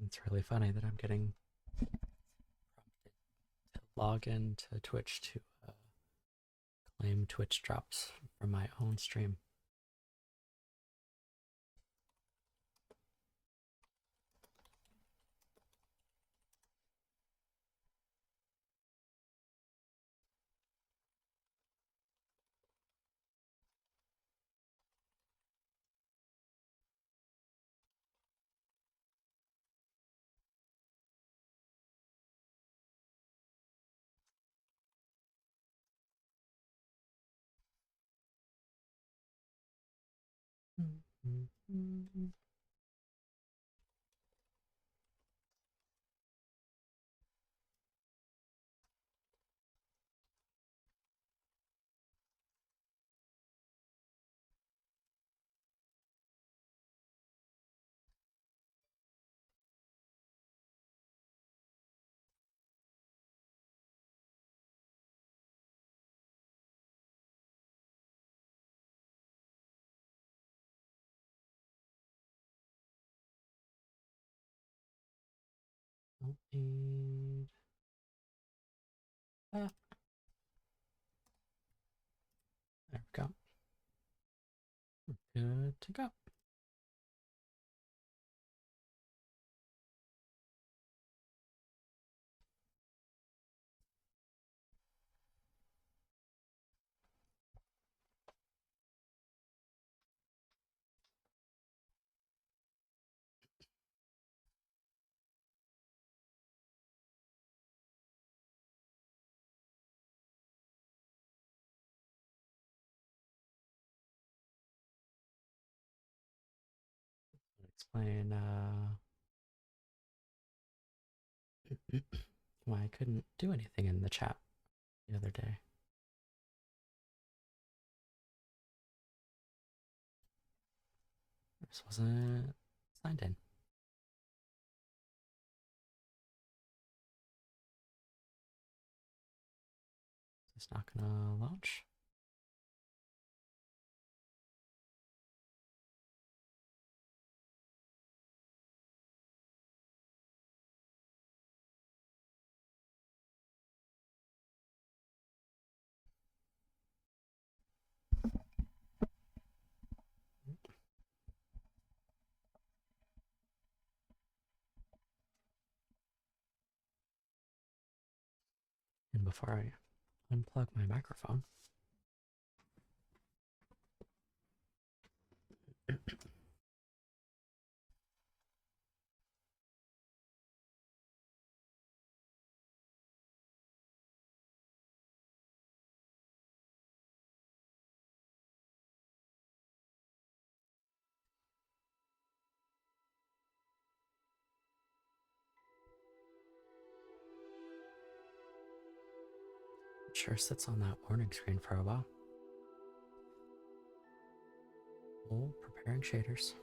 It's really funny that I'm getting prompted to log in to Twitch to claim Twitch drops from my own stream. Don't need that. There we go. Good to go. Explain why I couldn't do anything in the chat the other day. This wasn't signed in. It's not gonna launch. And before I unplug my microphone, it sure sits on that warning screen for a while. Oh, preparing shaders.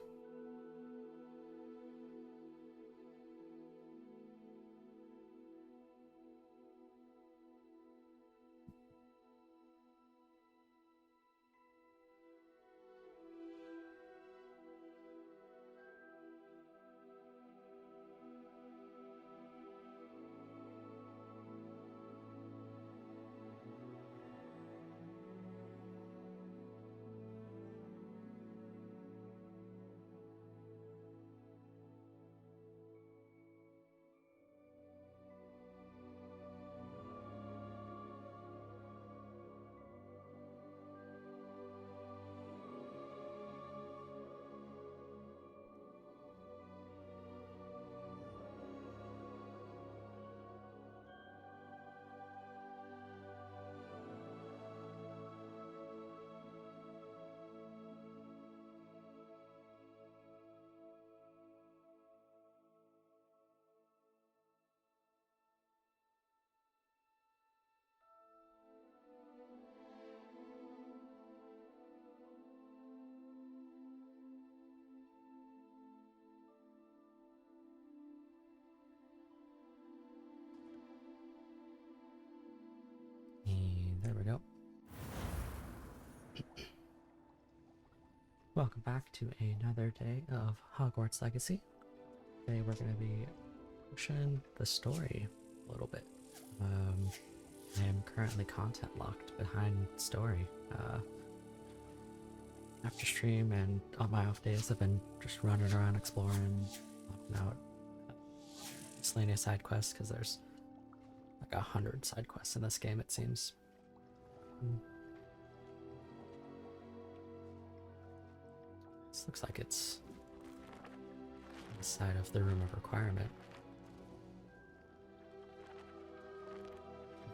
Welcome back to another day of Hogwarts Legacy. Today we're going to be pushing the story a little bit. I am currently content locked behind story. After stream and on my off days I've been just running around exploring, knocking out miscellaneous side quests because there's like 100 side quests in this game it seems. This looks like it's on the side of the Room of Requirement.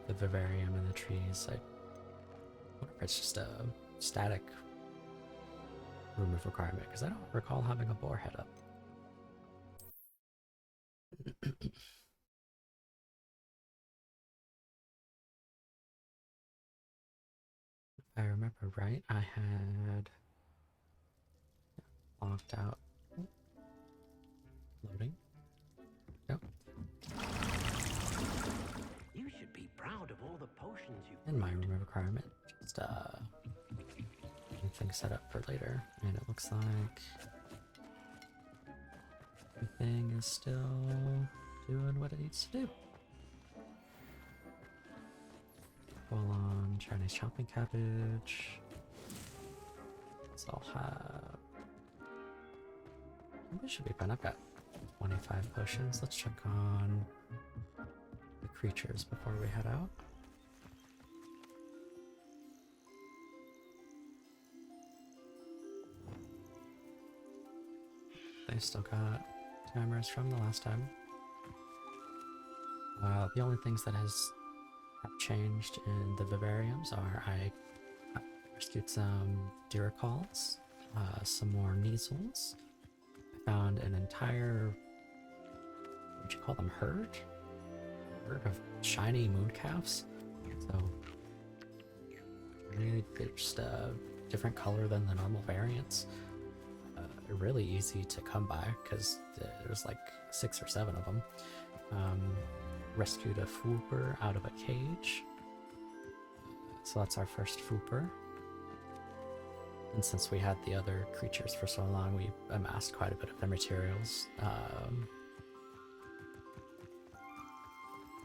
The vivarium and the trees. I wonder if it's just a static Room of Requirement, because I don't recall having a boar head up. If I remember right, I had logged out. Loading. Yep. You should be proud of all the potions you've In my Room of Requirement. Just anything set up for later. And it looks like everything is still doing what it needs to do. Full on Chinese chopping cabbage. Let's all have. This should be fun. I've got 25 potions. Let's check on the creatures before we head out. They still got timers from the last time. The only things that have changed in the vivariums are I rescued some Duracalls, some more Neasels. I found an entire, what would you call them, herd of shiny mooncalves. So really, they're just a different color than the normal variants. Really easy to come by because there's like 6 or 7 of them. Rescued a Fooper out of a cage. So that's our first Fooper. And since we had the other creatures for so long, we amassed quite a bit of their materials.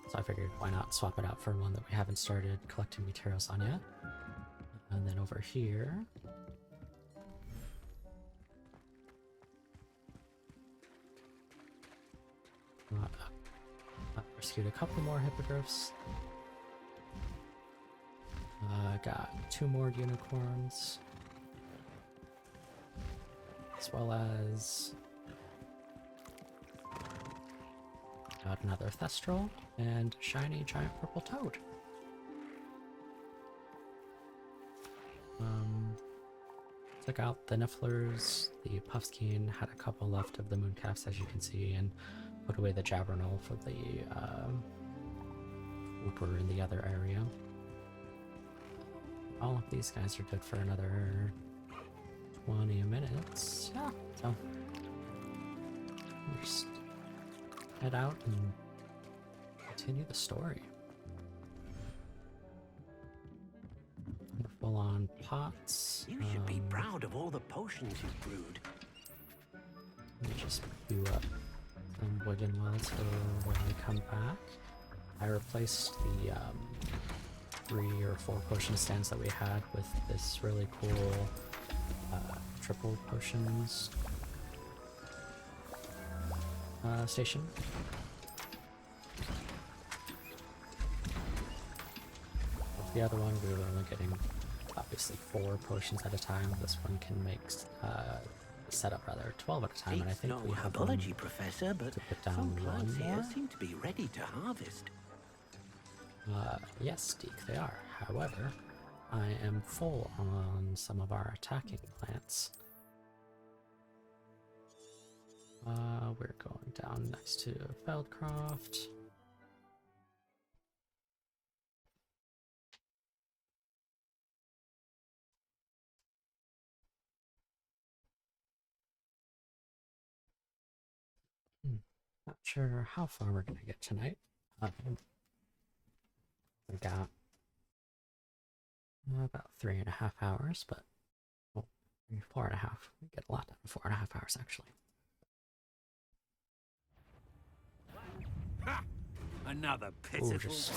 So I figured why not swap it out for one that we haven't started collecting materials on yet. And then over here, rescued a couple more hippogriffs. Got 2 more unicorns, as well as got another Thestral and shiny giant purple toad. Took out the Nifflers, the Puffskein, had a couple left of the mooncalves as you can see, and put away the Jabbernull for the Whooper in the other area. All of these guys are good for another 20 minutes. Yeah, so just head out and continue the story. We're full on pots. You should be proud of all the potions you've brewed. Let me just queue up some Wiggenwells for when we come back. I replaced the 3 or 4 potion stands that we had with this really cool triple potions station. With the other one, we were only getting obviously 4 potions at a time. This one can make set up rather 12 at a time, and I think we have herbology professor, but to put down some plants one here more. seem to be ready to harvest. Yes, Deke, they are. However, I am full on some of our attacking plants. We're going down next to Feldcroft. Not sure how far we're gonna get tonight. We got about 3.5 hours, but we'll Maybe 4.5. We get a lot done in 4.5 hours, actually. Ha! Another Ooh, pitiful. just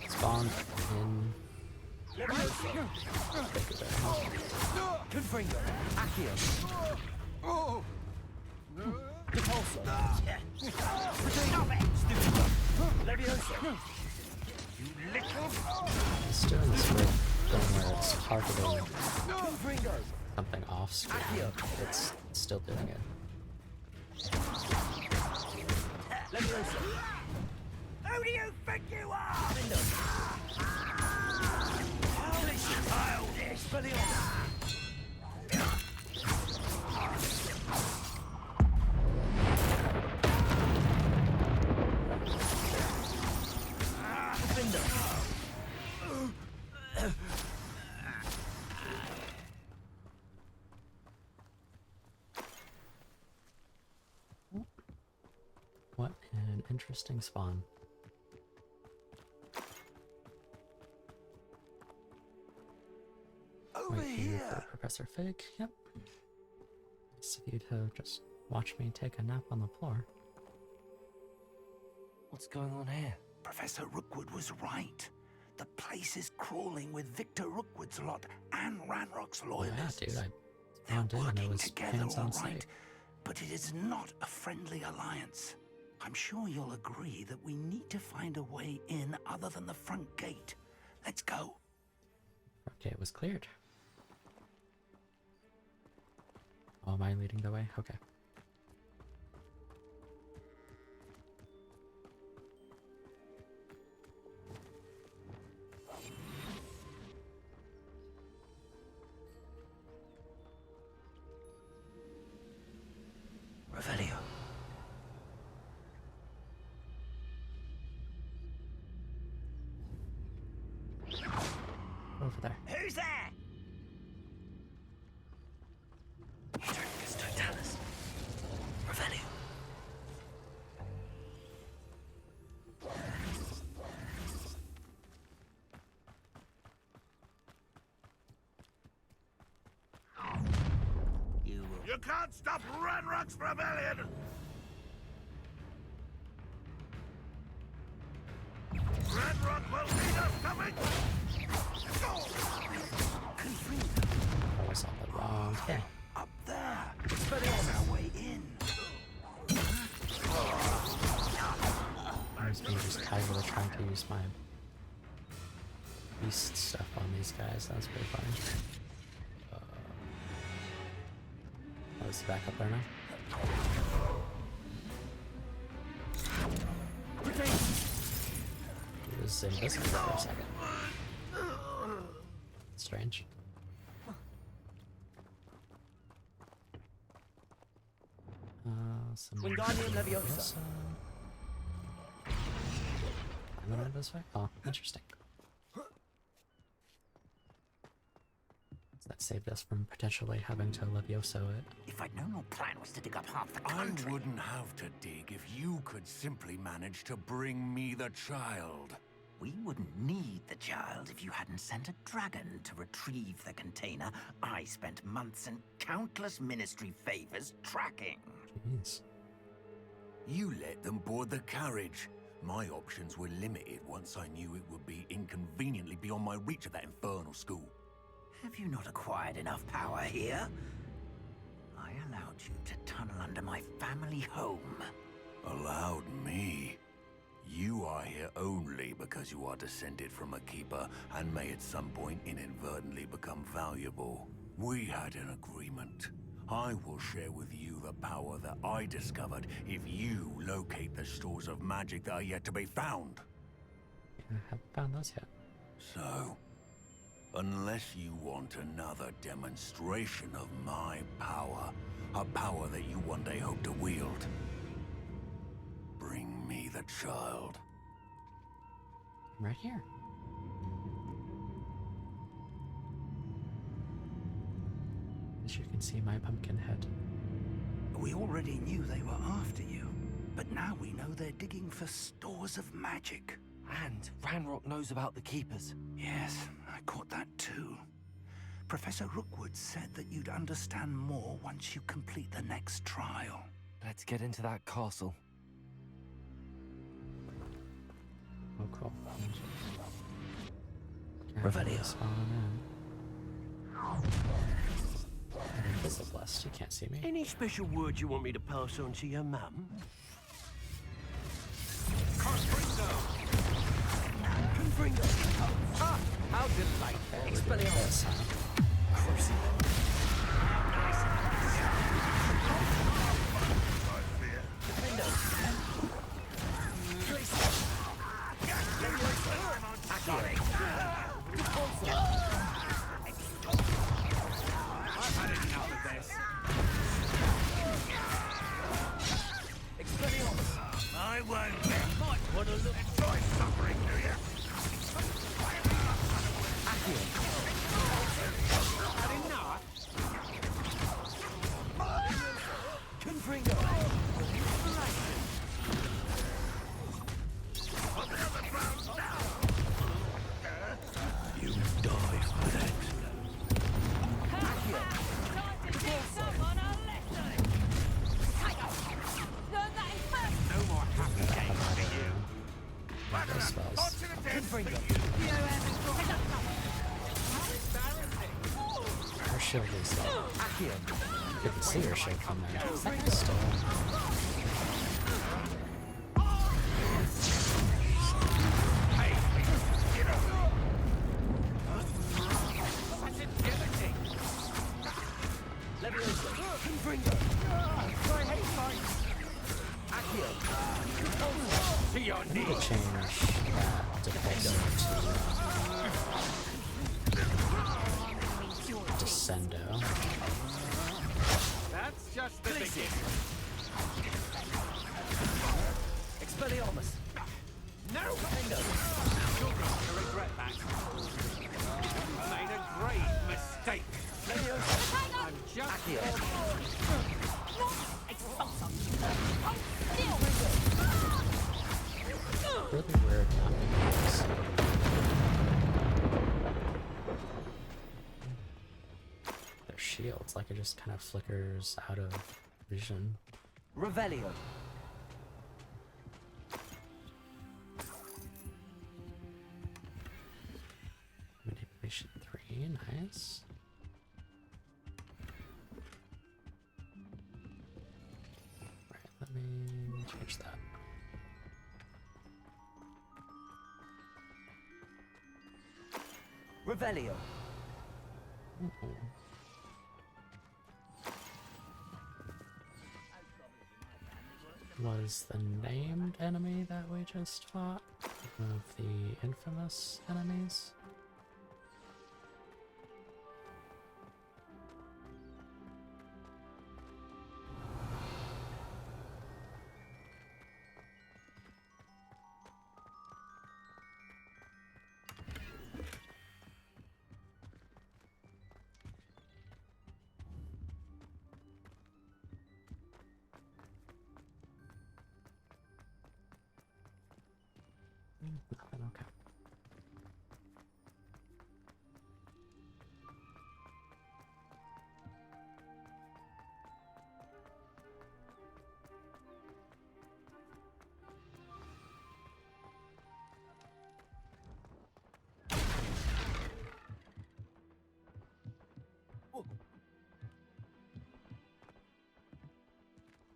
spawned in. Confringo, Accio. Repulsor. Stop it! Leviosa. You little. It's doing this weird thing where it's targeting Confringo. something off screen, but it's still doing it. Leviosa. Who do you think you are? Windows. Childish. Expelliarmus. Windows. What an interesting spawn. Over Right here for here. Professor Fig. Yep. Nice of you to just watch me take a nap on the floor. What's going on here? Professor Rookwood was right. The place is crawling with Victor Rookwood's lot and Ranrock's Yeah, loyalists. dude, I They're found in and it working was together hands all on right, sight. but it is not a friendly alliance. I'm sure you'll agree that we need to find a way in other than the front gate. Let's go. Okay, it was cleared. Oh, am I leading the way? Okay. Revelio. Over there. Who's there? Eternicus Totalis. Revelio. You will. You can't stop Ranrock's rebellion! Ranrock will lead us to victory! I was on the wrong thing. Up there. There's our way in. There's me just casually trying to use my beast stuff on these guys. That was pretty funny. Oh, is he back up there now? He was invisible for a second. Strange. Some Wingardium Leviosa. I'm going this way? Oh, interesting. So that saved us from potentially having to Levioso it. If I'd known your plan was to dig up half the I country. wouldn't have to dig if you could simply manage to bring me the child. We wouldn't need the child if you hadn't sent a dragon to retrieve the container I spent months and countless ministry favors tracking. Jeez. You let them board the carriage. My options were limited once I knew it would be inconveniently beyond my reach at that infernal school. Have you not acquired enough power here? I allowed you to tunnel under my family home. Allowed me? You are here only because you are descended from a keeper and may at some point inadvertently become valuable. We had an agreement. I will share with you the power that I discovered if you locate the stores of magic that are yet to be found. I haven't found those yet. So, unless you want another demonstration of my power, a power that you one day hope to wield, bring me the child. I'm right here. As you can see, my pumpkin head. We already knew they were after you, but now we know they're digging for stores of magic. And Ranrock knows about the Keepers. Yes, I caught that too. Professor Rookwood said that you'd understand more once you complete the next trial. Let's get into that castle. Oh, cool. Revelio. Invisiblest, you can't see me. Any special word you want me to pass on to your mum? Confringo! Ah! How delightful! Expelliarmus! I won't. Might want to look. Enjoy suffering, do you? Had enough? Confringo! You die for that. No more happy days for you. Those spells. Confringo! Her shield is up. Accio! You can see her shield from there. Is that guy still? Leviosa! Confringo! Accio! To your I need to knees. change that to closer to Descendo. That's just the beginning. Expelliarmus! No! You're going to regret that. You made a grave mistake. Leviosa! I'm just... Accio! Really weird not being able to see. Their shields, like it just kind of flickers out of vision. Revelio! Manipulation 3, nice. Right, let me change that. Revelio! Was the named enemy that we just fought one of the infamous enemies? Nothing, okay.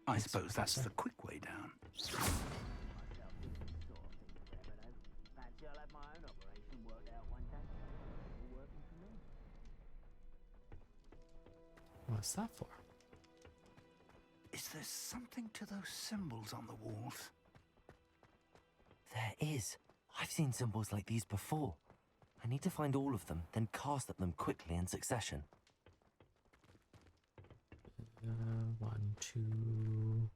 I suppose that's the quick way down. What's that for? Is there something to those symbols on the walls? There is. I've seen symbols like these before. I need to find all of them, then cast at them quickly in succession. 1, 2.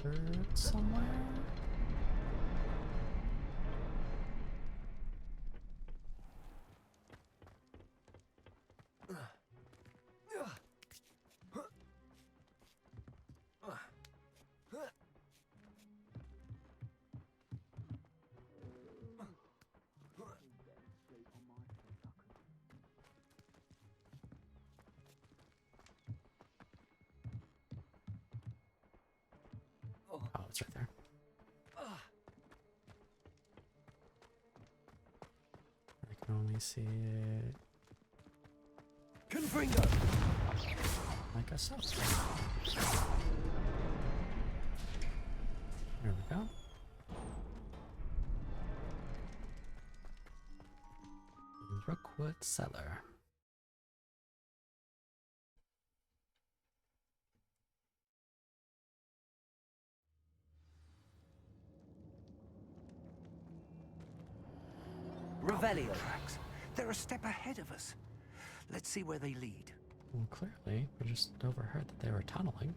There, somewhere. it's right there. I can only see it Confringo! like a so. There we go. Rookwood Cellar. Revelio. Tracks. They're a step ahead of us. Let's see where they lead. Well, clearly, we just overheard that they were tunneling.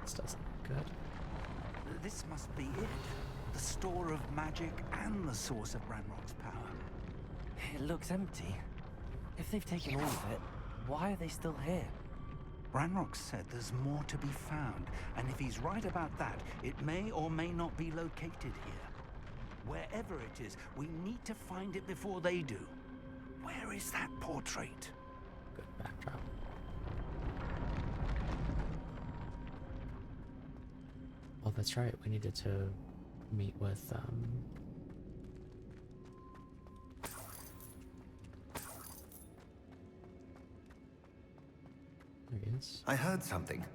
This doesn't look good. This must be it. The store of magic and the source of Ranrock's power. It looks empty. If they've taken all of it, why are they still here? Ranrock said there's more to be found, and if he's right about that, it may or may not be located here. Wherever it is, we need to find it before they do. Where is that portrait? Good backdrop. Oh, that's right. We needed to meet with there he is. I heard something.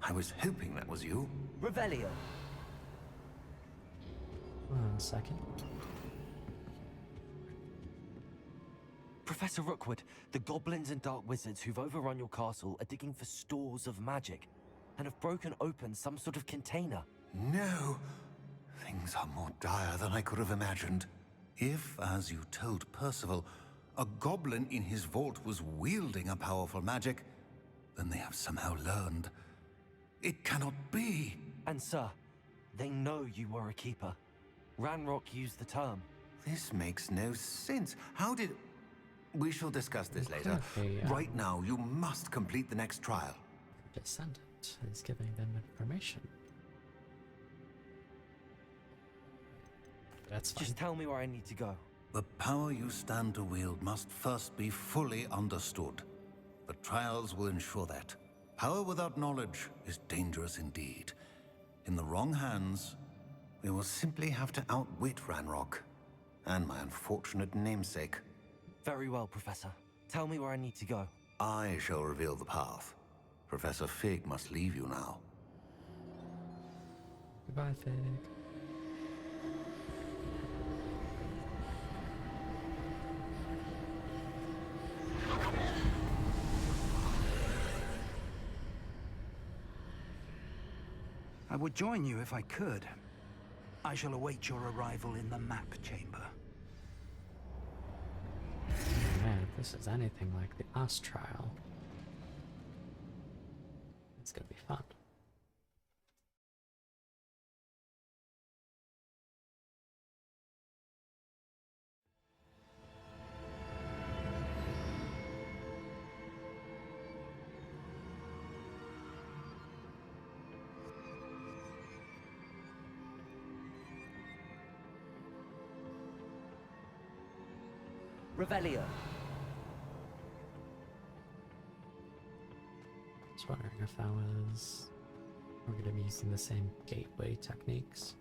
I was hoping that was you. Revelio. 1 second. Professor Rookwood, the goblins and dark wizards who've overrun your castle are digging for stores of magic and have broken open some sort of container. No. Things are more dire than I could have imagined. If, as you told Percival, a goblin in his vault was wielding a powerful magic, then they have somehow learned. It cannot be. And sir, they know you were a keeper. Ranrock used the term. This makes no sense. How did... We shall discuss this later. Okay, Right now, you must complete the next trial. Descendant is giving them information. That's fine. Just tell me where I need to go. The power you stand to wield must first be fully understood. The trials will ensure that. Power without knowledge is dangerous indeed. In the wrong hands, we will simply have to outwit Ranrock and my unfortunate namesake. Very well, Professor. Tell me where I need to go. I shall reveal the path. Professor Fig must leave you now. Goodbye, Fig. I would join you if I could. I shall await your arrival in the map chamber. Man, if this is anything like the Oz trial, it's gonna be fun. Revelio. Just wondering if that was... We're gonna be using the same gateway techniques.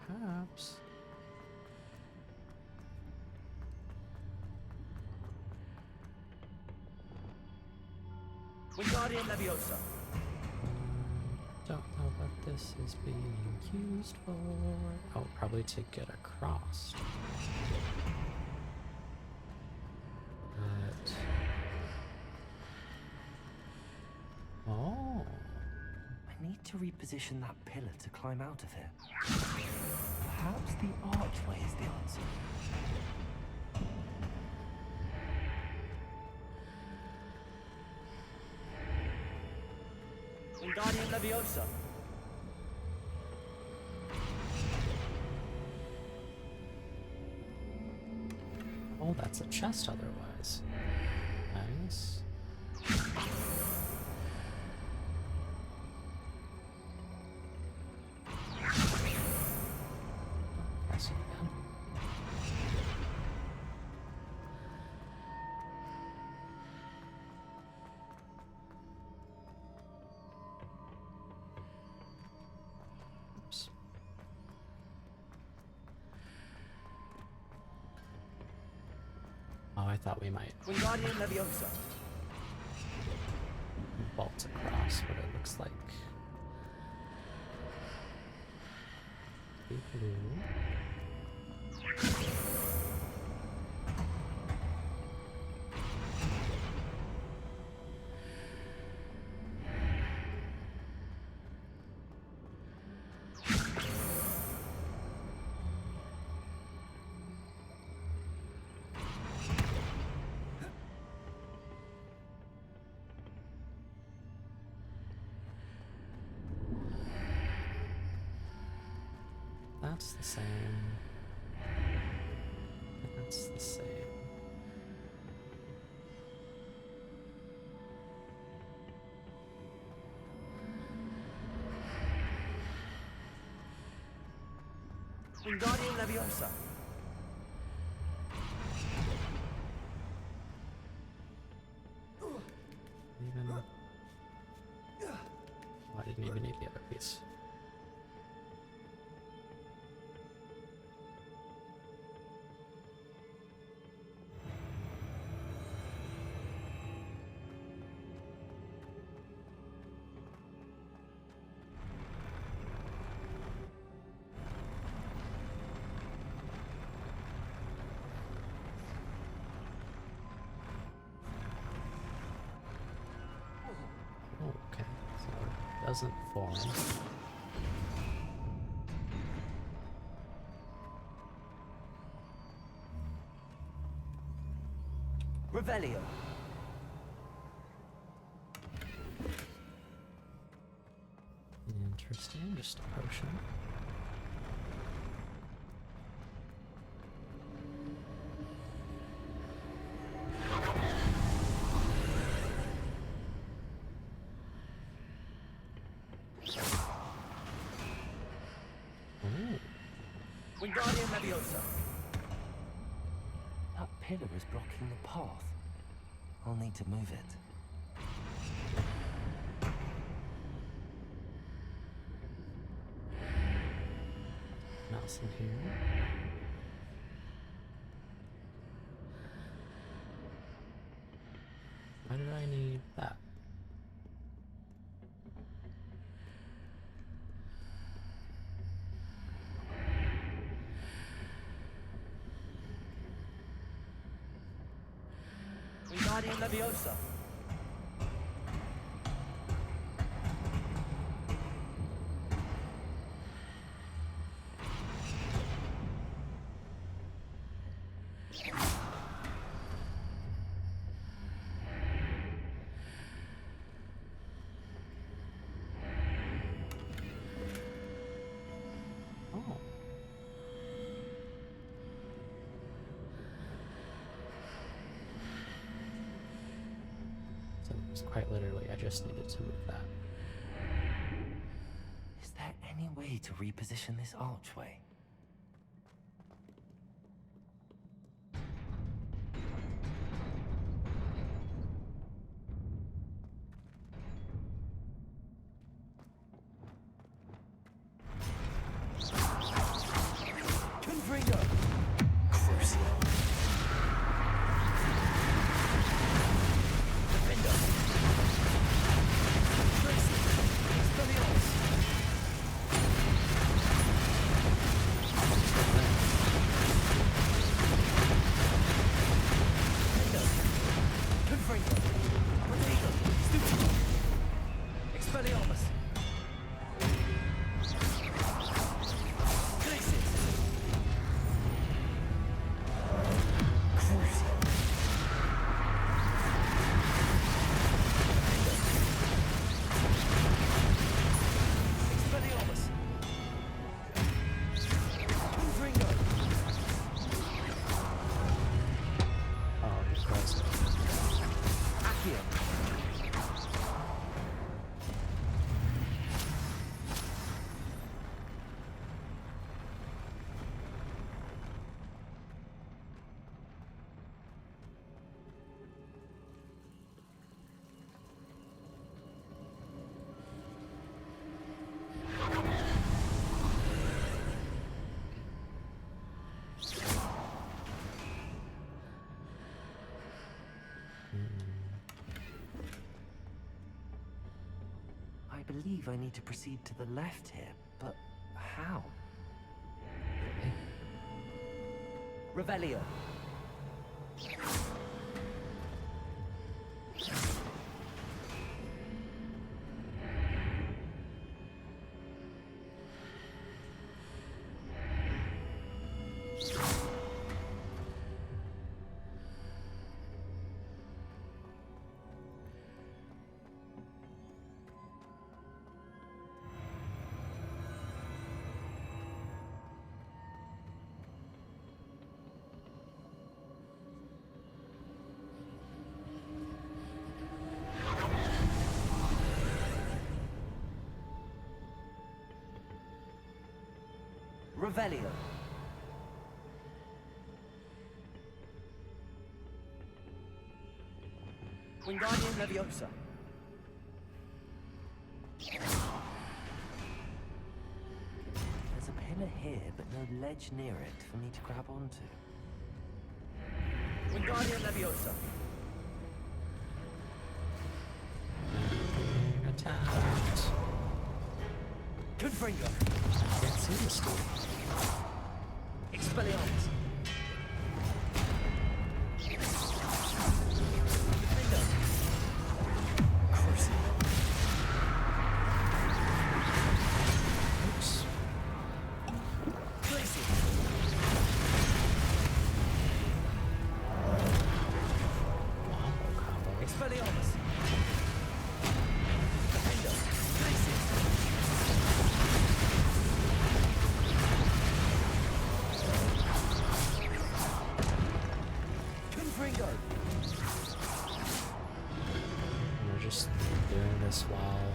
Perhaps. Wingardium Leviosa. Don't know what this is being used for. Oh, probably to get across. But... Oh. I need to reposition that pillar to climb out of here. Perhaps the archway is the answer. Wingardium Leviosa. Oh, that's a chest otherwise. Nice. thought we might Wingardium Leviosa. vault across, but it looks like. That's the same. That's the same. Wingardium Leviosa. Even. I didn't even need the other piece. Okay, so it doesn't form. Revelio. Interesting, just a potion. Wingardium Leviosa. That pillar is blocking the path. I'll need to move it. Mouse in here. Why did I need that? Wingardium Leviosa. Oh. So it was quite literally, I just needed to move that. Is there any way to reposition this archway? Confringo! Crucio! Defendo! Tracy! Expelliarmus! believe I need to proceed to the left here, but how? Revelio. Revelio. Wingardium Leviosa. There's a pillar here, but no ledge near it for me to grab onto. Wingardium Leviosa. Attacked. Confringo. Can't see this dude. Expelliarmus. Oops. Wombo combo. Expelliarmus. Confringo. We're just doing this while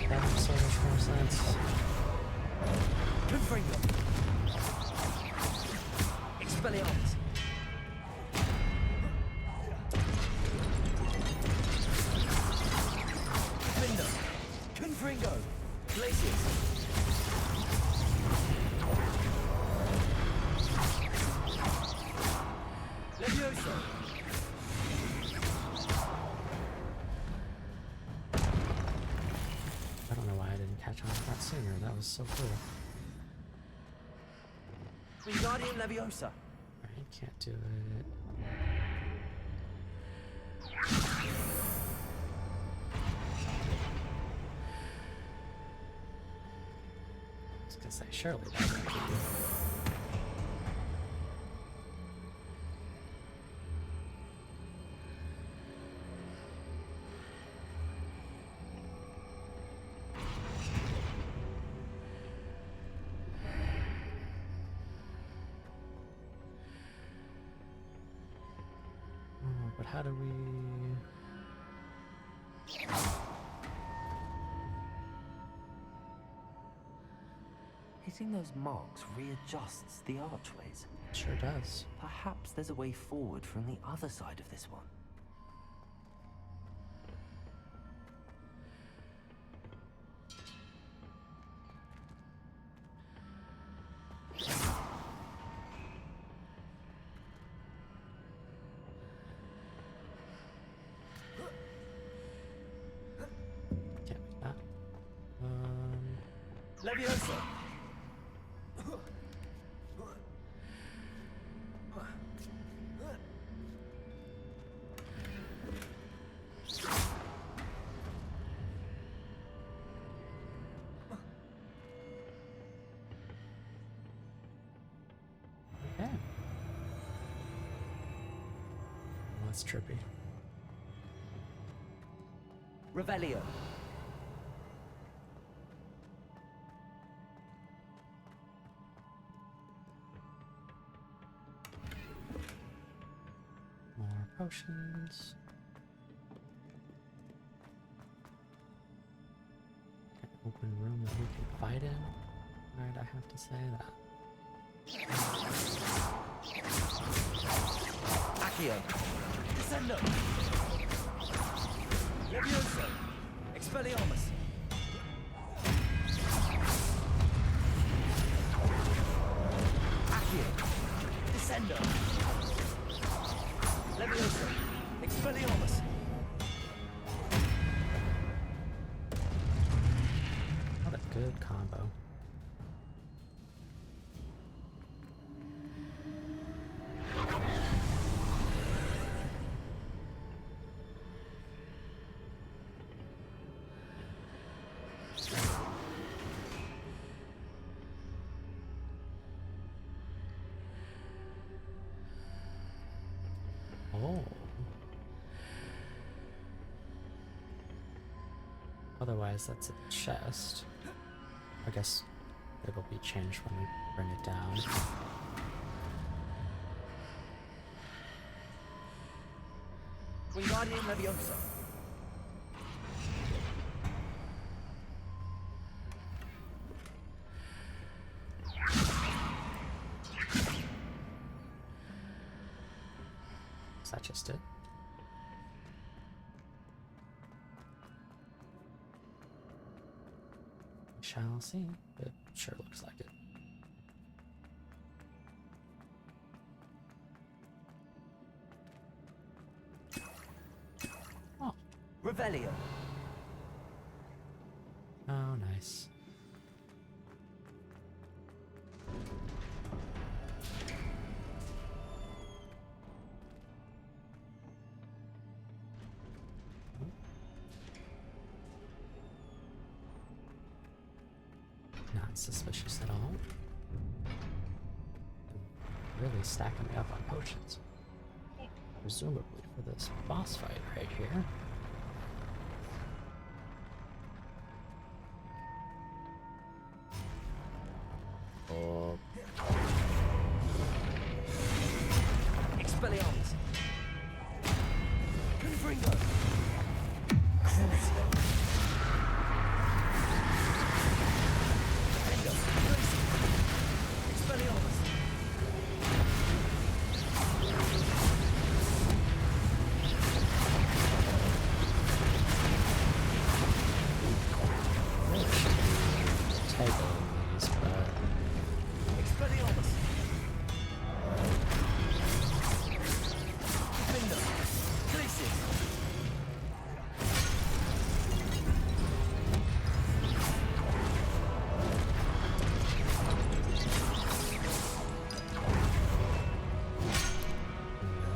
that makes so much more sense. Confringo. Expelliarmus. Confringo. Confringo. Glacius. Leviosa. I don't know why I didn't catch on to that sooner. That was so cool. Wingardium Leviosa. Alright, can't do it. I was gonna say, surely that would be. But how do we... Hitting those marks readjusts the archways. Sure does. Perhaps there's a way forward from the other side of this one. Can't make that. Leviosa! Okay. Well, that's trippy. Revelio. More potions. Okay, open room that we can fight in. Why'd I have to say that? Accio. Descendo. Leviosa. Expelliarmus. Accio. Descendo. Leviosa. Otherwise, that's a chest. I guess it'll be changed when we bring it down. Wingardium Leviosa. Is that just it? We shall see. It sure looks like it. Oh. Revelio. Oh, nice. Not suspicious at all. Really stacking me up on potions. Presumably for this boss fight right here. Oh. Expelliarmus. Confringo. Crucio. Defendo. Expelliarmus. Take all these, but Expelliarmus. Defendo. Glacius.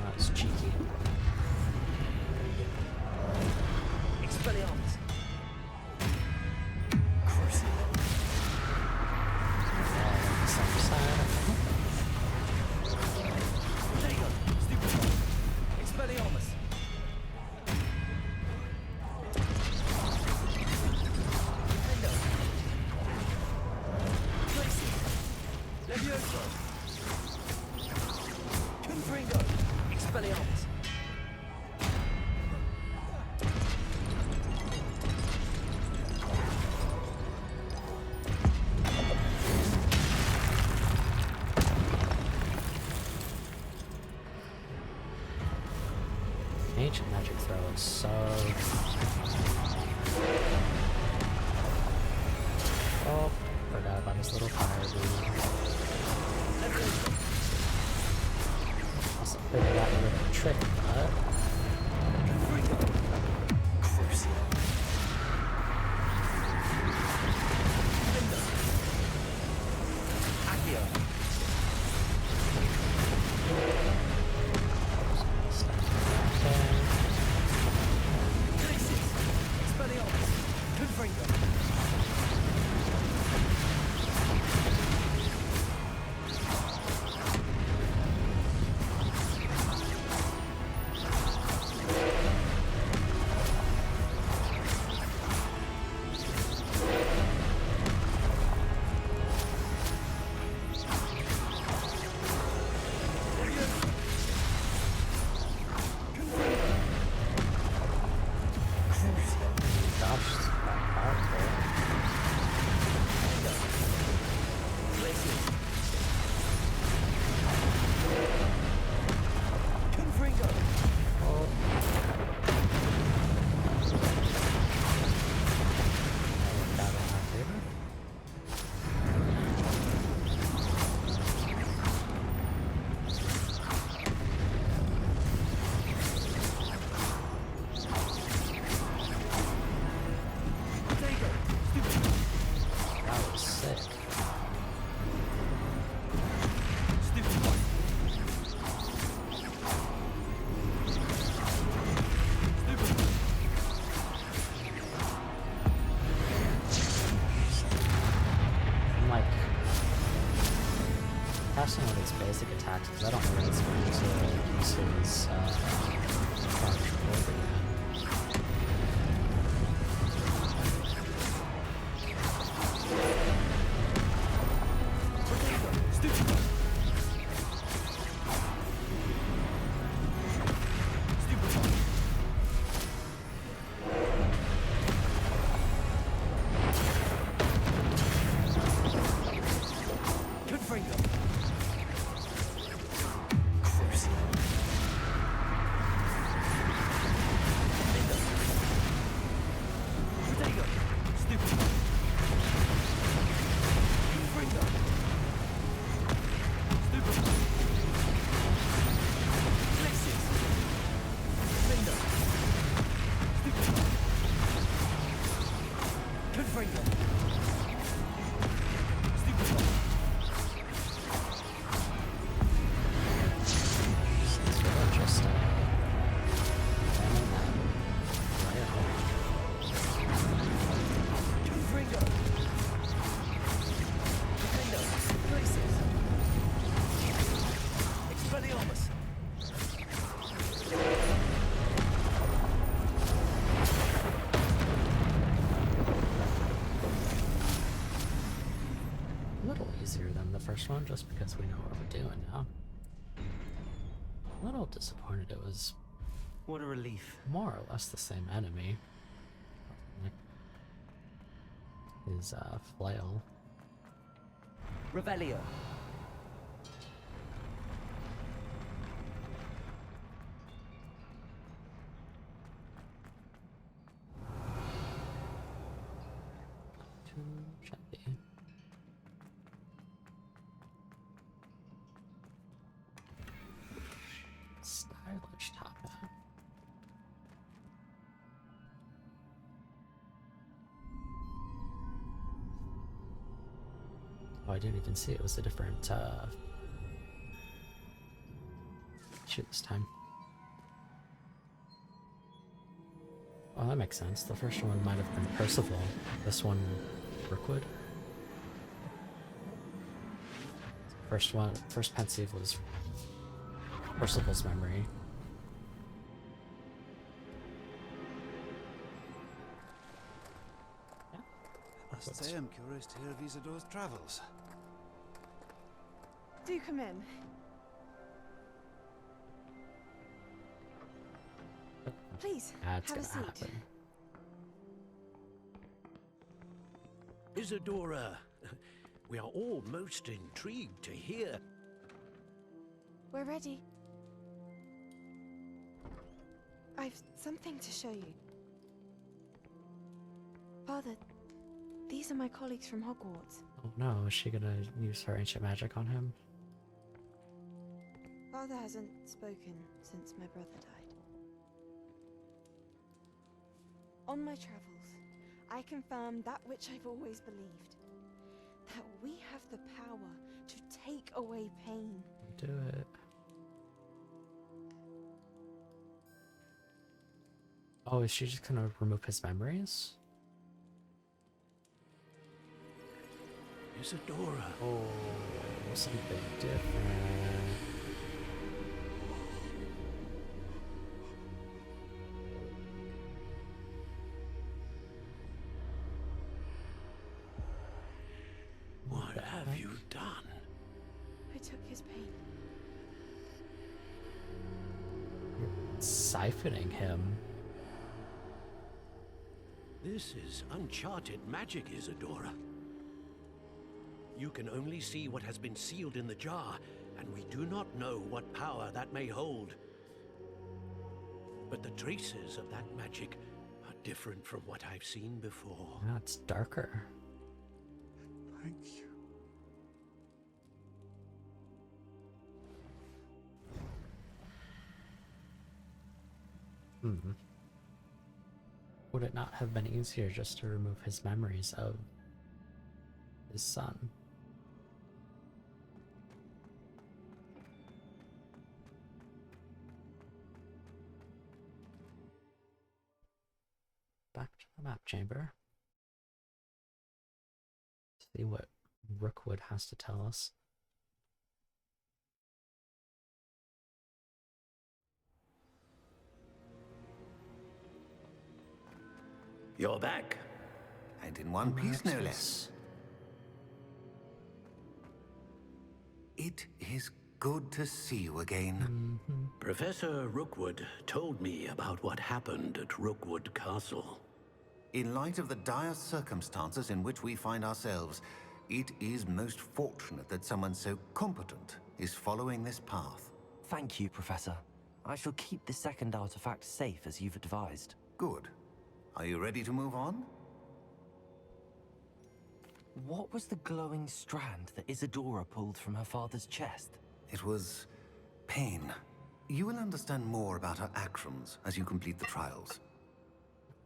that was cheeky. Expelliarmus. Crucio. On the same side. There you go. Stupid. Expelliarmus. Defendo. Glacius. Levioso. Confringo. Expelliarmus. Ancient magic throw is so. Oh, forgot about his little fire dude. Levioso. Also figured out a little trick, but Confringo. Crucio. Defendo. Accio. Glacius. Expelliarmus. Confringo. Levioso. Confringo. Crucio. gosh, it's powerful. Glacius. Confringo. Oh. That in our favor. There you go. Stupid. That was sick. Stupid one. Stupid. I'm like passing on his basic attacks because I don't know when it's going to use his charge over again. It's really just ramming that rail. A little easier than the first one, just because we know what we're doing now. A little disappointed it was What a relief. more or less the same enemy. His flail. Revelio. Too shabby. Stylish top hat. Oh, I didn't even see it was a different shoot this time. Well, that makes sense. The first one might have been Percival. This one, Rookwood. First pensive was Percival's memory. I must say I'm curious to hear of Isadore's travels. Do come in. Please, That's have a gonna seat. happen. Isadora, we are all most intrigued to hear. We're ready. I've something to show you. Father, these are my colleagues from Hogwarts. Oh no, is she gonna use her ancient magic on him? Father hasn't spoken since my brother died. On my travels, I confirmed that which I've always believed. That we have the power to take away pain. Do it. Oh, is she just gonna remove his memories? Isadora, Oh, something different. what have you done? I took his pain. Siphoning him. This is uncharted magic, Isadora. You can only see what has been sealed in the jar, and we do not know what power that may hold. But the traces of that magic are different from what I've seen before. Yeah, it's darker. Thank you. Hmm. Would it not have been easier just to remove his memories of his son? Back to the map chamber. See what Rookwood has to tell us. You're back. And in one piece, no less. It is good to see you again. Professor Rookwood told me about what happened at Rookwood Castle. In light of the dire circumstances in which we find ourselves, it is most fortunate that someone so competent is following this path. Thank you, Professor. I shall keep the second artifact safe as you've advised. Good. Are you ready to move on? What was the glowing strand that Isadora pulled from her father's chest? It was pain. You will understand more about her actions as you complete the trials.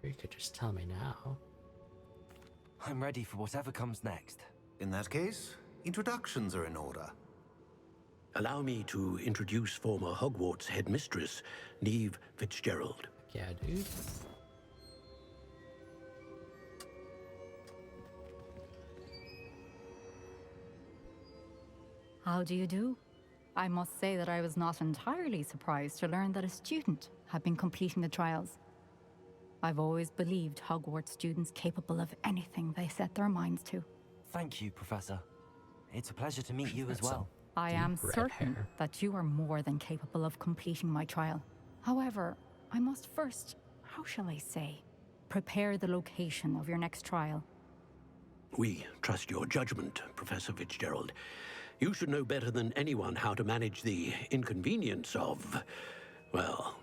Or you could just tell me now. I'm ready for whatever comes next. In that case, introductions are in order. Allow me to introduce former Hogwarts headmistress, Neve Fitzgerald. Yeah, dude. How do you do? I must say that I was not entirely surprised to learn that a student had been completing the trials. I've always believed Hogwarts students capable of anything they set their minds to. Thank you, Professor. It's a pleasure to meet you as That's well. I am deep red certain hair. that you are more than capable of completing my trial. However, I must first, how shall I say, prepare the location of your next trial. We trust your judgment, Professor Fitzgerald. You should know better than anyone how to manage the inconvenience of, well...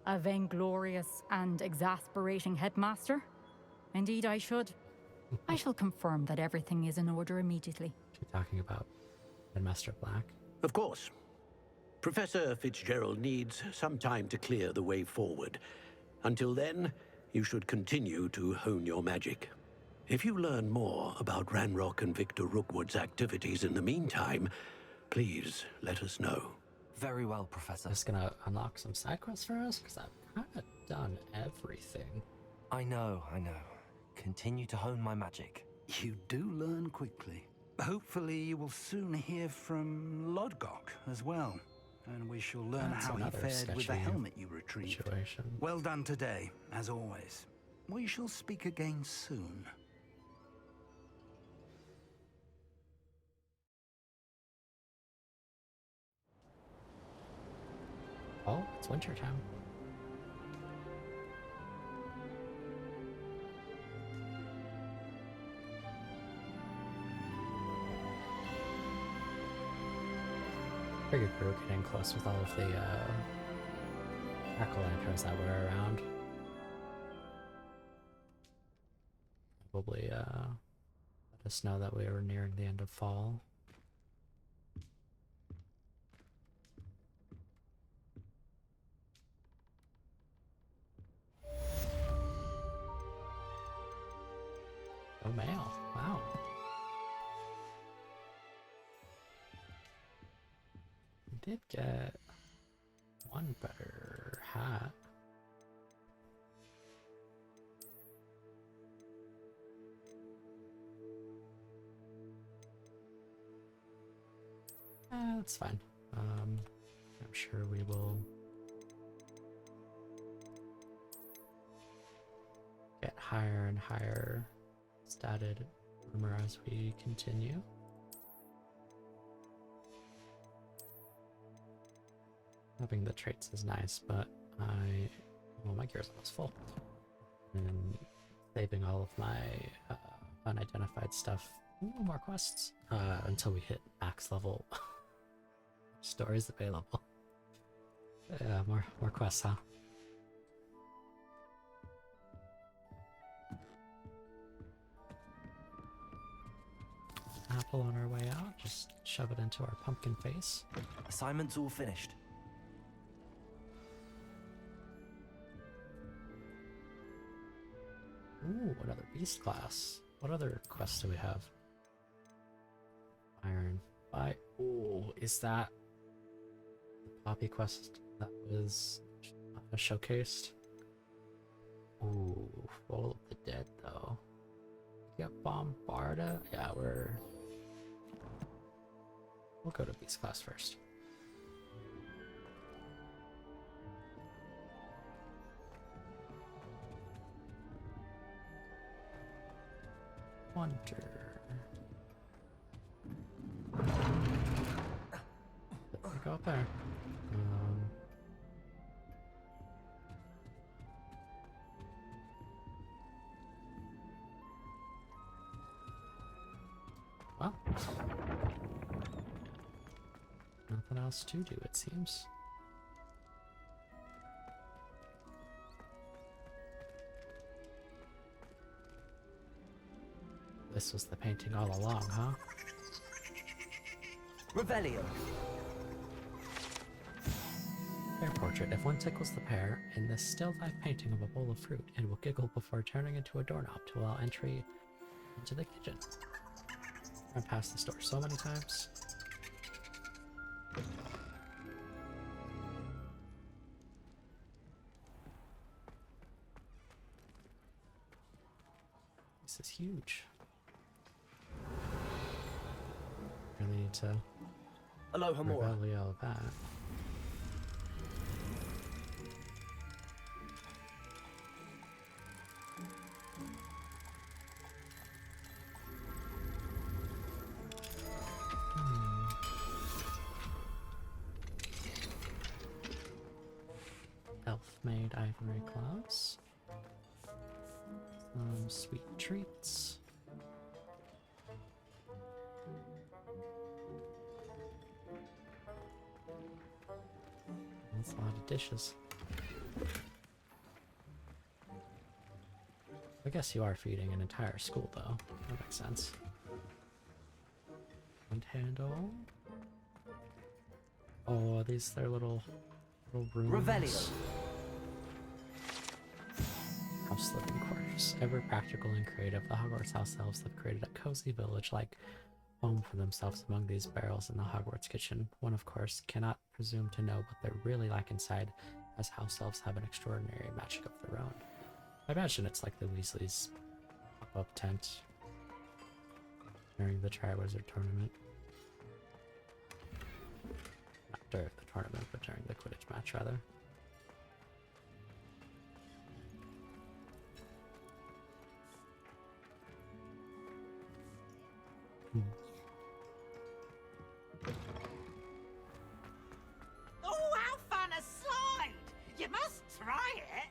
A vainglorious and exasperating headmaster? Indeed I should. I shall confirm that everything is in order immediately. Keep talking about Headmaster Black. Of course. Professor Fitzgerald needs some time to clear the way forward. Until then, you should continue to hone your magic. If you learn more about Ranrock and Victor Rookwood's activities in the meantime, please let us know. Very well, Professor. Just gonna unlock some side quests for us, because I've kind of done everything. I know. Continue to hone my magic. You do learn quickly. Hopefully you will soon hear from Lodgok as well, and we shall learn That's how he another fared with the sketchy helmet you retrieved. Situation. Well done today, as always. We shall speak again soon. Oh, it's winter time. Figured we were getting close with all of the jack-o'-lanterns that were around. Probably let us know that we were nearing the end of fall. Oh, mail. Wow. We did get one better hat. That's fine. I'm sure we will get higher and higher statted armor as we continue. Having the traits is nice, but well, my gear's almost full. And saving all of my unidentified stuff. Ooh, more quests until we hit max level. Stories available. Yeah, more quests, huh? Apple on our way out. Just shove it into our pumpkin face. Assignment's all finished. Ooh, another beast class. What other quests do we have? Iron Fight. Ooh, is that the Poppy quest that was showcased? Ooh, Roll of the Dead though. Get Bombarda? Yeah, we'll go to beast class first. Wonder. Go up there. Well, nothing else to do, it seems. This was the painting all along, huh? Revelio. Pear portrait. If one tickles the pear in this still life painting of a bowl of fruit, it will giggle before turning into a doorknob to allow entry into the kitchen. I've passed this door so many times. This is huge. Really need to Aloha more. reveal all of that. Elf-made ivory claws. Some sweet treats. That's a lot of dishes. I guess you are feeding an entire school, though. That makes sense. And handle. Oh, these they're little rooms. Revelio. House living quarters. Ever practical and creative, the Hogwarts house elves have created a cozy village-like home for themselves among these barrels in the Hogwarts kitchen. One, of course, cannot presume to know what they're really like inside, as house elves have an extraordinary magic of their own. I imagine it's like the Weasleys' pop-up tent during the Triwizard Tournament. Not during the tournament, but during the Quidditch match, rather. Oh, how fun a slide! You must try it!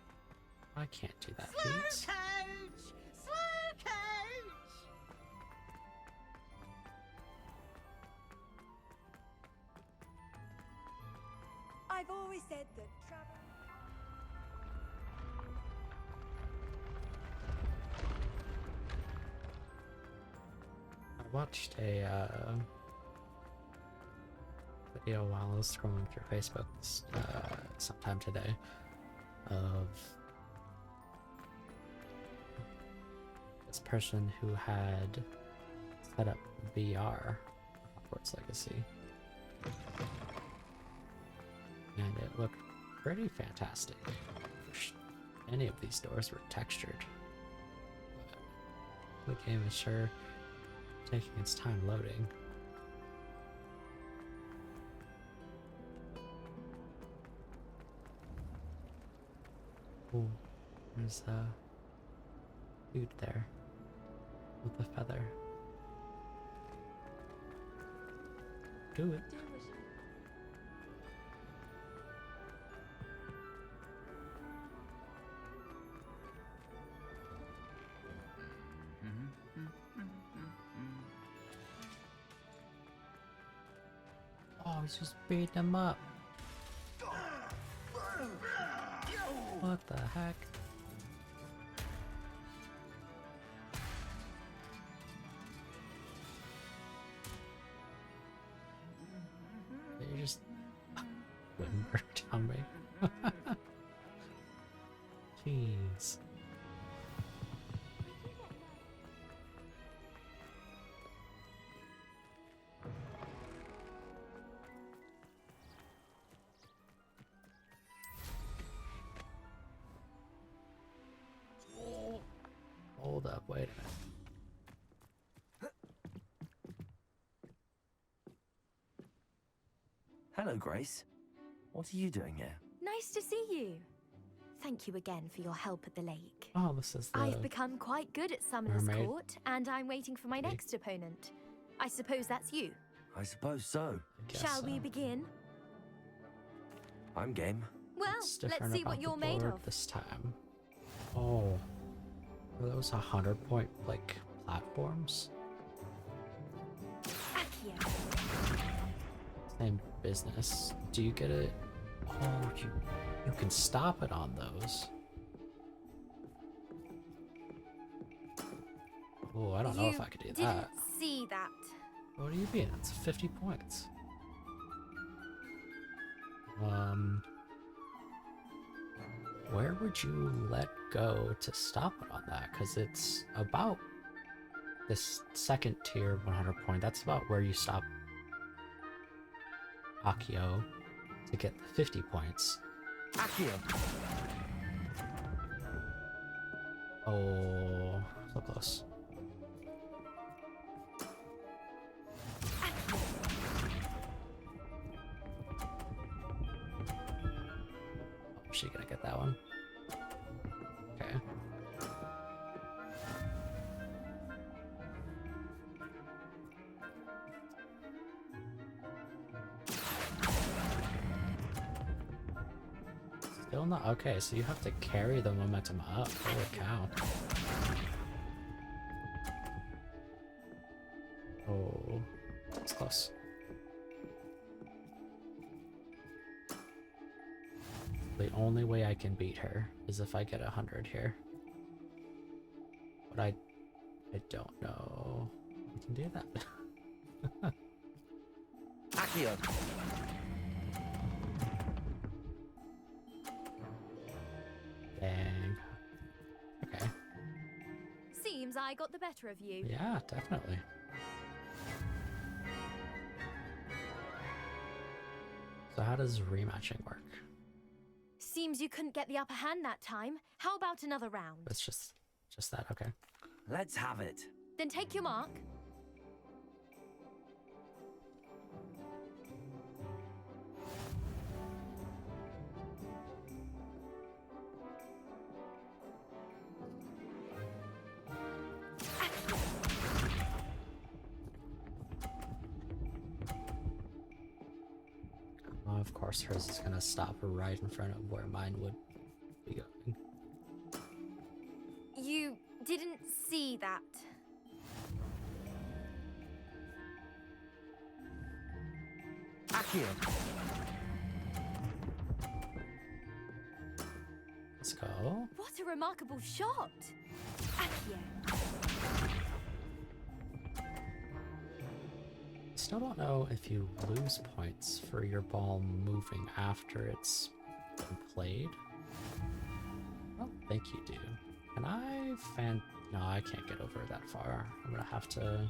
I can't do that, Slow please. coach! Slow coach! I've always said that travel. I watched a video while I was scrolling through Facebook sometime today of this person who had set up VR for Hogwarts Legacy, and it looked pretty fantastic. Any of these doors were textured. The game is sure taking its time loading. Ooh, there's a dude there with a feather. Do it. Oh, he's just beating him up. What the heck? You just wouldn't on me. Jeez. Hold up, wait a minute. Hello, Grace. What are you doing here? Nice to see you. Thank you again for your help at the lake. Oh, this is the I've become quite good at Summoner's mermaid. Court, and I'm waiting for my next opponent. I suppose that's you. I suppose so. I guess Shall we so. begin? I'm game. Well, What's let's different see what about you're the made board of. this time? Oh, are those 100-point like platforms? Accio. Same business. Do you get it? Oh, you can stop it on those. Oh, I don't know if I could do didn't that. see that. What do you mean? It's 50 points. Where would you let go to stop it on that? Because it's about this second tier 100 point, that's about where you stop Akio to get the 50 points. Accio! Oh, so close. Oh, is she gonna get that one? Okay. Still not okay, so you have to carry the momentum up. Holy cow. Oh, it's close. The only way I can beat her is if I get 100 here. But I don't know. I can do that. Accio! Dang. Okay. Seems I got the better of you. Yeah, definitely. So how does rematching work? Seems you couldn't get the upper hand that time. How about another round? It's just that, okay. Let's have it. Then take your mark. Of course hers is gonna stop right in front of where mine would be going. You didn't see that. Accio! Let's go. What a remarkable shot! Accio. Still don't know if you lose points for your ball moving after it's been played. I don't think you do. Can I no, I can't get over that far. I'm gonna have to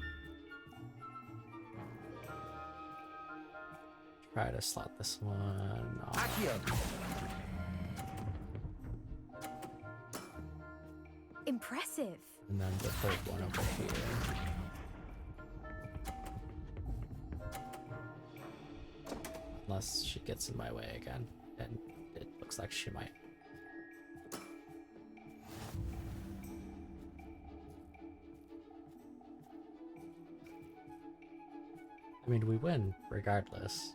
try to slot this one off. Accio! Impressive. And then the third one over here. Unless she gets in my way again, and it looks like she might. I mean, we win regardless.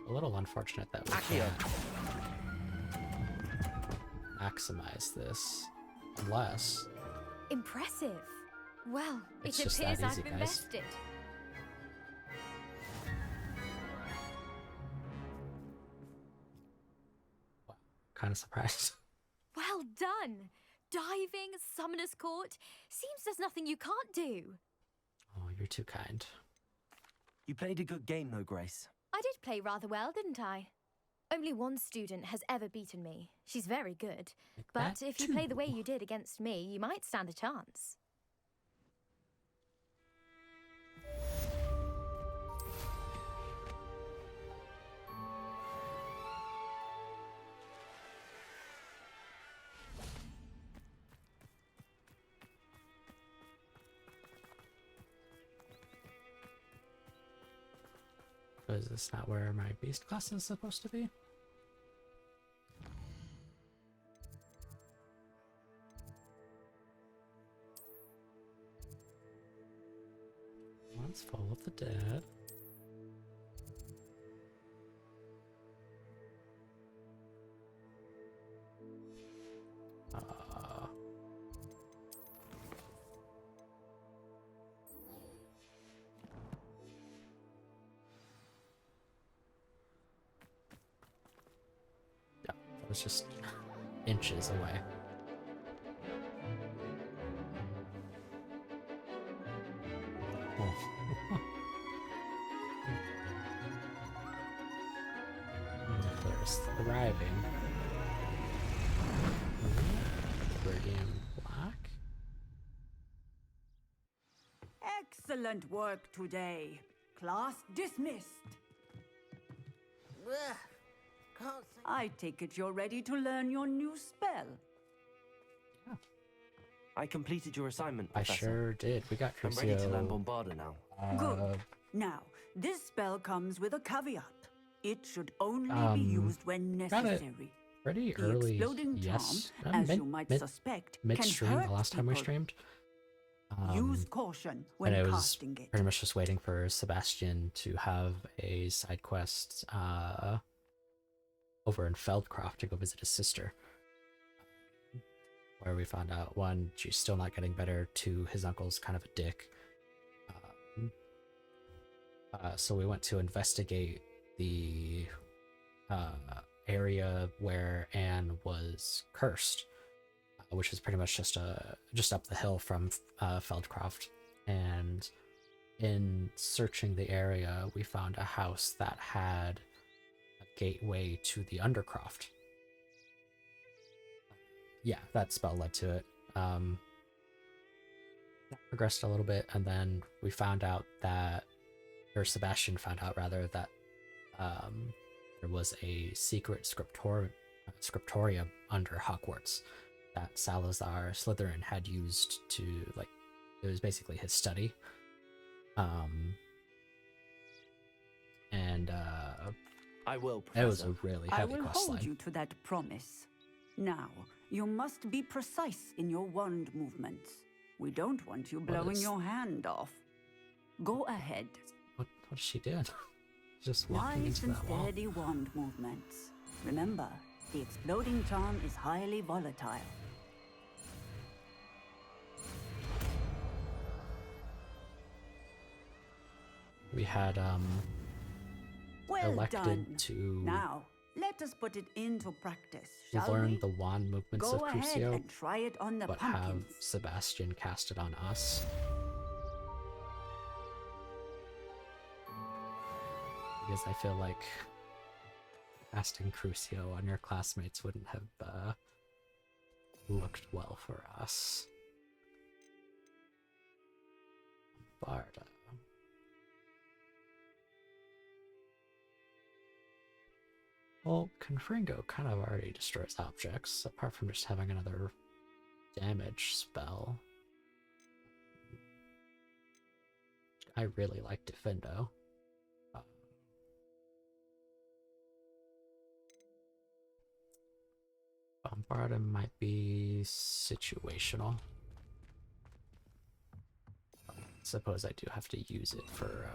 A little unfortunate that we can't maximize this, unless... Impressive. Well, It's it just appears that easy, I've guys. invested. Kind of surprised. Well done. Diving, summoner's court. Seems there's nothing you can't do. Oh, you're too kind. You played a good game though, Grace. I did play rather well, didn't I? Only one student has ever beaten me. She's very good. Like But that if you play the too. way you did against me, you might stand a chance. Is this not where my beast class is supposed to be? One's full of the dead. Yeah, it was just inches away. Oh. There's thriving. Iridium black. Excellent work today. Class dismissed. I take it you're ready to learn your new spell. I completed your assignment, I Professor. sure did. We got I'm ready to learn Crucio. Bombarda now. Good. Now, this spell comes with a caveat. It should only be used when got it necessary. Pretty The early, exploding yes. charm, as you might suspect, can Mid-stream, hurt the last time we people. streamed. Use caution when and I was casting it. pretty much just waiting for Sebastian to have a side quest over in Feldcroft to go visit his sister. Where we found out, one, she's still not getting better, two, his uncle's kind of a dick. So we went to investigate the area where Anne was cursed, which is pretty much just up the hill from Feldcroft. And in searching the area, we found a house that had a gateway to the Undercroft. Yeah, that spell led to it. That progressed a little bit, and then we found out that, or Sebastian found out rather, that there was a secret scriptorium under Hogwarts that Salazar Slytherin had used to, like, it was basically his study. I will, Professor. It was a really heavy I will quest hold line. you to that promise. Now, you must be precise in your wand movements. We don't want you blowing your hand off. Go ahead. What is she doing? Just walking Nice into and that wall. steady wand movements. Remember, the exploding charm is highly volatile. We had Well elected done. to Now, let us put it into practice, shall learn we? the wand movements Go of ahead Crucio, and try it on the but have pumpkins. Sebastian cast it on us. Because I feel like casting Crucio on your classmates wouldn't have looked well for us. Barda. Well, Confringo kind of already destroys objects, apart from just having another damage spell. I really like Defendo. Bombarda might be situational. Suppose I do have to use it for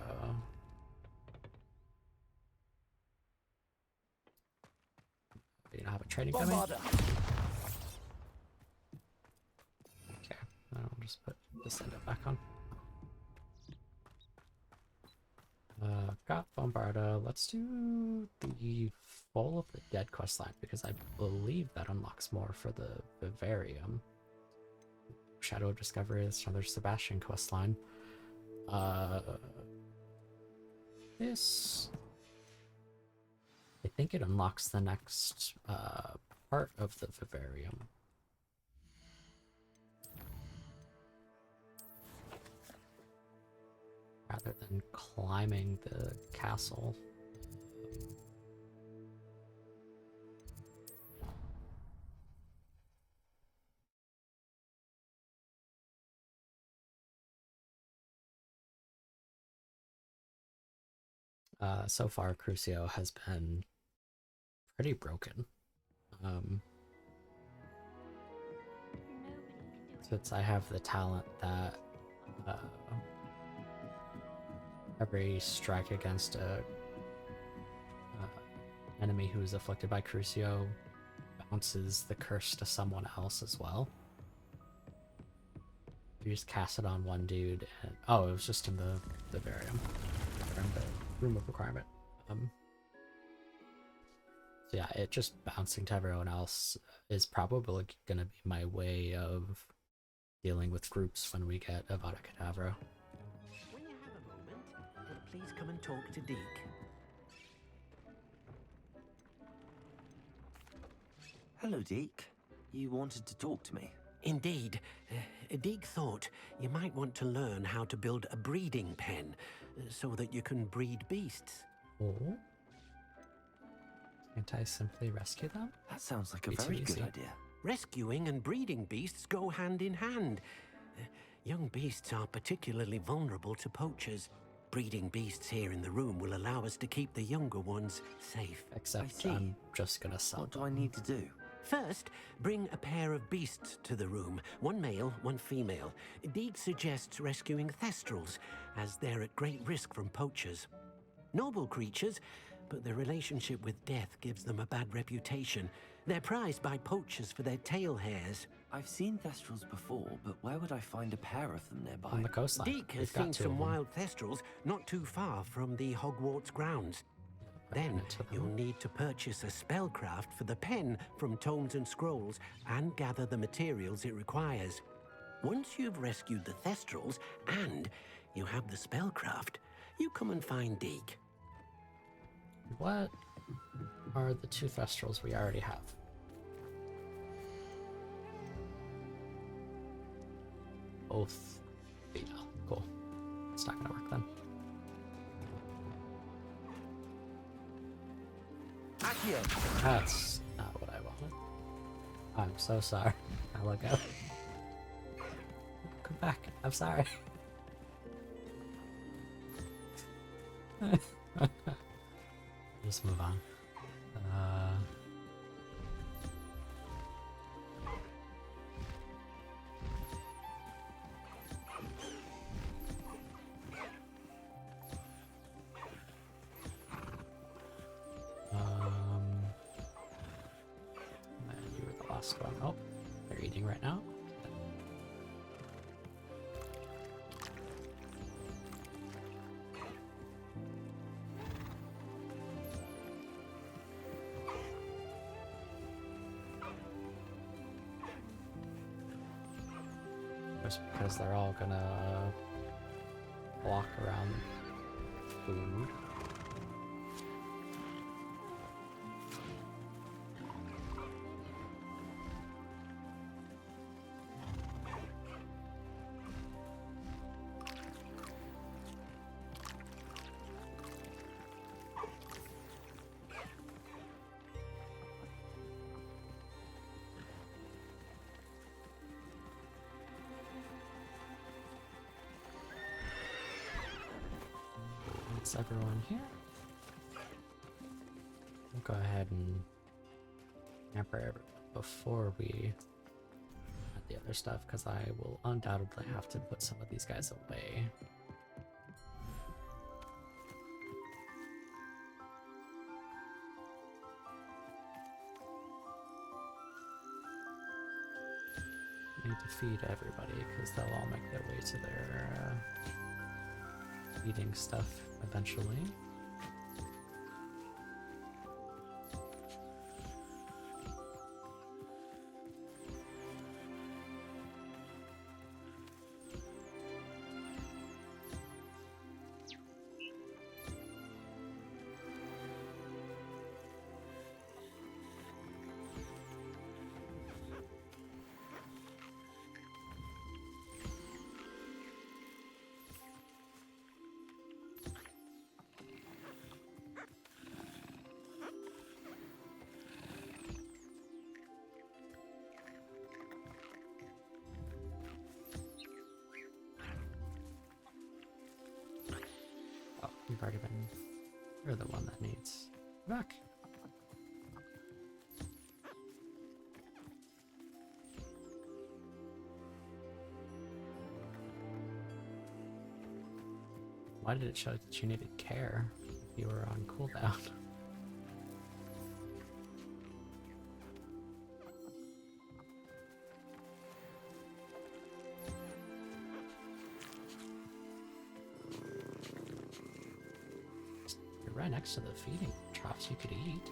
you don't have a training coming? Okay, I'll just put this end back on. Got Bombarda. Let's do the Fall of the Dead questline because I believe that unlocks more for the Vivarium. Shadow of Discovery is another Sebastian questline. This, I think it unlocks the next part of the Vivarium. Rather than climbing the castle. So far, Crucio has been pretty broken. Since I have the talent that every strike against a enemy who is afflicted by Crucio bounces the curse to someone else as well. You just cast it on one dude, and oh, it was just in the Vivarium, or in the Room of Requirement. So yeah, it just bouncing to everyone else is probably gonna be my way of dealing with groups when we get Avada Kedavra. When you have a moment, please come and talk to Deke. Hello, Deke. You wanted to talk to me? Indeed. Deke thought you might want to learn how to build a breeding pen so that you can breed beasts. Oh? Can't I simply rescue them? That sounds like a Be too very good easy. idea. Rescuing and breeding beasts go hand in hand. Young beasts are particularly vulnerable to poachers. Breeding beasts here in the room will allow us to keep the younger ones safe. Except see. I'm just gonna sell What do them. I need to do? First, bring a pair of beasts to the room. One male, one female. Deke suggests rescuing thestrals, as they're at great risk from poachers. Noble creatures, but their relationship with death gives them a bad reputation. They're prized by poachers for their tail hairs. I've seen thestrals before, but where would I find a pair of them nearby? On the coastline. Deke has We've got seen two some of them. wild thestrals not too far from the Hogwarts grounds. Then into them. you'll need to purchase a spellcraft for the pen from Tomes and Scrolls and gather the materials it requires. Once you've rescued the thestrals and you have the spellcraft, you come and find Deke. What are the two thestrals we already have? Both beta. Cool. It's not gonna work then. Accio! That's not what I wanted. I'm so sorry. I'll let go. Come back. I'm sorry. Just move on. And you were the last one. Oh, they're eating right now. Just because they're all gonna walk around food. That's everyone here. We'll go ahead and hamper everyone before we add the other stuff, because I will undoubtedly have to put some of these guys away. Need to feed everybody, because they'll all make their way to their eating stuff eventually. Oh, you've already been. You're the one that needs back. Why did it show that you needed care if you were on cooldown? You're right next to the feeding troughs, you could eat.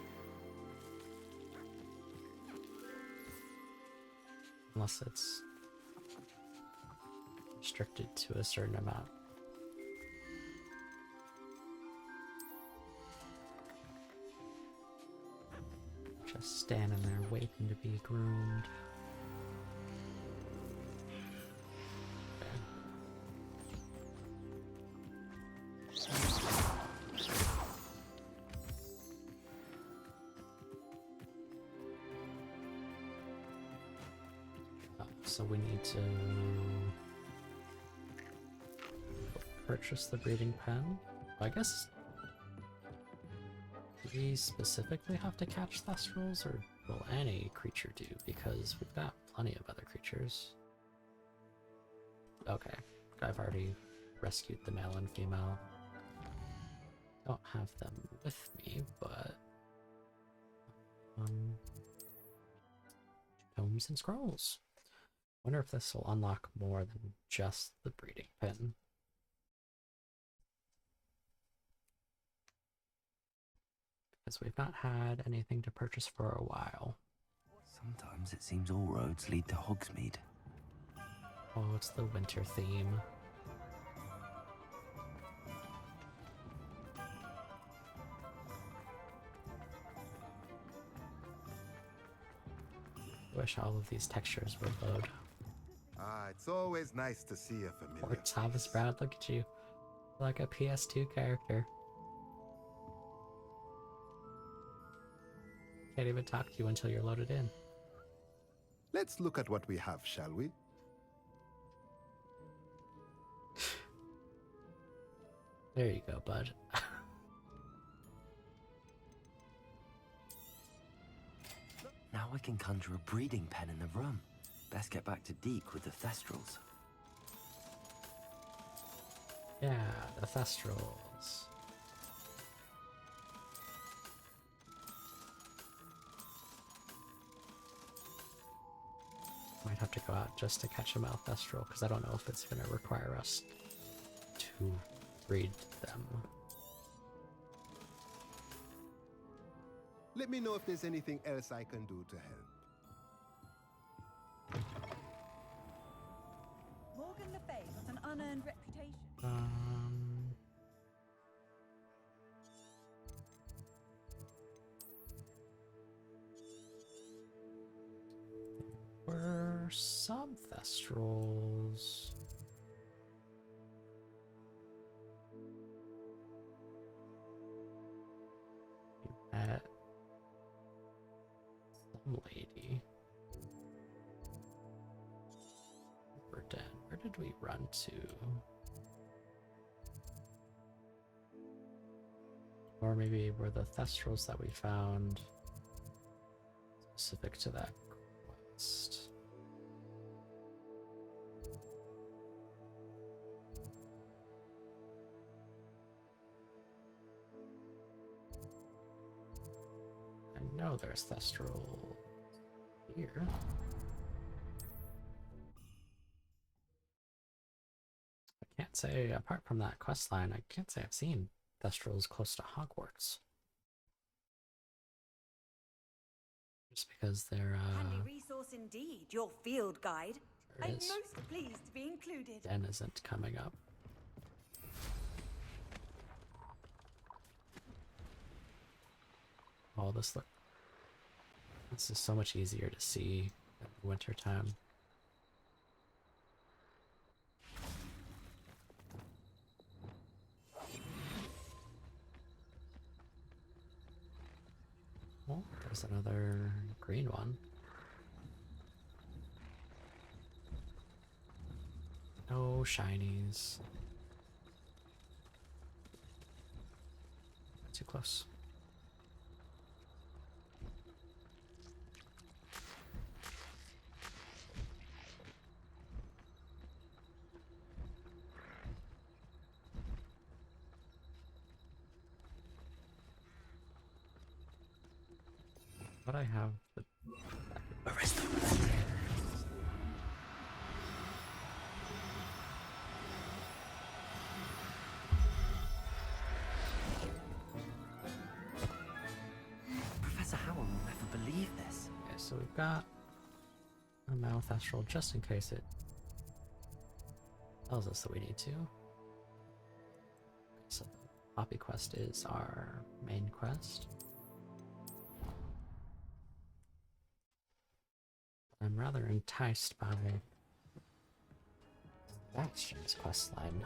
Unless it's restricted to a certain amount. Just standing there waiting to be groomed. so we need to purchase the breeding pen. I guess, do we specifically have to catch Thestrals, or will any creature do? Because we've got plenty of other creatures. Okay, I've already rescued the male and female. Don't have them with me, but tomes and scrolls. Wonder if this will unlock more than just the breeding pen. Because we've not had anything to purchase for a while. Sometimes it seems all roads lead to Hogsmeade. Oh, it's the winter theme. Wish all of these textures would load. Ah, it's always nice to see a familiar. Hogwarts Harvest Brad, look at you. Like a PS2 character. Can't even talk to you until you're loaded in. Let's look at what we have, shall we? There you go, bud. Now I can conjure a breeding pen in the room. Best get back to Deke with the Thestrals. Yeah, the Thestrals. Might have to go out just to catch a male Thestral, because I don't know if it's going to require us to breed them. Let me know if there's anything else I can do to help. Morgan Le Fay got an unearned reputation. Were some Thestrals. We met some lady. We're dead. Where did we run to? Or maybe were the Thestrals that we found specific to that quest? I know there's Thestral here. I can't say, apart from that quest line, I can't say I've seen Thestrals close to Hogwarts. Just because they're, Handy resource indeed, your field guide. There it I'm is. most pleased to be included. Den isn't coming up. Oh, this is so much easier to see in the winter time. Oh, there's another green one. No shinies. Too close. But I have the Arrest them. Professor Howell will never believe this. Okay, so we've got a male Thestral just in case it tells us that we need to. So the Poppy quest is our main quest. I'm rather enticed by Bastion's questline.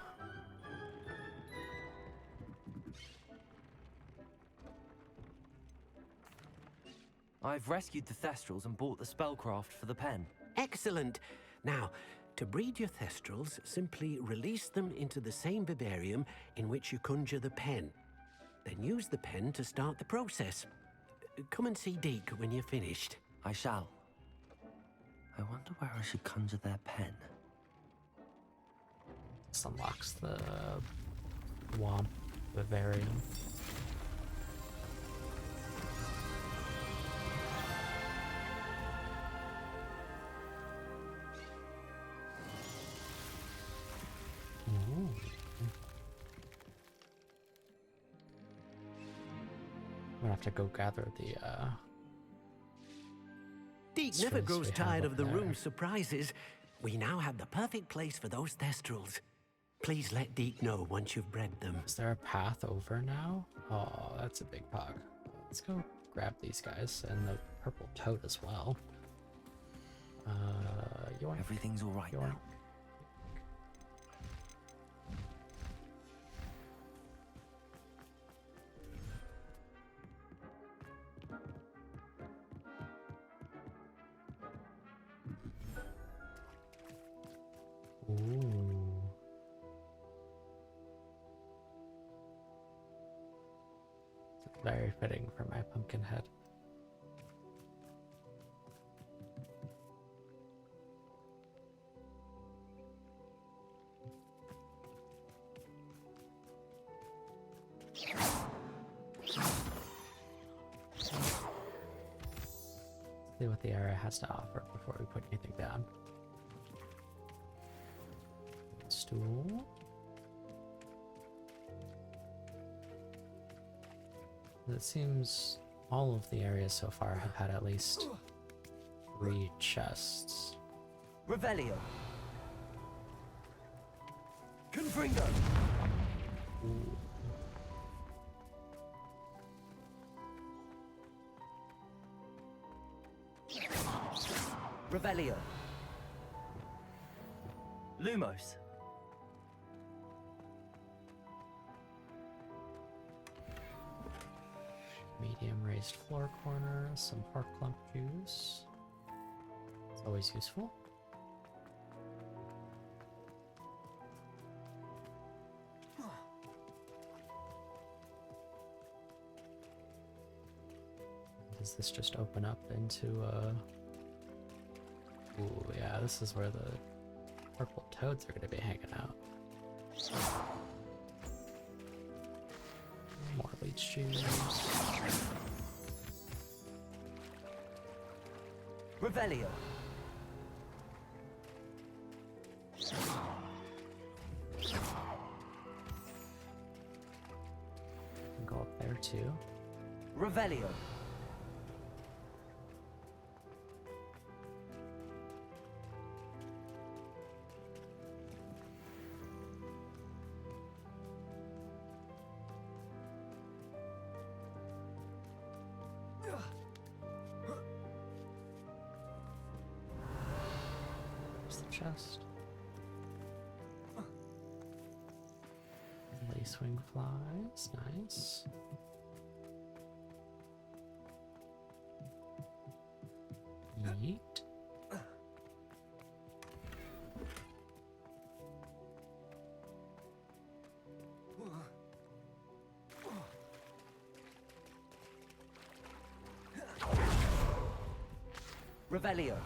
I've rescued the Thestrals and bought the spellcraft for the pen. Excellent. Now, to breed your thestrals, simply release them into the same vivarium in which you conjure the pen. Then use the pen to start the process. Come and see Deke when you're finished. I shall. I wonder where I should conjure their pen. This unlocks the Womp Vivarium. Ooh. I'm gonna have to go gather the Deke strings never grows we have tired up of the there. room's surprises. We now have the perfect place for those thestrals. Please let Deke know once you've bred them. Is there a path over now? Oh, that's a big pog. Let's go grab these guys and the purple toad as well. Yoink. Everything's all right Yoink. now. Ooh. Very fitting for my pumpkin head. See what the area has to offer before we put anything down. Stool. It seems all of the areas so far have had at least 3 chests. Revelio. Confringo. Ooh. Revelio. Lumos. Medium raised floor corner, some pork clump juice. It's always useful. Does this just open up into Ooh, yeah, this is where the purple toads are going to be hanging out. More leech juice. Revelio. Can go up there too. Revelio. Chest. Lacewing flies, nice. Yeet. Revelio.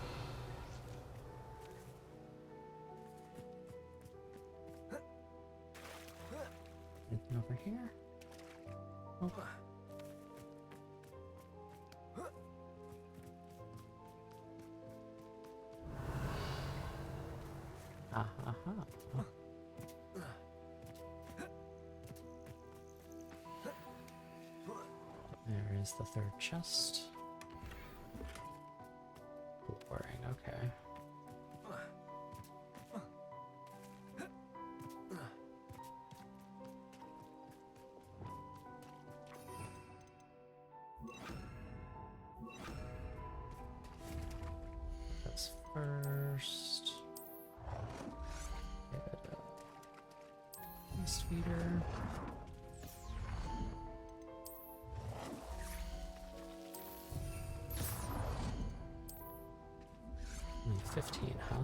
Anything over here? Oh. Ah, ah, ah. Oh. There is the third chest. Boring, okay. That's first. Get a beast feeder. Hmm, 15, huh?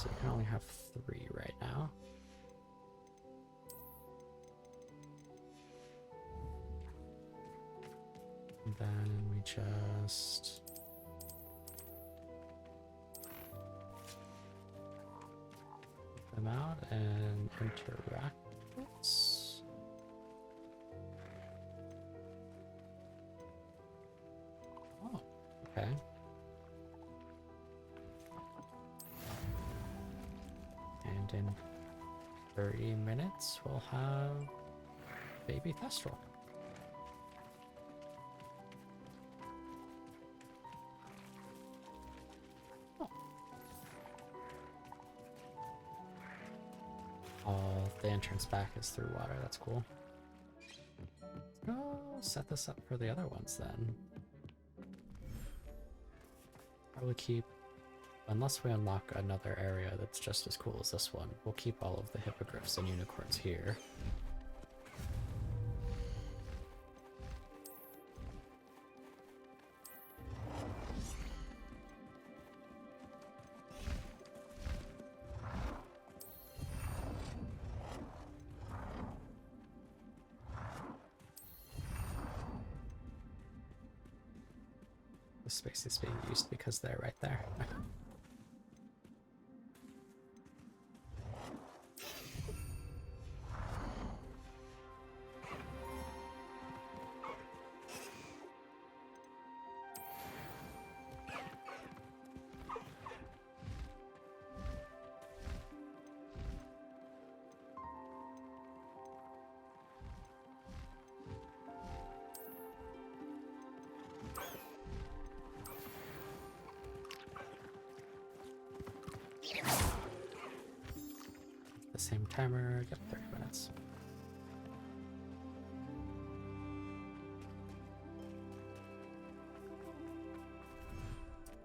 So you can only have 3 right now. And then we just put them out and interact. Oh, okay. And in 30 minutes, we'll have baby Thestral. Oh, the entrance back is through water. That's cool. Let's go set this up for the other ones then. Probably keep, unless we unlock another area that's just as cool as this one, we'll keep all of the hippogriffs and unicorns here. The space is being used because they're right there. The same timer, yep, 30 minutes.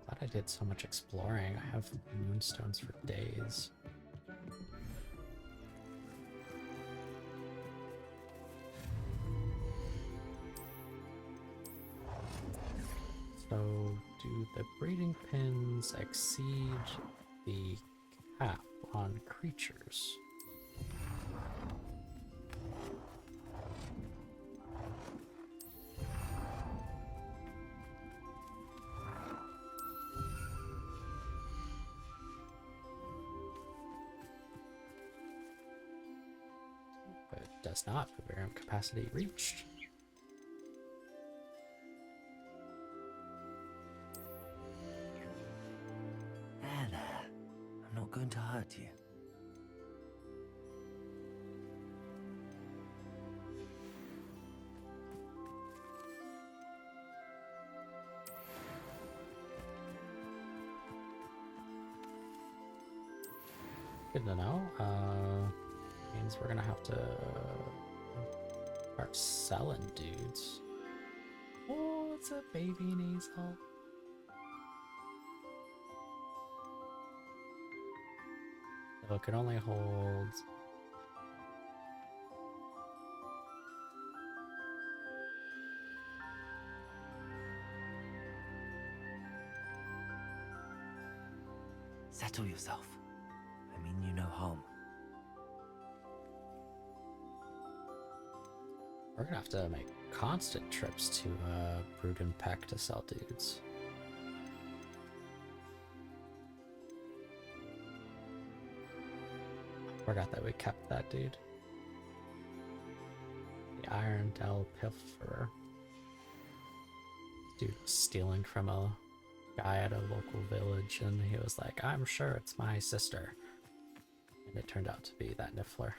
Glad I did so much exploring. I have moonstones for days. So, do the breeding pins exceed the cap on creatures? But it does not. Vivarium capacity reached. Anna, I'm not going to hurt you. Good to know. Means we're gonna have to start selling dudes. Oh, it's a baby nasal. So it can only hold Settle yourself. I mean you no harm. We're gonna have to make constant trips to Brood and Peck to sell dudes. Forgot that we kept that dude. The Iron Del Pilferer. Dude was stealing from a guy at a local village, and he was like, "I'm sure it's my sister." And it turned out to be that Niffler.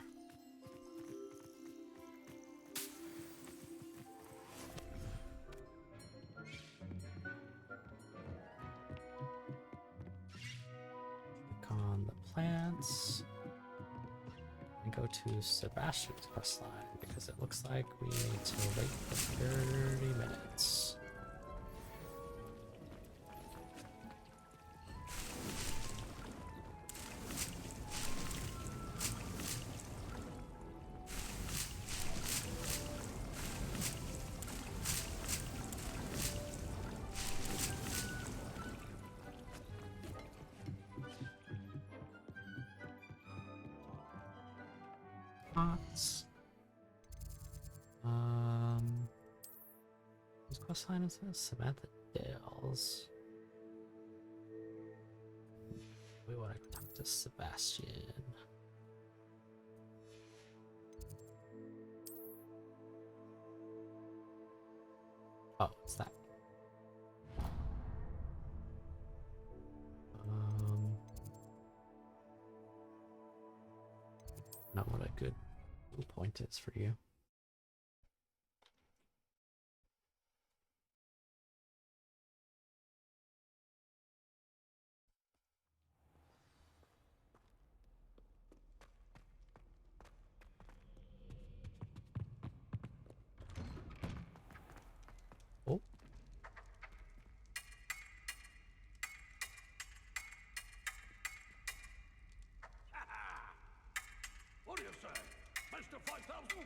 Click on the plants and go to Sebastian's quest line because it looks like we need to wait for 30 minutes. pots. Whose quest line is this? Samantha Dales. We want to talk to Sebastian. Oh, it's that. Not what a good point is for you. Oh. What do you say, Mr. 5000?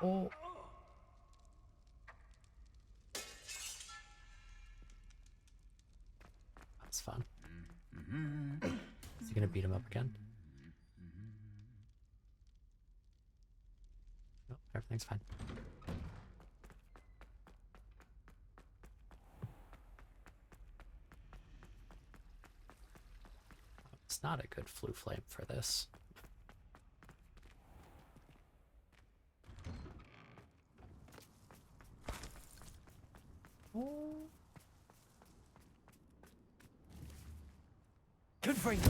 Oh. That's fun. Is he gonna beat him up again? Nope, everything's fine. It's not a good flu flame for this. Oh. Good for you.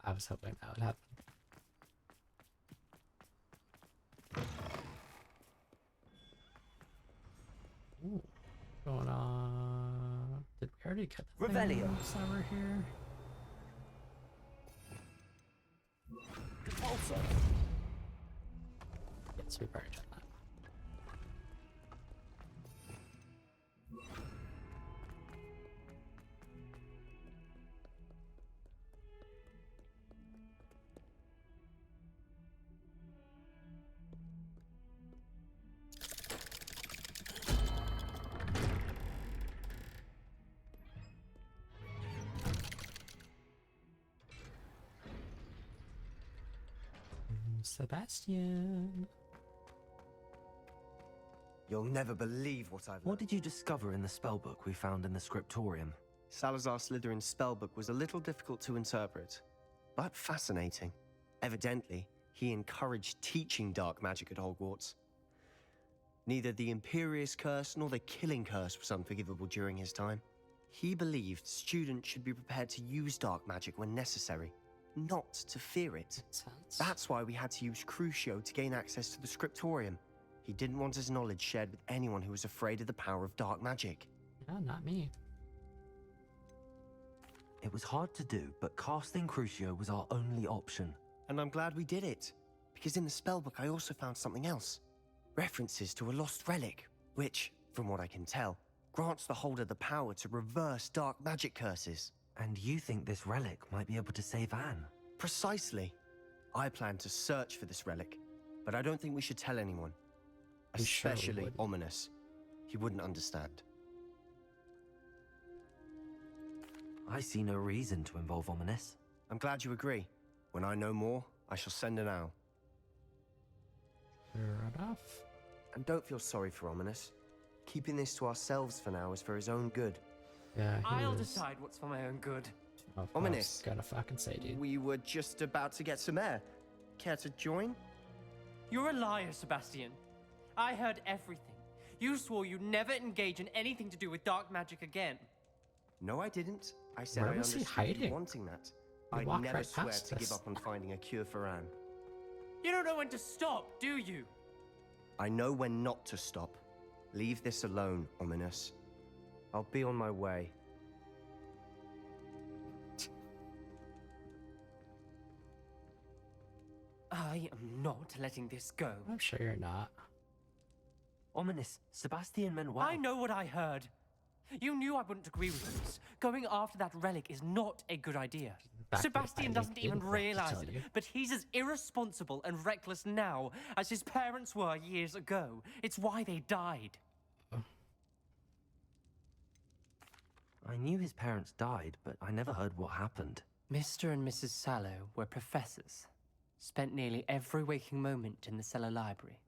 I was hoping that would happen. Ooh, going on. Did we already cut the Revelio. things over here? Compulsor. Yes, we've already done that. Sebastian. You'll never believe what I've learned. What did you discover in the spellbook we found in the scriptorium? Salazar Slytherin's spellbook was a little difficult to interpret, but fascinating. Evidently, he encouraged teaching dark magic at Hogwarts. Neither the Imperious Curse nor the Killing Curse was unforgivable during his time. He believed students should be prepared to use dark magic when necessary, not to fear it. That's why we had to use Crucio to gain access to the scriptorium. He didn't want his knowledge shared with anyone who was afraid of the power of dark magic. Yeah, not me. It was hard to do, but casting Crucio was our only option. And I'm glad we did it, because in the spellbook I also found something else. References to a lost relic, which, from what I can tell, grants the holder the power to reverse dark magic curses. And you think this relic might be able to save Anne? Precisely. I plan to search for this relic, but I don't think we should tell anyone. Especially Ominous. He wouldn't understand. I see no reason to involve Ominous. I'm glad you agree. When I know more, I shall send an owl. Fair enough. And don't feel sorry for Ominous. Keeping this to ourselves for now is for his own good. Yeah, I'll decide what's for my own good. Oh, Ominous. Gotta fucking say, dude. We were just about to get some air. Care to join? You're a liar, Sebastian. I heard everything. You swore you'd never engage in anything to do with dark magic again. No, I didn't. I said Where I was he understood you hiding? wanting that. He I'd walked never right swear past to give us. up on finding a cure for Anne. You don't know when to stop, do you? I know when not to stop. Leave this alone, Ominous. I'll be on my way. I am not letting this go. I'm sure you're not. Ominous, Sebastian meant well. I know what I heard. You knew I wouldn't agree with this. Going after that relic is not a good idea. Sebastian doesn't even realize it, but he's as irresponsible and reckless now as his parents were years ago. It's why they died. I knew his parents died, but I never heard what happened. Mr. and Mrs. Sallow were professors. Spent nearly every waking moment in the cellar library.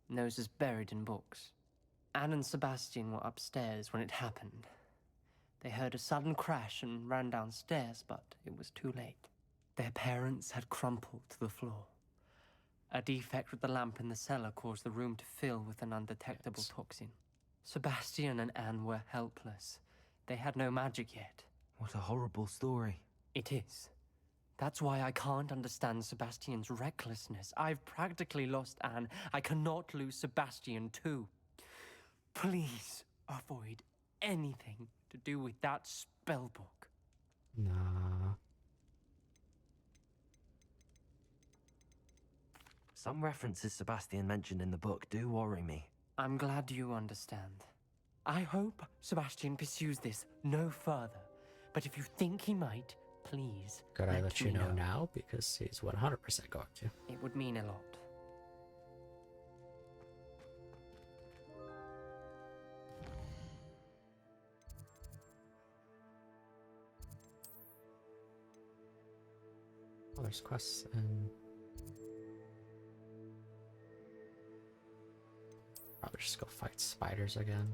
Noses buried in books. Anne and Sebastian were upstairs when it happened. They heard a sudden crash and ran downstairs, but it was too late. Their parents had crumpled to the floor. A defect with the lamp in the cellar caused the room to fill with an undetectable toxin. Sebastian and Anne were helpless. They had no magic yet. What a horrible story. It is. That's why I can't understand Sebastian's recklessness. I've practically lost Anne. I cannot lose Sebastian too. Please avoid anything to do with that spell book. Nah. Some references Sebastian mentioned in the book do worry me. I'm glad you understand. I hope Sebastian pursues this no further. But if you think he might, please Could I let you me know now? Because he's 100% going to. It would mean a lot. Oh, there's quests and... Probably just go fight spiders again.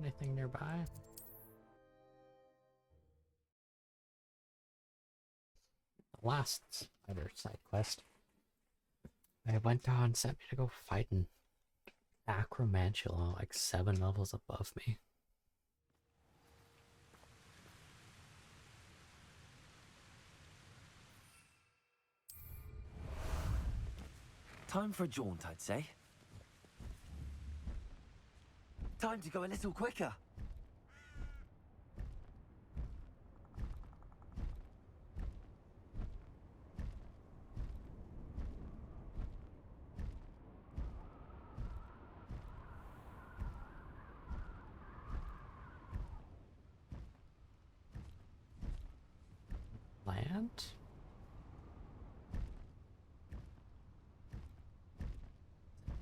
Anything nearby? The last spider side quest I went on sent me to go fight an acromantula like 7 levels above me. Time for a jaunt, I'd say. Time to go a little quicker. Land?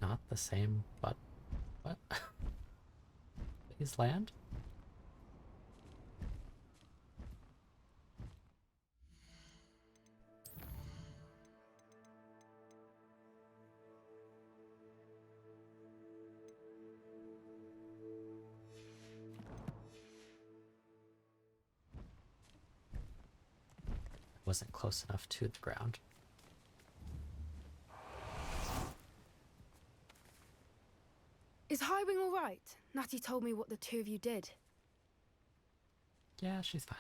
Not the same, but what? Please land? Wasn't close enough to the ground. Is Highwing all right? Natty told me what the two of you did. Yeah, she's fine.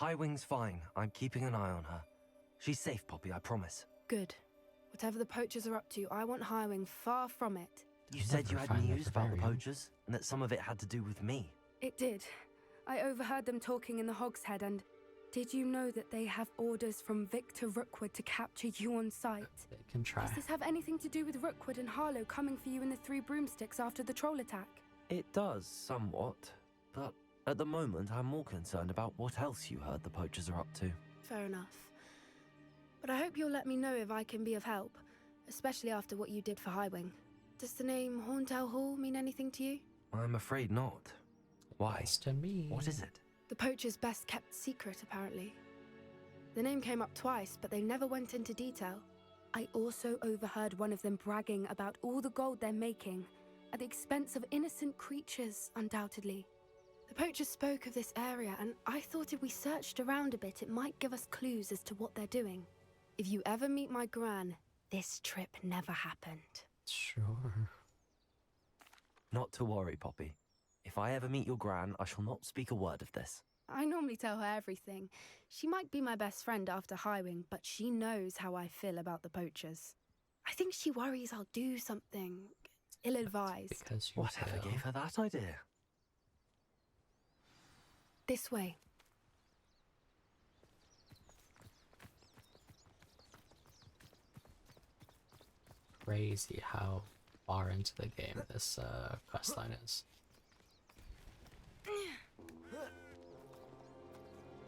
Highwing's fine. I'm keeping an eye on her. She's safe, Poppy, I promise. Good. Whatever the poachers are up to, I want Highwing far from it. You said you had news about the poachers, and that some of it had to do with me. It did. I overheard them talking in the Hogshead, and did you know that they have orders from Victor Rookwood to capture you on sight? They can try. Does this have anything to do with Rookwood and Harlow coming for you in the 3 broomsticks after the troll attack? It does, somewhat. But at the moment, I'm more concerned about what else you heard the poachers are up to. Fair enough. But I hope you'll let me know if I can be of help, especially after what you did for Highwing. Does the name Horntail Hall mean anything to you? I'm afraid not. Why? It's to me. What is it? The poacher's best kept secret, apparently. The name came up twice, but they never went into detail. I also overheard one of them bragging about all the gold they're making, at the expense of innocent creatures, undoubtedly. The poacher spoke of this area, and I thought if we searched around a bit, it might give us clues as to what they're doing. If you ever meet my gran, this trip never happened. Sure. Not to worry, Poppy. If I ever meet your gran, I shall not speak a word of this. I normally tell her everything. She might be my best friend after Highwing, but she knows how I feel about the poachers. I think she worries I'll do something ill-advised. Because you Whatever gave her that idea? This way. Crazy how far into the game this questline is.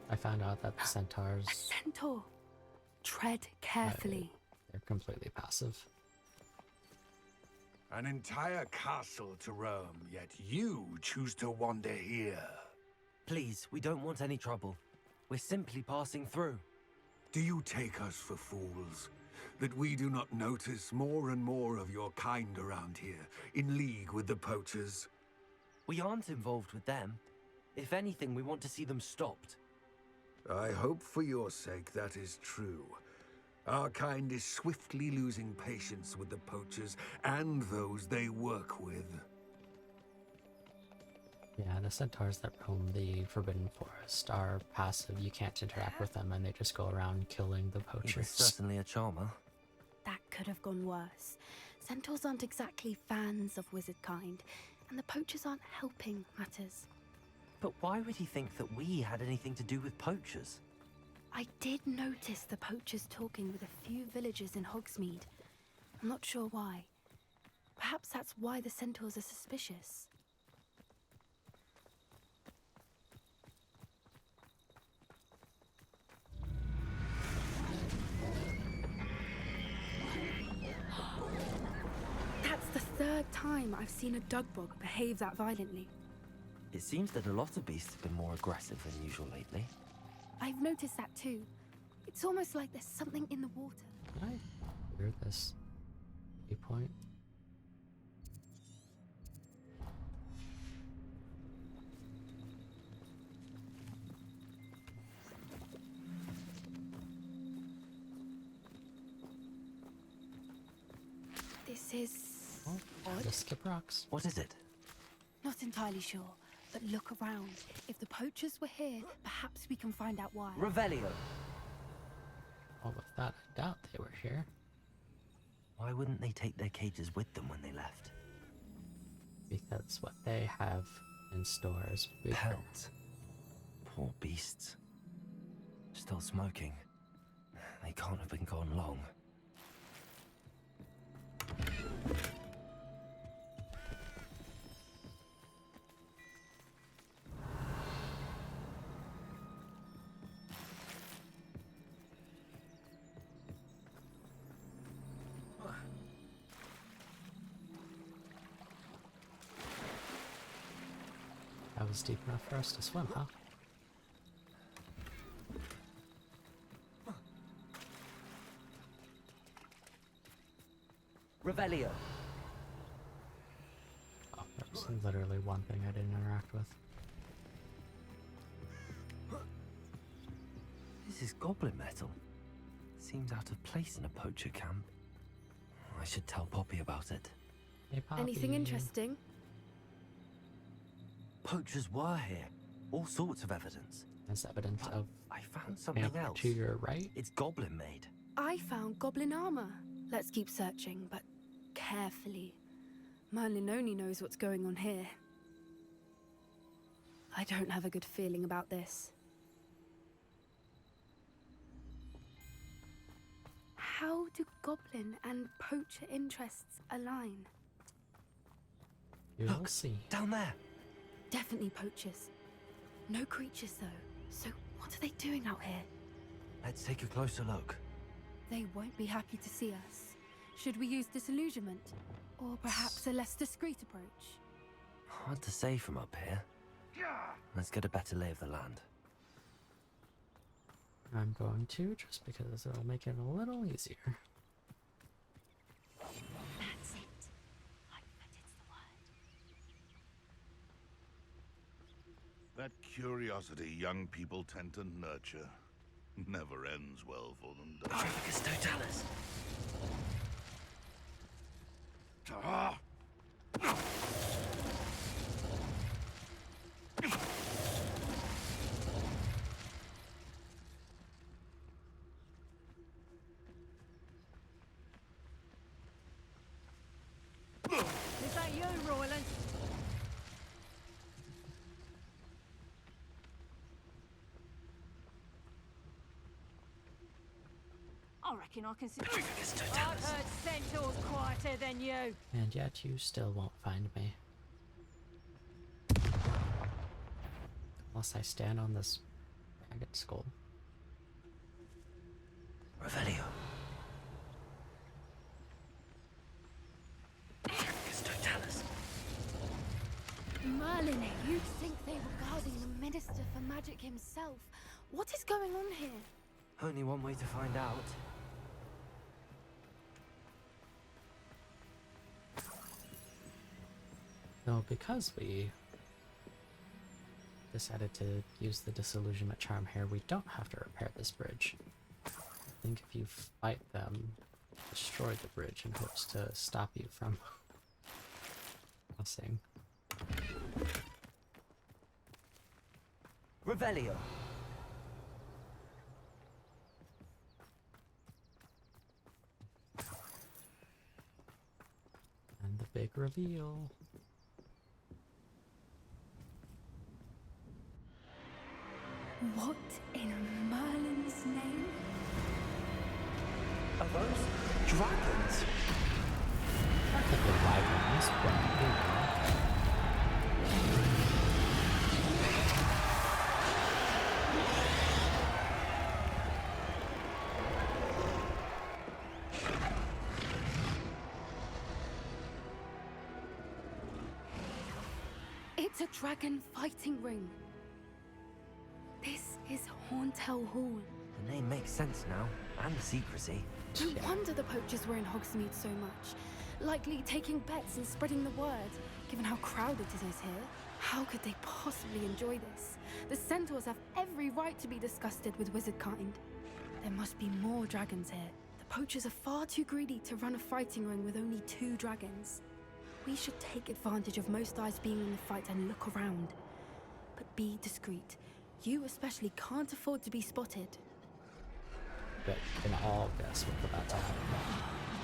I found out that the centaurs... A centaur! Tread carefully. They're completely passive. An entire castle to roam, yet you choose to wander here. Please, we don't want any trouble. We're simply passing through. Do you take us for fools? That we do not notice more and more of your kind around here, in league with the poachers? We aren't involved with them. If anything, we want to see them stopped. I hope for your sake that is true. Our kind is swiftly losing patience with the poachers and those they work with. Yeah, the centaurs that roam the Forbidden Forest are passive. You can't interact with them, and they just go around killing the He was poachers. certainly a charmer. That could have gone worse. Centaurs aren't exactly fans of wizard kind, and the poachers aren't helping matters. But why would he think that we had anything to do with poachers? I did notice the poachers talking with a few villagers in Hogsmeade. I'm not sure why. Perhaps that's why the centaurs are suspicious. That's the third time I've seen a dugbog behave that violently. It seems that a lot of beasts have been more aggressive than usual lately. I've noticed that too. It's almost like there's something in the water. Did I hear this waypoint? This is odd. Just skip rocks. What is it? Not entirely sure, but look around. If the poachers were here, perhaps we can find out why. Revelio! Well, with that, I doubt they were here. Why wouldn't they take their cages with them when they left? Because what they have in store is bigger. Pelt. Poor beasts. Still smoking. They can't have been gone long. That was deep enough for us to swim, huh? Revelio! Oh, there's literally one thing I didn't interact with. This is goblin metal. Seems out of place in a poacher camp. I should tell Poppy about it. Hey, Poppy. Anything interesting? Poachers were here. All sorts of evidence. There's evidence But of I found something camp else. to your right. It's goblin made. I found goblin armor. Let's keep searching, but carefully. Merlin only knows what's going on here. I don't have a good feeling about this. How do goblin and poacher interests align? You'll Look, see. down there. Definitely poachers. No creatures, though. So what are they doing out here? Let's take a closer look. They won't be happy to see us. Should we use disillusionment? Or perhaps a less discreet approach? Hard to say from up here. Let's get a better lay of the land. I'm going to, just because it'll make it a little easier. That's it. I bet it's the word. That curiosity young people tend to nurture never ends well for them, does it? Arvicus Totalis! Is that you, Royland? I reckon I can see. I've heard centaurs quieter than you. And yet you still won't find me. Unless I stand on this ragged skull. Revelio. Merlin, you'd think they were guarding the Minister for Magic himself. What is going on here? Only one way to find out. No, because we decided to use the disillusionment charm here, we don't have to repair this bridge. I think if you fight them, destroy the bridge in hopes to stop you from crossing. Revelio. And the big reveal. What in Merlin's name? Are those dragons? Practically wyverns, but you know. It's a dragon fighting ring. This is Hauntel Hall. The name makes sense now, and the secrecy. No wonder the poachers were in Hogsmeade so much. Likely taking bets and spreading the word, given how crowded it is here. How could they possibly enjoy this? The centaurs have every right to be disgusted with wizard kind. There must be more dragons here. The poachers are far too greedy to run a fighting ring with only 2 dragons. We should take advantage of most eyes being in the fight and look around. But be discreet. You especially can't afford to be spotted. But can all guess what's about to happen.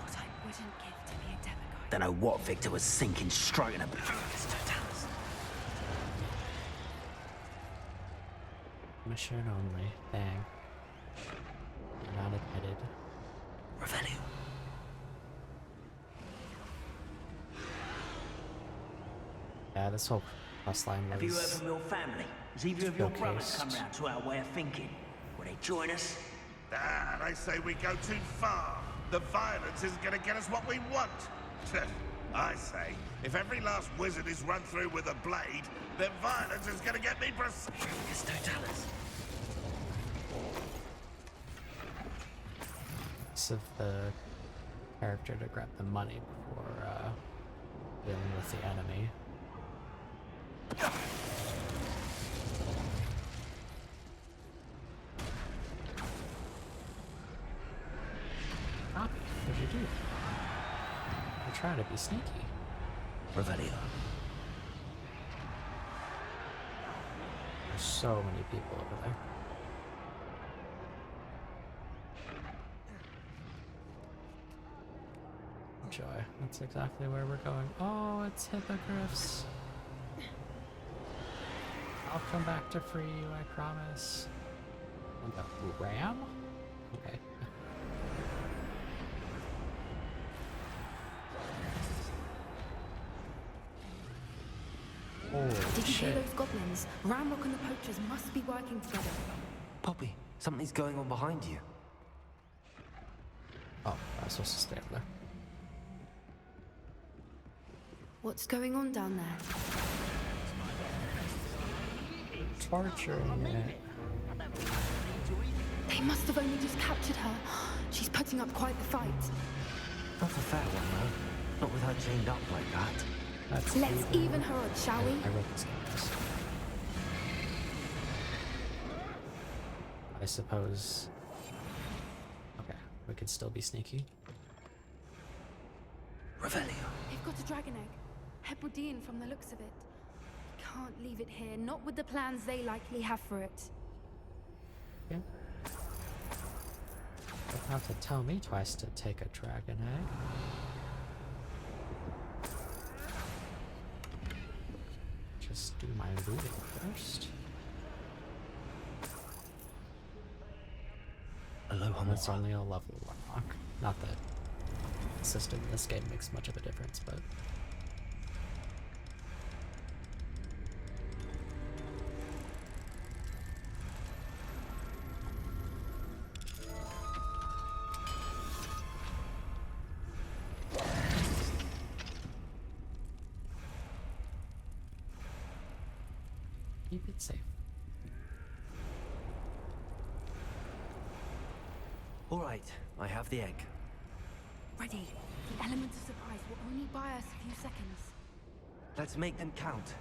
What I wouldn't give to be a demigod. Don't know what Victor was thinking, striking a Mr. Dallas. Mission only. Bang. Not admitted. Revelio. Yeah, this whole quest line was... Have you heard from your family? Has either of your brothers showcased. come round to our way of thinking? Will they join us? Ah, they say we go too far. The violence isn't going to get us what we want. I say, if every last wizard is run through with a blade, then violence is going to get me Mr. Dallas. of the character to grab the money before dealing with the enemy. Poppy, what'd you do? You're trying to be sneaky. Revelio. There's so many people over there. Joy, that's exactly where we're going. Oh, it's hippogriffs. I'll come back to free you, I promise. And the ram? Okay. Did you hear those goblins? Ramrock and the poachers must be working together. Poppy, something's going on behind you. Oh, I was supposed to stay over there. What's going on down there? Torturing it. They must have only just captured her. She's putting up quite the fight. Not a fair one, though. Not with her chained up like that. Let's even her odds, shall we? I wrote this game. I suppose... Okay, we could still be sneaky. Revelio. They've got a dragon egg. Hebridean from the looks of it. Can't leave it here, not with the plans they likely have for it. Yeah. Don't have to tell me twice to take a dragon egg. Just do my looting first. Aloha. It's only a level 1 lock. Not that the system in this game makes much of a difference, but... Keep it safe. All right, I have the egg. Ready. The element of surprise will only buy us a few seconds. Let's make them count.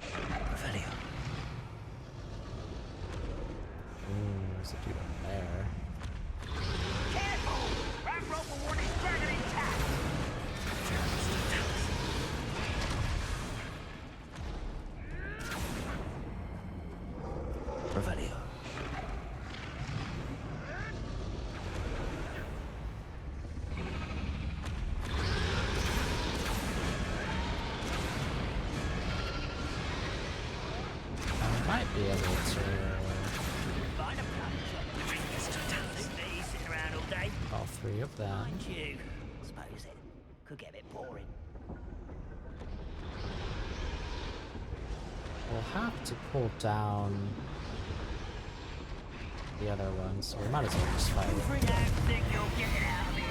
Revelio. Ooh, there's a dude in there. Careful! That rope will warn his dragon intact! Revelio. I might be able to. All three of them. Mind you, suppose it could get a bit boring. We'll have to pull down the other one, so we might as well just fight it. Don't think you'll get it out of here.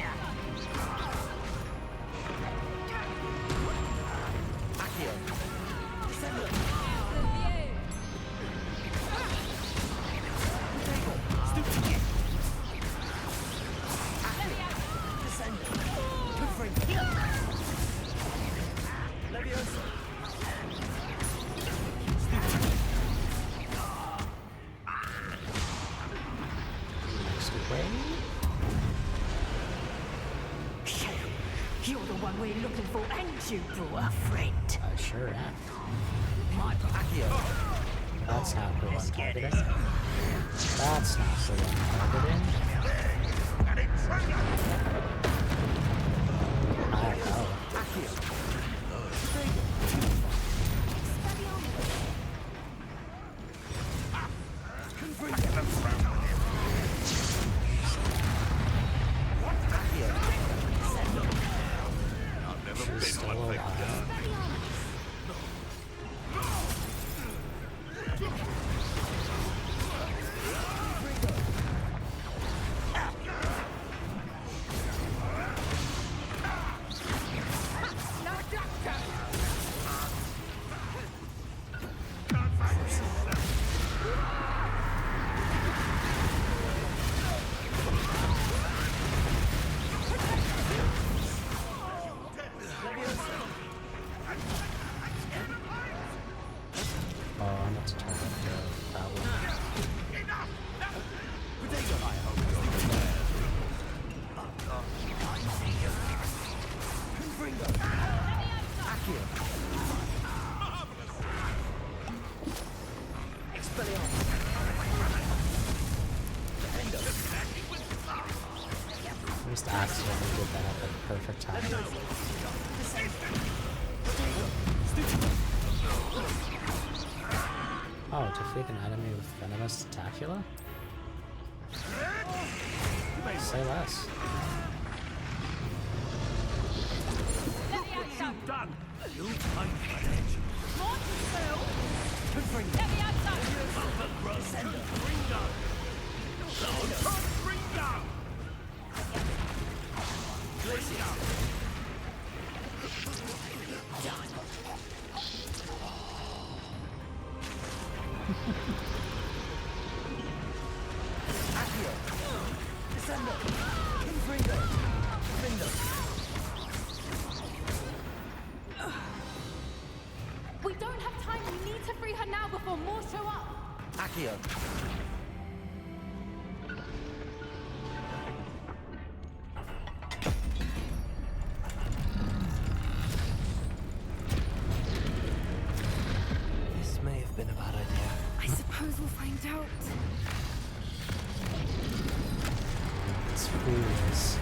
Next wave. You're the one we're looking for, ain't you, brought a friend? I sure am. My Accio. That's not who I'm targeting. That's not who I'm targeting. I don't know. She's still alive. Oh, I meant to turn up that one. I just accidentally did that at the perfect time. Oh, defeat an enemy with venomous tentacula? Say less. Done. You find We don't have time. We need to free her now before more show up. Accio. This may have been a bad idea. I suppose we'll find out. It's fools.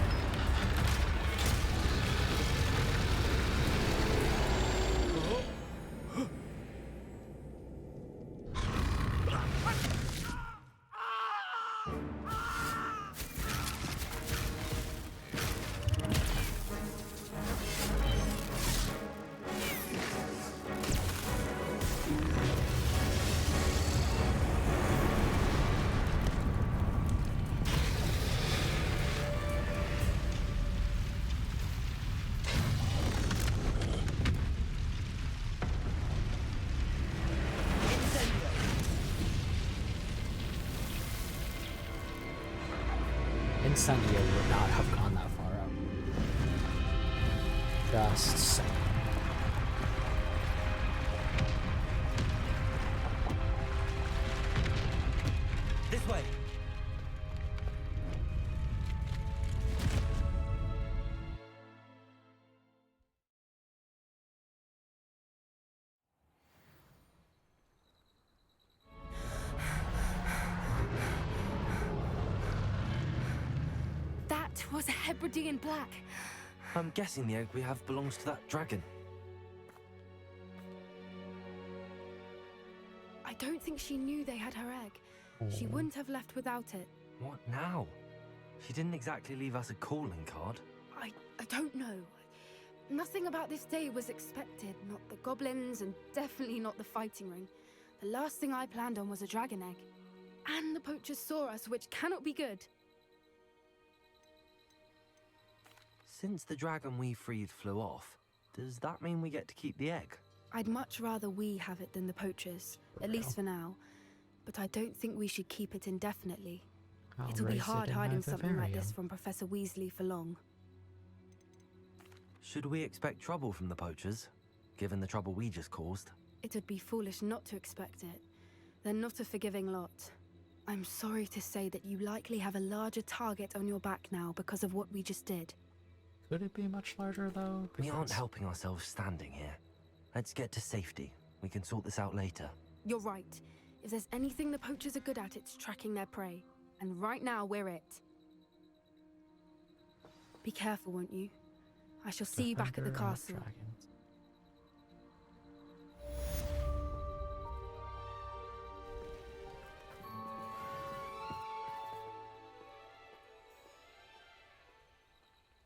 Incendio would not have gone that far up. Just saying. This way. That was a Hebridean black. I'm guessing the egg we have belongs to that dragon. I don't think she knew they had her egg. She wouldn't have left without it. What now? She didn't exactly leave us a calling card. I don't know. Nothing about this day was expected. Not the goblins, and definitely not the fighting ring. The last thing I planned on was a dragon egg. And the poachers saw us, which cannot be good. Since the dragon we freed flew off, does that mean we get to keep the egg? I'd much rather we have it than the poachers, at least for now. But I don't think we should keep it indefinitely. It'll be hard hiding something like this from Professor Weasley for long. Should we expect trouble from the poachers, given the trouble we just caused? It would be foolish not to expect it. They're not a forgiving lot. I'm sorry to say that you likely have a larger target on your back now because of what we just did. Could it be much larger, though? We aren't helping ourselves standing here. Let's get to safety. We can sort this out later. You're right. If there's anything the poachers are good at, it's tracking their prey. And right now, we're it. Be careful, won't you? I shall see you back at the castle.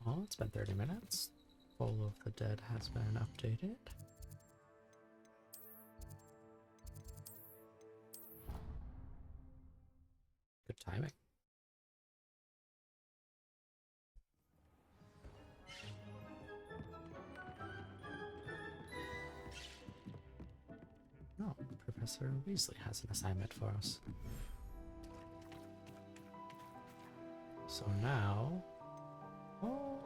Well, it's been 30 minutes. Bowl of the Dead has been updated. Good timing. Oh, Professor Weasley has an assignment for us. So now... Oh.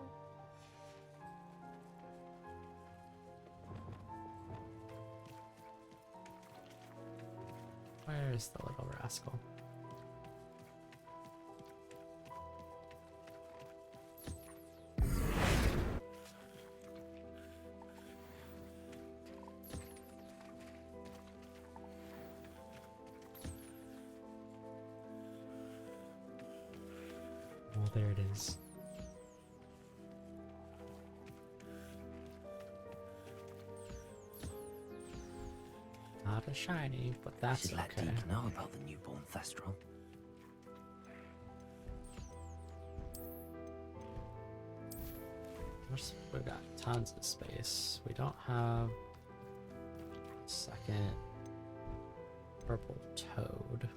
Where's the little rascal? Oh, there it is. Not a shiny, but that's should let okay. Deke know about the newborn Thestral. We've got tons of space. We don't have a second purple toad.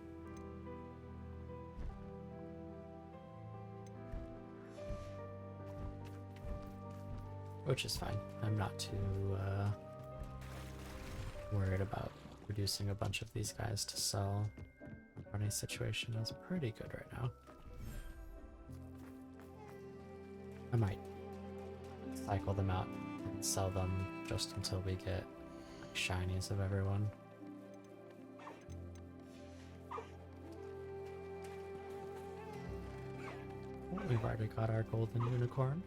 Which is fine. I'm not too worried about producing a bunch of these guys to sell. The money situation is pretty good right now. I might cycle them out and sell them just until we get like, shinies of everyone. Oh, we've already got our golden unicorn.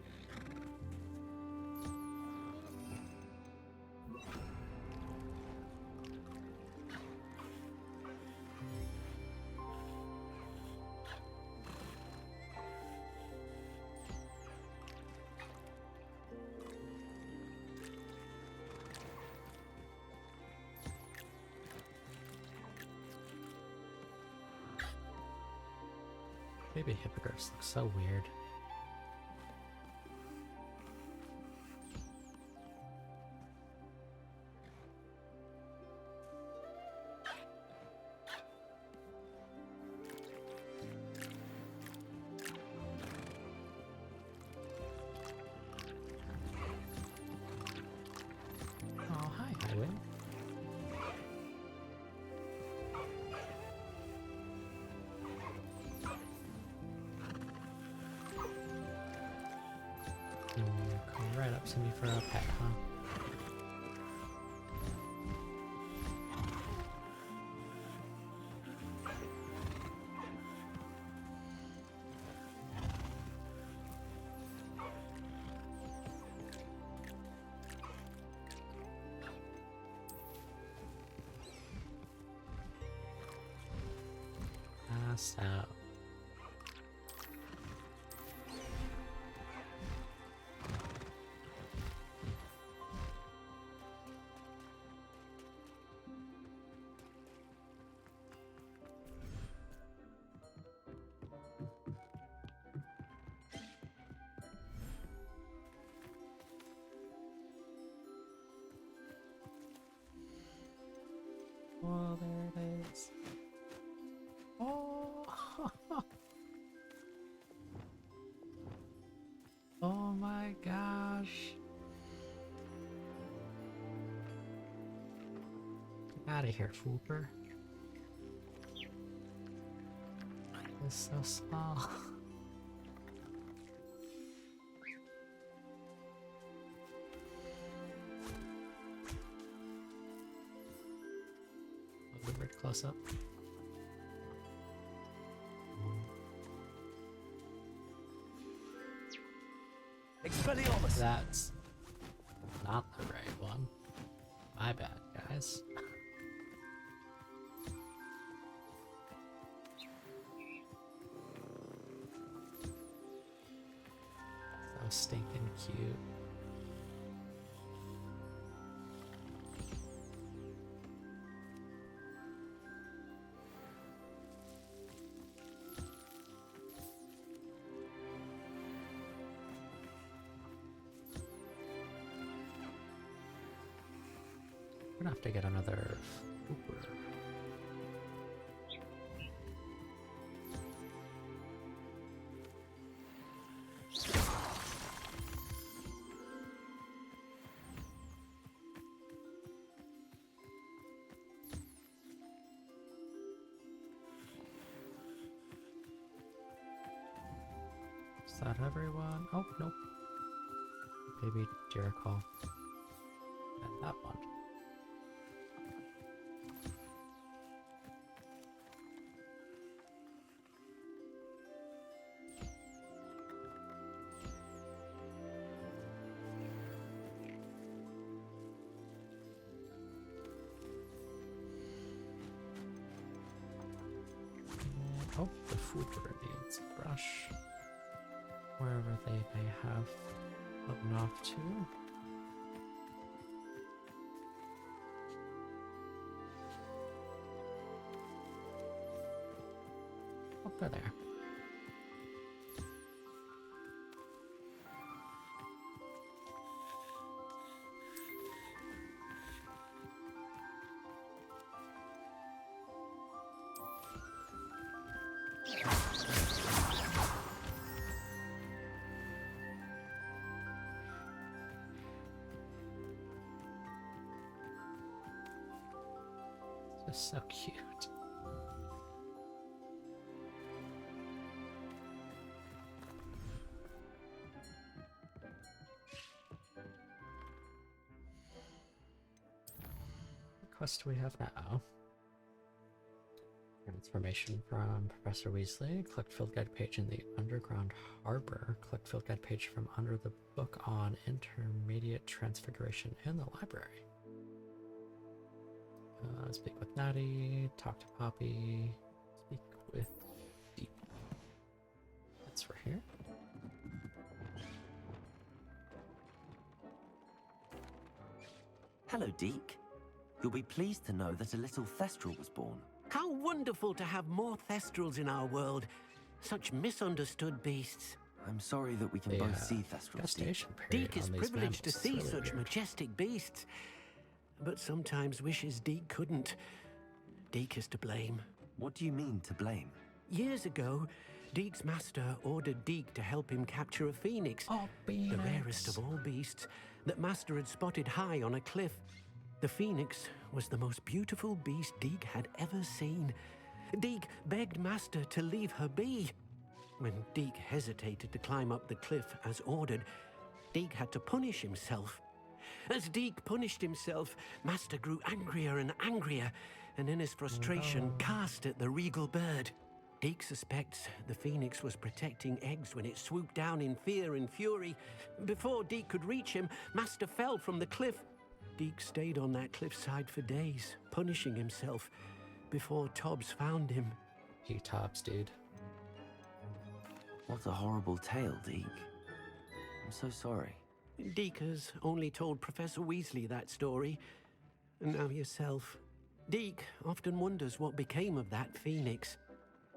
Baby hippogriffs look so weird. Oh, hi, Highway. to me for a pet, huh? Passed out. Oh, there it is. Oh. Oh my gosh. Get out of here, Fooper. It's so small. Delivered close up. Expelliarmus! That's not the right one. My bad, guys. So stinking cute. We're gonna have to get another Uber. Is that everyone? Oh, nope. Baby Jericho. And that one. Oh, the food needs a brush. Wherever they may have gotten off to. Over there. Just so cute. What quest do we have now? Information from Professor Weasley. Collect field guide page in the underground harbor. Collect field guide page from under the book on intermediate transfiguration in the library. Speak with Natty. Talk to Poppy. Speak with Deep. That's right here. Hello, Deke. You'll be pleased to know that a little Thestral was born. How wonderful to have more Thestrals in our world. Such misunderstood beasts. I'm sorry that we can both see Thestrals, Deke. Deke is privileged to see such majestic beasts, but sometimes wishes Deke couldn't. Deke is to blame. What do you mean, to blame? Years ago, Deke's master ordered Deke to help him capture a phoenix, the rarest of all beasts, that master had spotted high on a cliff. The phoenix was the most beautiful beast Deke had ever seen. Deke begged master to leave her be. When Deke hesitated to climb up the cliff as ordered, Deke had to punish himself. As Deke punished himself, Master grew angrier and angrier, and in his frustration cast at the regal bird. Deke suspects the phoenix was protecting eggs when it swooped down in fear and fury. Before Deke could reach him, Master fell from the cliff. Deke stayed on that cliffside for days, punishing himself, before Tobbs found him. You Tobbs, dude. What a horrible tale, Deke. I'm so sorry. Deke has only told Professor Weasley that story, and now yourself. Deke often wonders what became of that phoenix.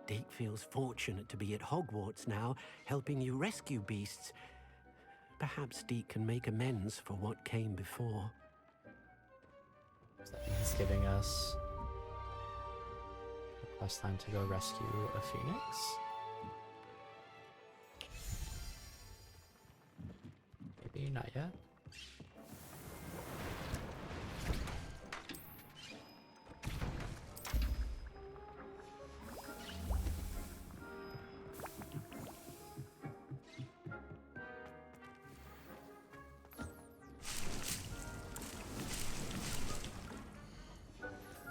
Deke feels fortunate to be at Hogwarts now, helping you rescue beasts. Perhaps Deke can make amends for what came before. So he's giving us a quest line to go rescue a phoenix. Maybe not yet.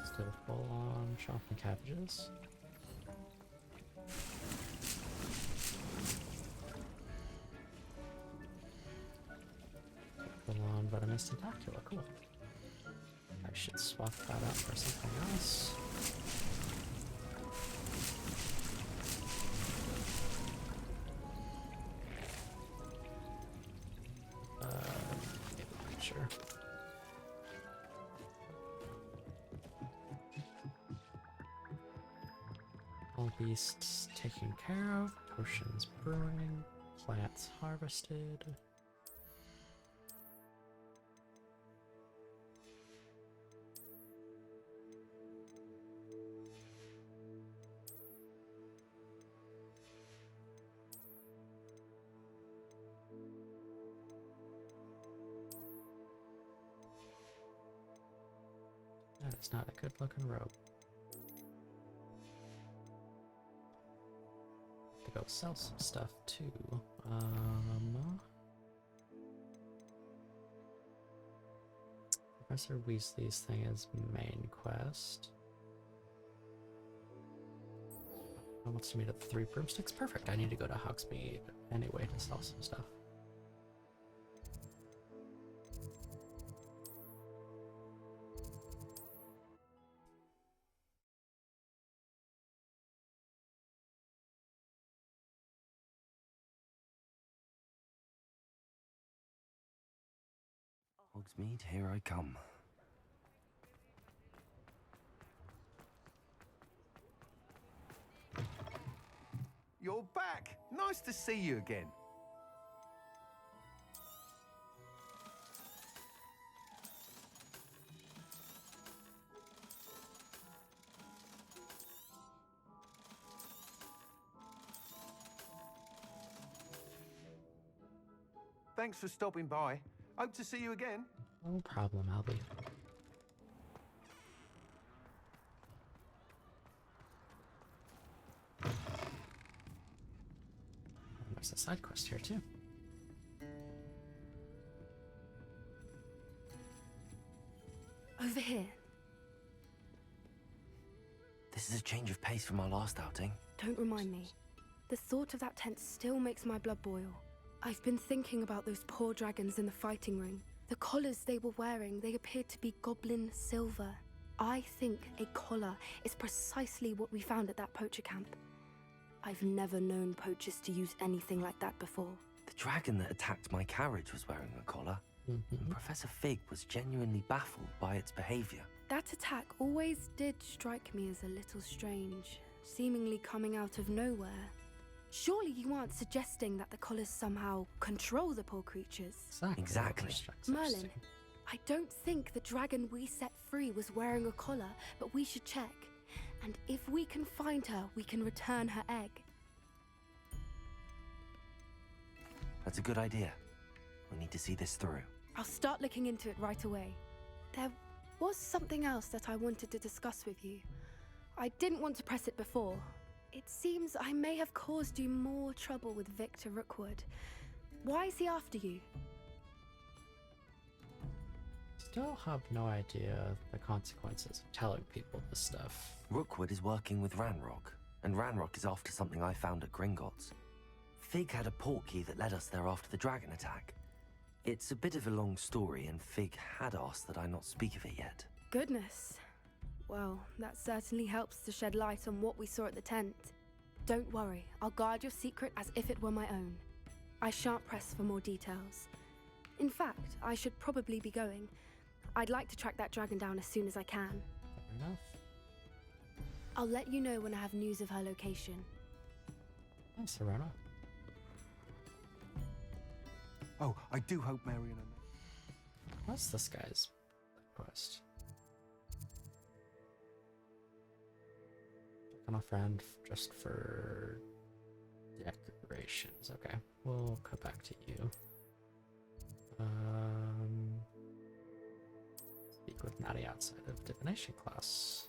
Still full on chopping cabbages. Full on venomous tentacula, cool. I should swap that out for something else. Sure. All beasts taken care of, potions brewing, plants harvested. That is not a good looking robe. To go sell some stuff too. Professor Weasley's thing is main quest. I wants to meet at the 3 broomsticks. Perfect. I need to go to Hogsmeade anyway to sell some stuff. Hogsmeade, here I come. You're back! Nice to see you again. Thanks for stopping by. Hope to see you again. No problem, Albie. There's a side quest here too. Over here. This is a change of pace from our last outing. Don't remind me. The thought of that tent still makes my blood boil. I've been thinking about those poor dragons in the fighting ring. The collars they were wearing, they appeared to be goblin silver. I think a collar is precisely what we found at that poacher camp. I've never known poachers to use anything like that before. The dragon that attacked my carriage was wearing a collar. And Professor Fig was genuinely baffled by its behavior. That attack always did strike me as a little strange, seemingly coming out of nowhere. Surely you aren't suggesting that the collars somehow control the poor creatures? Exactly. Merlin, I don't think the dragon we set free was wearing a collar, but we should check. And if we can find her, we can return her egg. That's a good idea. We need to see this through. I'll start looking into it right away. There was something else that I wanted to discuss with you. I didn't want to press it before. It seems I may have caused you more trouble with Victor Rookwood. Why is he after you? Still have no idea the consequences of telling people this stuff. Rookwood is working with Ranrock, and Ranrock is after something I found at Gringotts. Fig had a portkey that led us there after the dragon attack. It's a bit of a long story, and Fig had asked that I not speak of it yet. Goodness. Well, that certainly helps to shed light on what we saw at the tent. Don't worry, I'll guard your secret as if it were my own. I shan't press for more details. In fact, I should probably be going. I'd like to track that dragon down as soon as I can. Fair enough. I'll let you know when I have news of her location. Thanks, Serena. Oh, I do hope Marion... What's this guy's quest? Check on a friend just for decorations. Okay, we'll cut back to you. Speak with Maddie outside of divination class.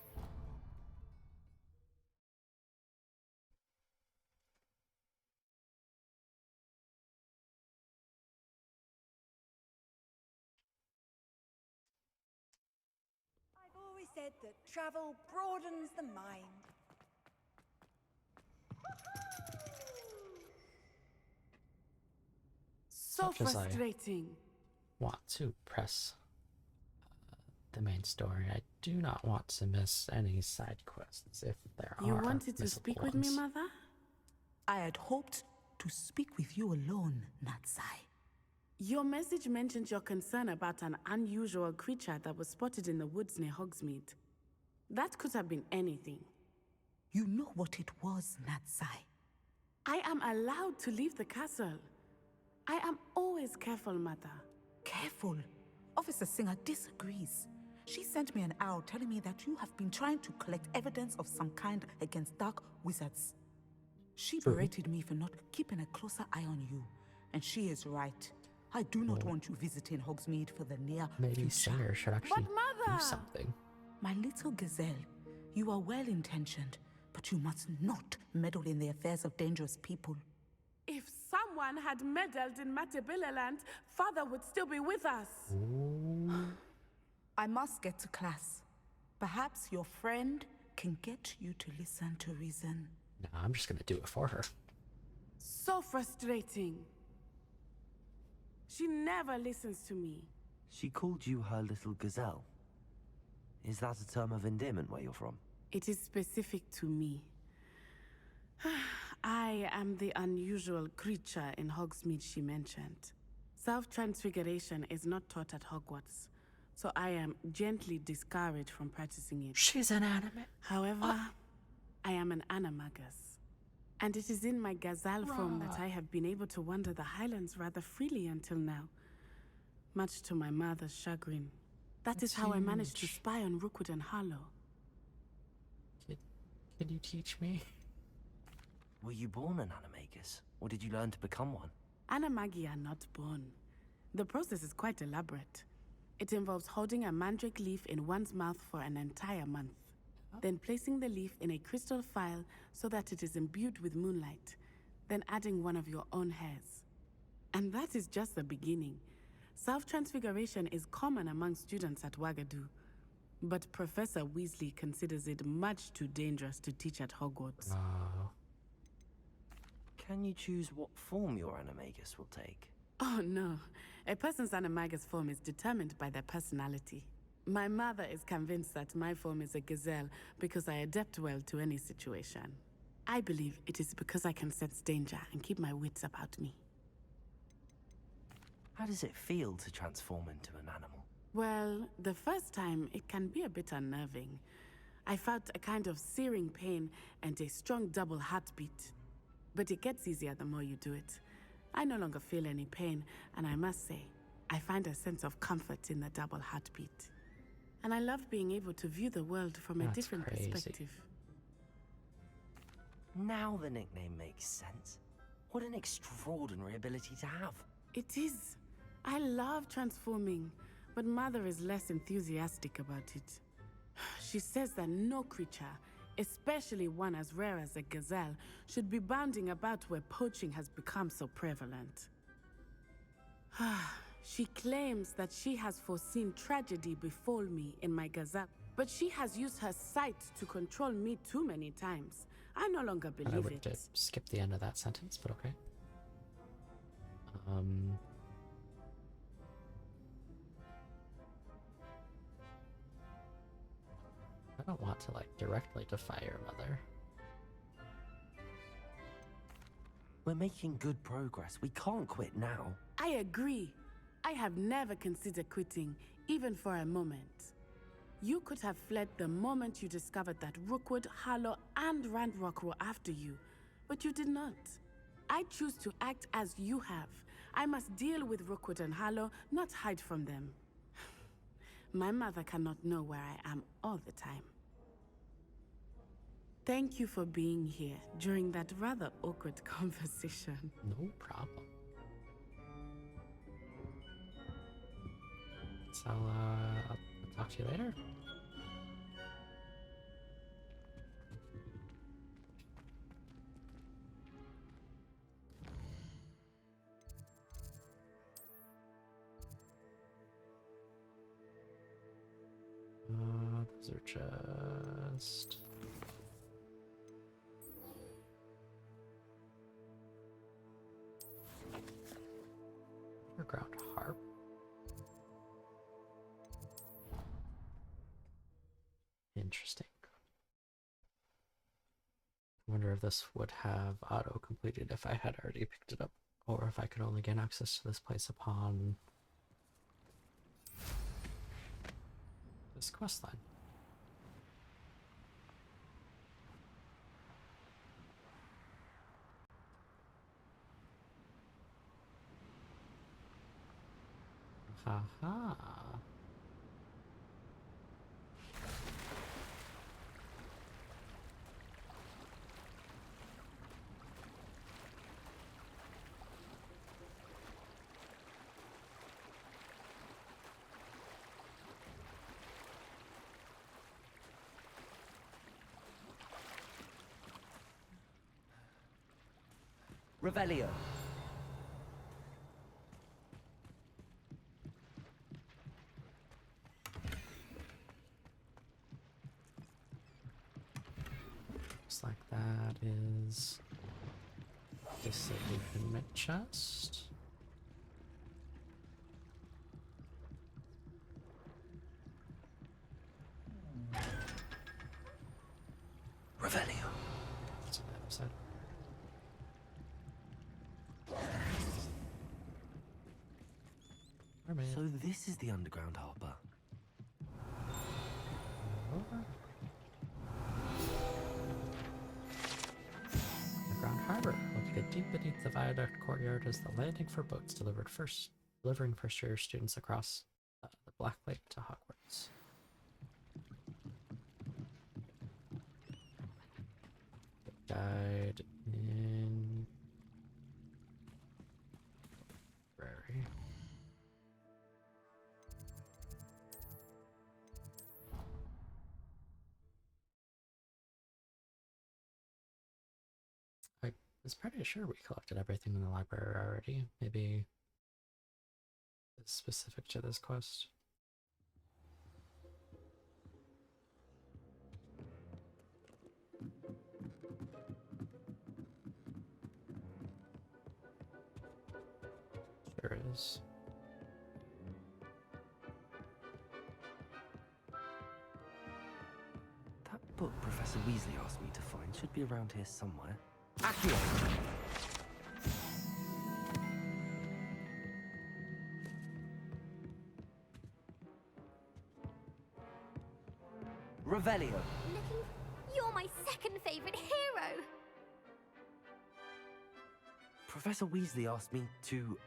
I've always said that travel broadens the mind. So Much as I frustrating. want to press the main story, I do not want to miss any side quests if there are. You wanted to missable speak with me, ones. Mother? I had hoped to speak with you alone, Natsai. Your message mentioned your concern about an unusual creature that was spotted in the woods near Hogsmeade. That could have been anything. You know what it was, Natsai. I am allowed to leave the castle. I am always careful, Mother. Careful. Officer Singer disagrees. She sent me an owl telling me that you have been trying to collect evidence of some kind against dark wizards. She berated me for not keeping a closer eye on you, and she is right. I do not want you visiting Hogsmeade for the near Maybe future. Singer should actually do something. My little gazelle, you are well-intentioned, but you must not meddle in the affairs of dangerous people. If someone had meddled in Matabeleland, Father would still be with us. I must get to class. Perhaps your friend can get you to listen to reason. No, I'm just gonna do it for her. So frustrating. She never listens to me. She called you her little gazelle. Is that a term of endearment where you're from? It is specific to me. I am the unusual creature in Hogsmeade she mentioned. Self-transfiguration is not taught at Hogwarts, so I am gently discouraged from practicing it. She's inanimate. However, I am an animagus, and it is in my gazelle form that I have been able to wander the Highlands rather freely until now, much to my mother's chagrin. That is how I managed to spy on Rookwood and Harlow. Can you teach me? Were you born an animagus, or did you learn to become one? Animagi are not born. The process is quite elaborate. It involves holding a mandrake leaf in one's mouth for an entire month, then placing the leaf in a crystal phial so that it is imbued with moonlight, then adding one of your own hairs. And that is just the beginning. Self-transfiguration is common among students at Wagadu, but Professor Weasley considers it much too dangerous to teach at Hogwarts. Can you choose what form your animagus will take? Oh no, a person's animagus form is determined by their personality. My mother is convinced that my form is a gazelle because I adapt well to any situation. I believe it is because I can sense danger and keep my wits about me. How does it feel to transform into an animal? Well, the first time it can be a bit unnerving. I felt a kind of searing pain and a strong double heartbeat. But it gets easier the more you do it. I no longer feel any pain, and I must say, I find a sense of comfort in the double heartbeat. And I love being able to view the world from a different perspective. Now the nickname makes sense. What an extraordinary ability to have. It is. I love transforming, but Mother is less enthusiastic about it. She says that no creature, especially one as rare as a gazelle, should be bounding about where poaching has become so prevalent. She claims that she has foreseen tragedy befall me in my gazette, but she has used her sight to control me too many times. I no longer I believe would it. skip the end of that sentence, but okay. I don't want to, like, directly defy your mother. We're making good progress. We can't quit now. I agree. I have never considered quitting, even for a moment. You could have fled the moment you discovered that Rookwood, Harlow, and Ranrock were after you, but you did not. I choose to act as you have. I must deal with Rookwood and Harlow, not hide from them. My mother cannot know where I am all the time. Thank you for being here during that rather awkward conversation. No problem. So, I'll talk to you later. Those are just... Underground harp. Interesting. I wonder if this would have auto-completed if I had already picked it up, or if I could only gain access to this place upon this questline. Haha. Revelio. Looks like that is disillusionment chest. Revelio. What's on the other side? So this is the underground harbor. Underground harbor, located deep beneath the viaduct courtyard, is the landing for boats delivering first-year students across the Black Lake to Hogwarts. Guide in library. I was pretty sure we collected everything in the library already. Maybe it's specific to this quest. Sure is. That book Professor Weasley asked me to find should be around here somewhere. Accio! Revelio. You're my second favorite hero. Professor Weasley asked me to,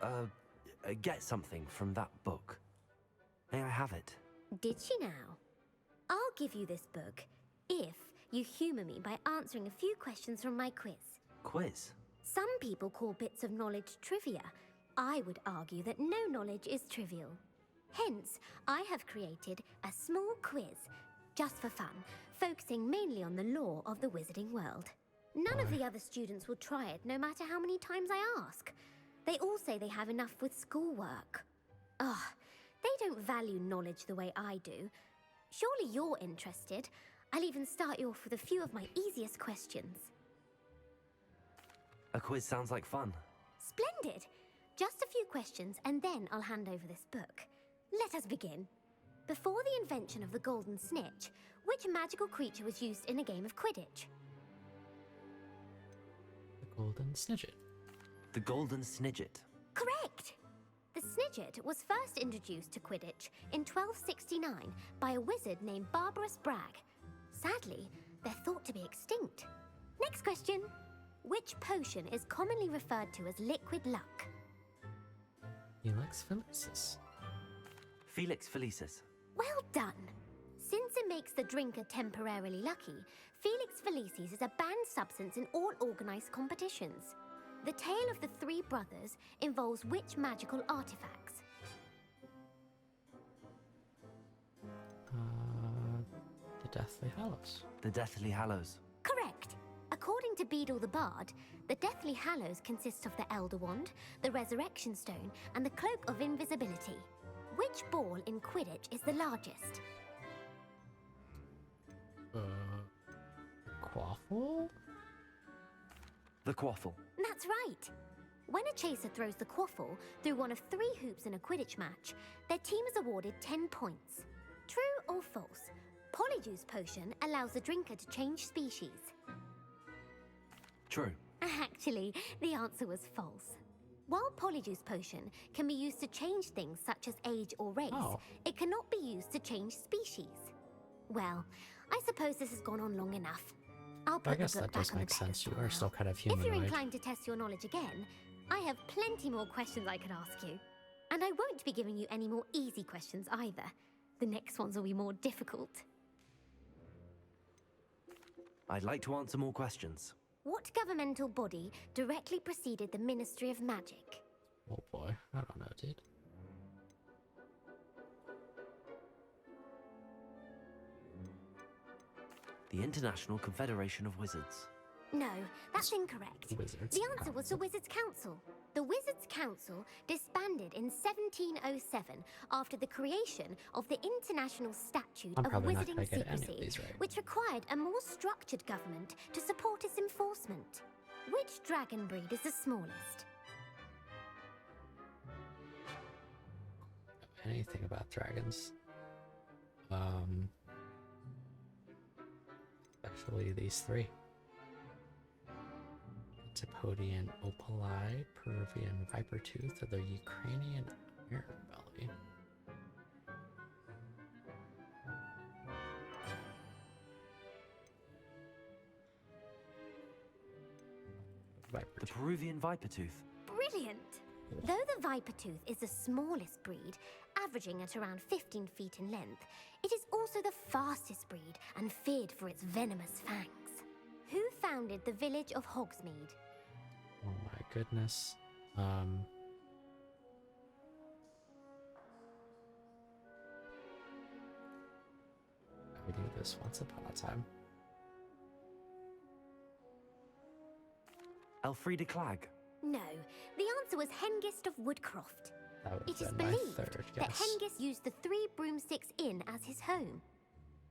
get something from that book. May I have it? Did she now? I'll give you this book if you humor me by answering a few questions from my quiz. Quiz? Some people call bits of knowledge trivia. I would argue that no knowledge is trivial. Hence, I have created a small quiz, just for fun, focusing mainly on the lore of the wizarding world. None of the other students will try it, no matter how many times I ask. They all say they have enough with schoolwork. Ugh, they don't value knowledge the way I do. Surely you're interested. I'll even start you off with a few of my easiest questions. A quiz sounds like fun. Splendid! Just a few questions and then I'll hand over this book. Let us begin. Before the invention of the golden snitch, which magical creature was used in a game of Quidditch? The golden snidget. The golden snidget. Correct! The snidget was first introduced to Quidditch in 1269 by a wizard named Barbarous Bragg. Sadly, they're thought to be extinct. Next question. Which potion is commonly referred to as liquid luck? Felix Felicis. Felix Felicis. Well done! Since it makes the drinker temporarily lucky, Felix Felicis is a banned substance in all organized competitions. The tale of the three brothers involves which magical artifacts? The Deathly Hallows. The Deathly Hallows. Correct! According to Beedle the Bard, the Deathly Hallows consists of the Elder Wand, the Resurrection Stone, and the Cloak of Invisibility. Which ball in Quidditch is the largest? Quaffle? The quaffle. That's right! When a chaser throws the quaffle through one of 3 hoops in a Quidditch match, their team is awarded 10 points. True or false? Polyjuice Potion allows the drinker to change species. True. Actually, the answer was false. While Polyjuice Potion can be used to change things such as age or race, it cannot be used to change species. Well, I suppose this has gone on long enough. I'll put I guess the book that does back on make the sense. You pedestal are now. still kind of If you're humanoid. inclined to test your knowledge again, I have plenty more questions I could ask you. And I won't be giving you any more easy questions either. The next ones will be more difficult. I'd like to answer more questions. What governmental body directly preceded the Ministry of Magic? Oh boy, I don't know, dude. The International Confederation of Wizards. No, that's incorrect. Wizards The answer was the Wizards' Council. The Wizards' Council disbanded in 1707 after the creation of the International Statute I'm of probably not Wizarding gonna get any of Secrecy, these right. which required a more structured government to support its enforcement. Which dragon breed is the smallest? Anything about dragons? Actually, these 3. Antipodian Opali, Peruvian Vipertooth, or the Ukrainian Iron Belly. The Peruvian Vipertooth. Brilliant! Though the Vipertooth is the smallest breed, averaging at around 15 feet in length, it is also the fastest breed and feared for its venomous fangs. Who founded the village of Hogsmeade? Oh my goodness. We knew this once upon a time. Elfrida Clegg. No, the answer was Hengist of Woodcroft. That would It is have been my believed third that guess. Hengist used the 3 Broomsticks Inn as his home.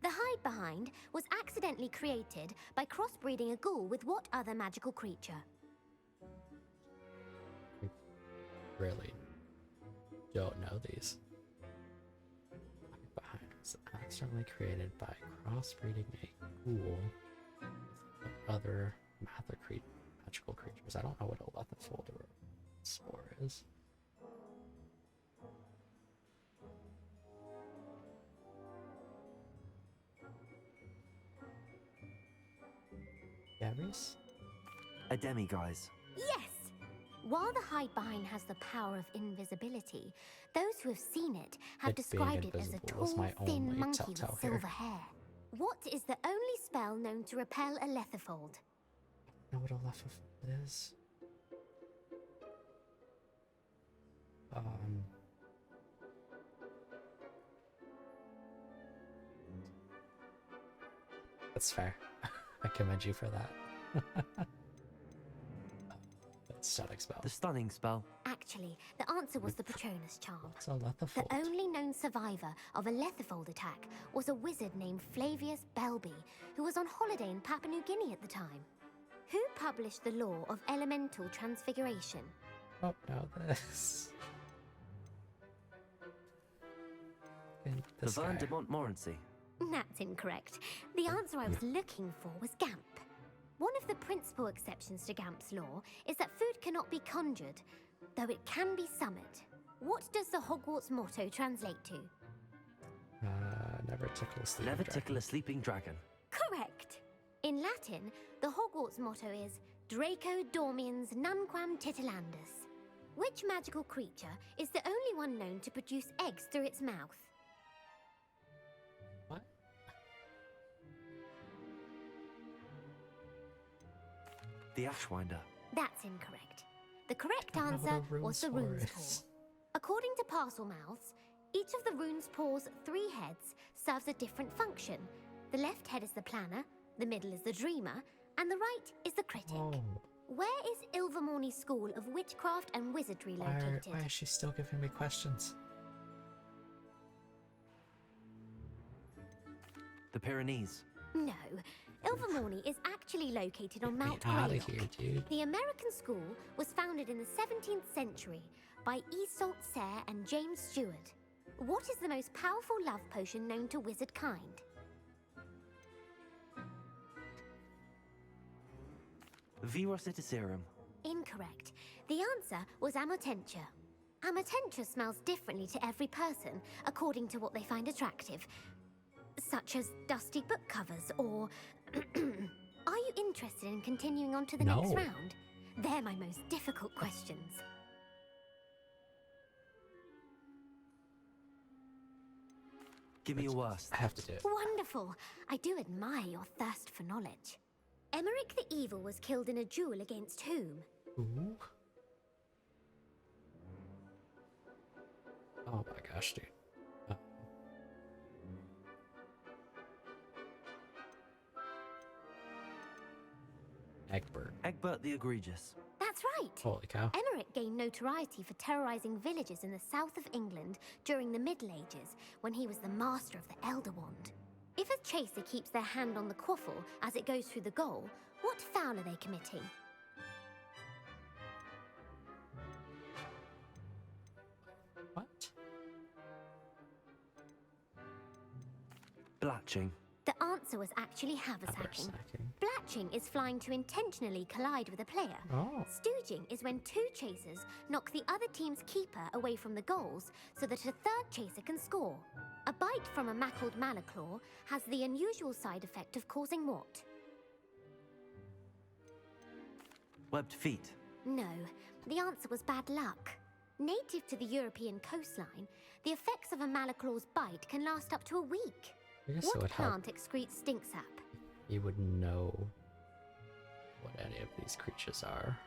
The Hide Behind was accidentally created by crossbreeding a ghoul with what other magical creature? We really don't know these. Hide Behind was accidentally created by crossbreeding a ghoul with other magical creatures. I don't know what a Lethifold or spore is. Gavies? A demiguise. Yes! While the Hide Behind has the power of invisibility, those who have seen it have It being described it as a invisible was tall, my thin only monkey telltale with here. silver hair. What is the only spell known to repel a Lethifold? Know what a Lethifold is? That's fair. I commend you for that. Stunning spell. The stunning spell. Actually, the answer was the Patronus charm. What's a Lethifold? The only known survivor of a Lethifold attack was a wizard named Flavius Belby, who was on holiday in Papua New Guinea at the time. Who published the law of elemental transfiguration? Oh, now this. This Laverne guy. de Montmorency. That's incorrect. The answer I was looking for was Gamp. One of the principal exceptions to Gamp's law is that food cannot be conjured, though it can be summoned. What does the Hogwarts motto translate to? Never tickle a sleeping Never dragon. tickle a sleeping dragon. Correct. In Latin, the Hogwarts motto is Draco dormiens nunquam titilandus. Which magical creature is the only one known to produce eggs through its mouth? What? The Ashwinder. That's incorrect. The correct Don't know what answer a rune's was the for rune's is. paw. According to Parselmouths, each of the rune's paw's 3 heads serves a different function. The left head is the planner, the middle is the dreamer, and the right is the critic. Oh, Where is Ilvermorny School of Witchcraft and Wizardry why located? is she still giving me questions? The Pyrenees. No, Ilvermorny is actually located on Mount Get out of Greylock. here, dude. The American school was founded in the 17th century by Iseult Sayre and James Stewart. What is the most powerful love potion known to wizard kind? Virositiserum. Incorrect. The answer was Amotentia. Amotentia smells differently to every person, according to what they find attractive, such as dusty book covers or... Are you interested in continuing on to the next No. round? They're my most difficult questions. Give me your worst. I have to do it. Wonderful. I do admire your thirst for knowledge. Emmerich the Evil was killed in a duel against whom? Ooh. Oh my gosh, dude. Egbert. Egbert the Egregious. That's right. Holy cow. Emmerich gained notoriety for terrorizing villages in the south of England during the Middle Ages, when he was the master of the Elder Wand. If a chaser keeps their hand on the quaffle as it goes through the goal, what foul are they committing? What? Blatching. The answer was actually haversacking. Blatching is flying to intentionally collide with a player. Oh. Stooging is when 2 chasers knock the other team's keeper away from the goals so that a third chaser can score. A bite from a mackled malaclaw has the unusual side effect of causing what? Webbed feet. No, the answer was bad luck. Native to the European coastline, the effects of a malaclaw's bite can last up to a week. I guess it What would help. plant excretes stink sap? You would know what any of these creatures are.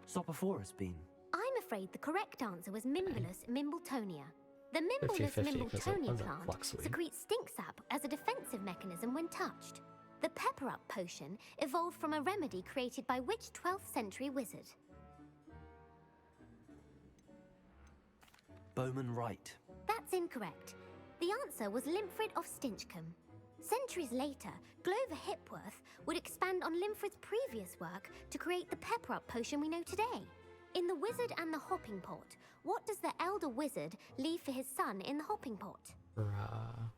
Sopophorus bean. I'm afraid the correct answer was Mimbulus mimbletonia. The Mimbulus 50-50 'cause of mimbletonia the plant fluxweed. secretes stink sap as a defensive mechanism when touched. The Pepper Up potion evolved from a remedy created by which 12th century wizard? Bowman Wright. That's incorrect. The answer was Limfrid of Stinchcombe. Centuries later, Glover Hipworth would expand on Limfrid's previous work to create the Pepper Up potion we know today. In The Wizard and the Hopping Pot, what does the elder wizard leave for his son in the hopping pot? Bruh.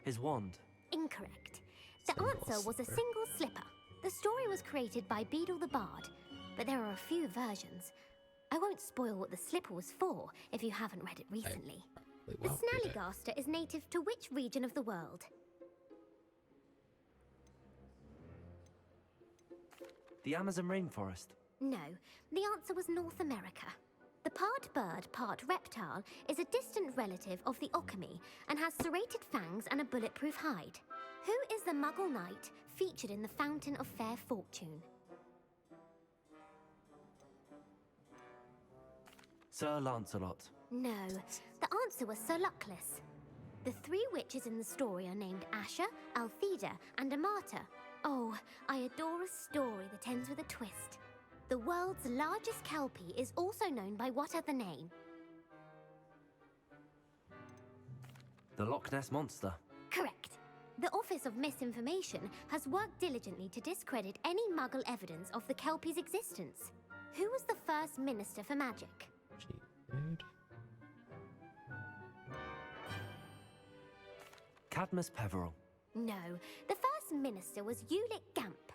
His wand. Incorrect. The answer was a single slipper. The story was created by Beadle the Bard, but there are a few versions. I won't spoil what the slipper was for if you haven't read it recently. The won't read it. Snallygaster is native to which region of the world? The Amazon rainforest. No, the answer was North America. The part bird, part reptile is a distant relative of the Occamy and has serrated fangs and a bulletproof hide. Who is the Muggle knight featured in the Fountain of Fair Fortune? Sir Lancelot. No, the answer was Sir Luckless. The 3 witches in the story are named Asher, Altheda, and Amata. Oh, I adore a story that ends with a twist. The world's largest kelpie is also known by what other name? The Loch Ness Monster. Correct. The Office of Misinformation has worked diligently to discredit any Muggle evidence of the kelpie's existence. Who was the first Minister for Magic? Cadmus Peveril. No, the first minister was Ulick Gamp.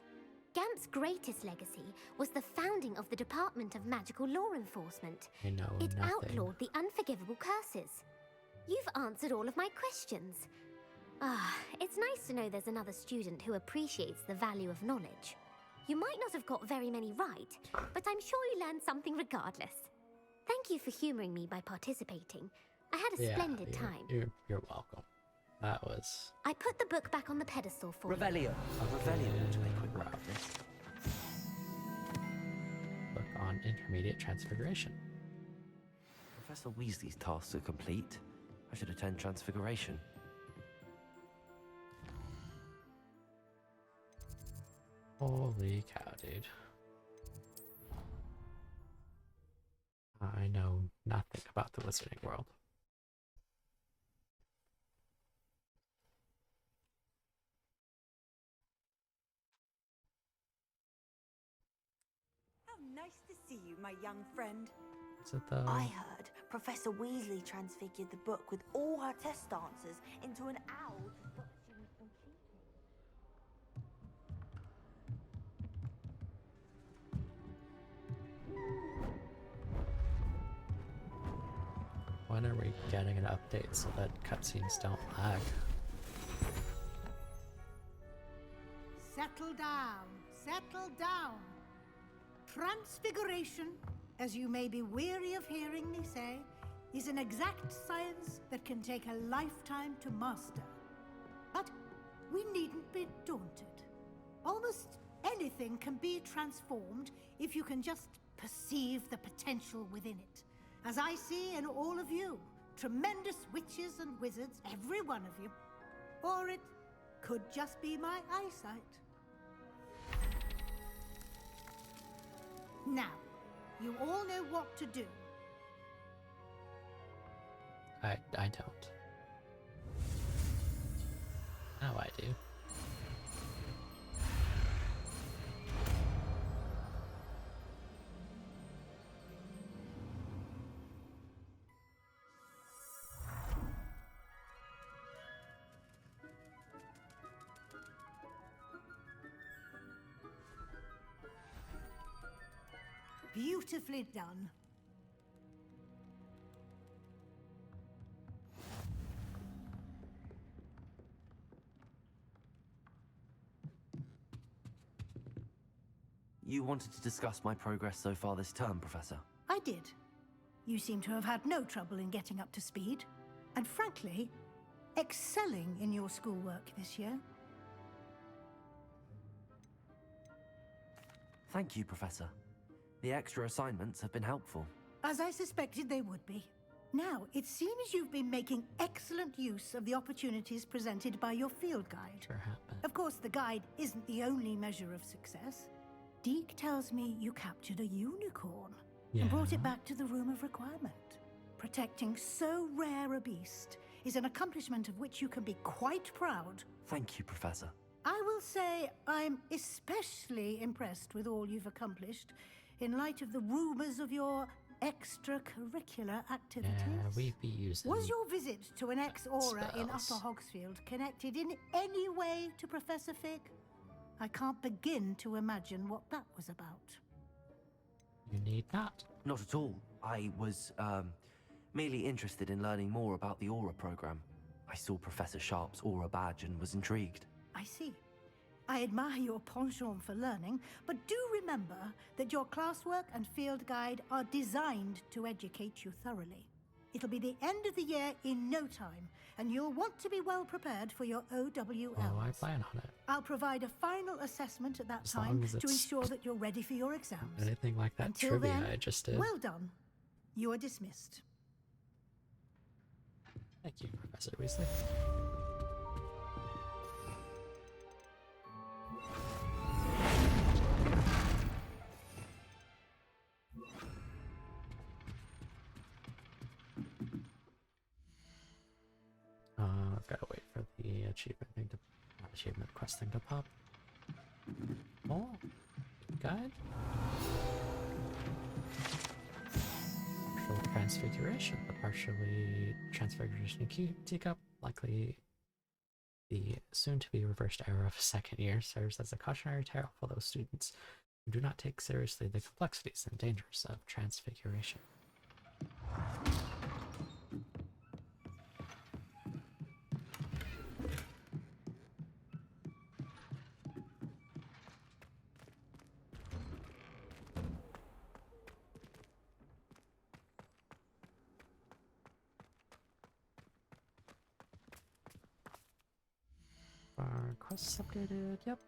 Gamp's greatest legacy was the founding of the Department of Magical Law Enforcement. I know It nothing. outlawed the unforgivable curses. You've answered all of my questions. Ah, it's nice to know there's another student who appreciates the value of knowledge. You might not have got very many right, but I'm sure you learned something regardless. Thank you for humoring me by participating. I had a splendid time. You're welcome. That was... I put the book back on the pedestal for Revelio. you. Revelio ought to make quick work of this. Book on Intermediate Transfiguration. Professor Weasley's tasks are complete. I should attend Transfiguration. Holy cow, dude. I know nothing about the Wizarding World. How nice to see you, my young friend. Is it though? I heard Professor Weasley transfigured the book with all her test answers into an owl to stop students from cheating. When are we getting an update so that cutscenes don't lag? Settle down, settle down. Transfiguration, as you may be weary of hearing me say, is an exact science that can take a lifetime to master. But we needn't be daunted. Almost anything can be transformed if you can just perceive the potential within it. As I see in all of you, tremendous witches and wizards, every one of you. Or it could just be my eyesight. Now, you all know what to do. I don't. Now I do. Beautifully done. You wanted to discuss my progress so far this term, Professor? I did. You seem to have had no trouble in getting up to speed. And frankly, excelling in your schoolwork this year. Thank you, Professor. The extra assignments have been helpful. As I suspected they would be. Now, it seems you've been making excellent use of the opportunities presented by your field guide. Of course, the guide isn't the only measure of success. Deke tells me you captured a unicorn and brought it back to the Room of Requirement. Protecting so rare a beast is an accomplishment of which you can be quite proud. Thank you, Professor. I will say I'm especially impressed with all you've accomplished in light of the rumors of your extracurricular activities. Yeah, we'd be using... Was your visit to an ex-aura in Upper spells. Hogsfield connected in any way to Professor Fig? I can't begin to imagine what that was about. You need not. Not at all. I was, merely interested in learning more about the Aura program. I saw Professor Sharp's Aura badge and was intrigued. I see. I admire your penchant for learning, but do remember that your classwork and field guide are designed to educate you thoroughly. It'll be the end of the year in no time, and you'll want to be well prepared for your OWL. Oh, I plan on it. I'll provide a final assessment at that As time long as to it's ensure that you're ready for your exams. Anything like that Until trivia then, I just did. well done. You are dismissed. Thank you, Professor Weasley. I've got to wait for the achievement thing to, not achievement, quest thing to pop. Oh, guide. Partial transfiguration. The partially transfiguration teacup, likely the soon-to-be reversed error of second year, serves as a cautionary tale for those students who do not take seriously the complexities and dangers of transfiguration. Our quests updated, yep.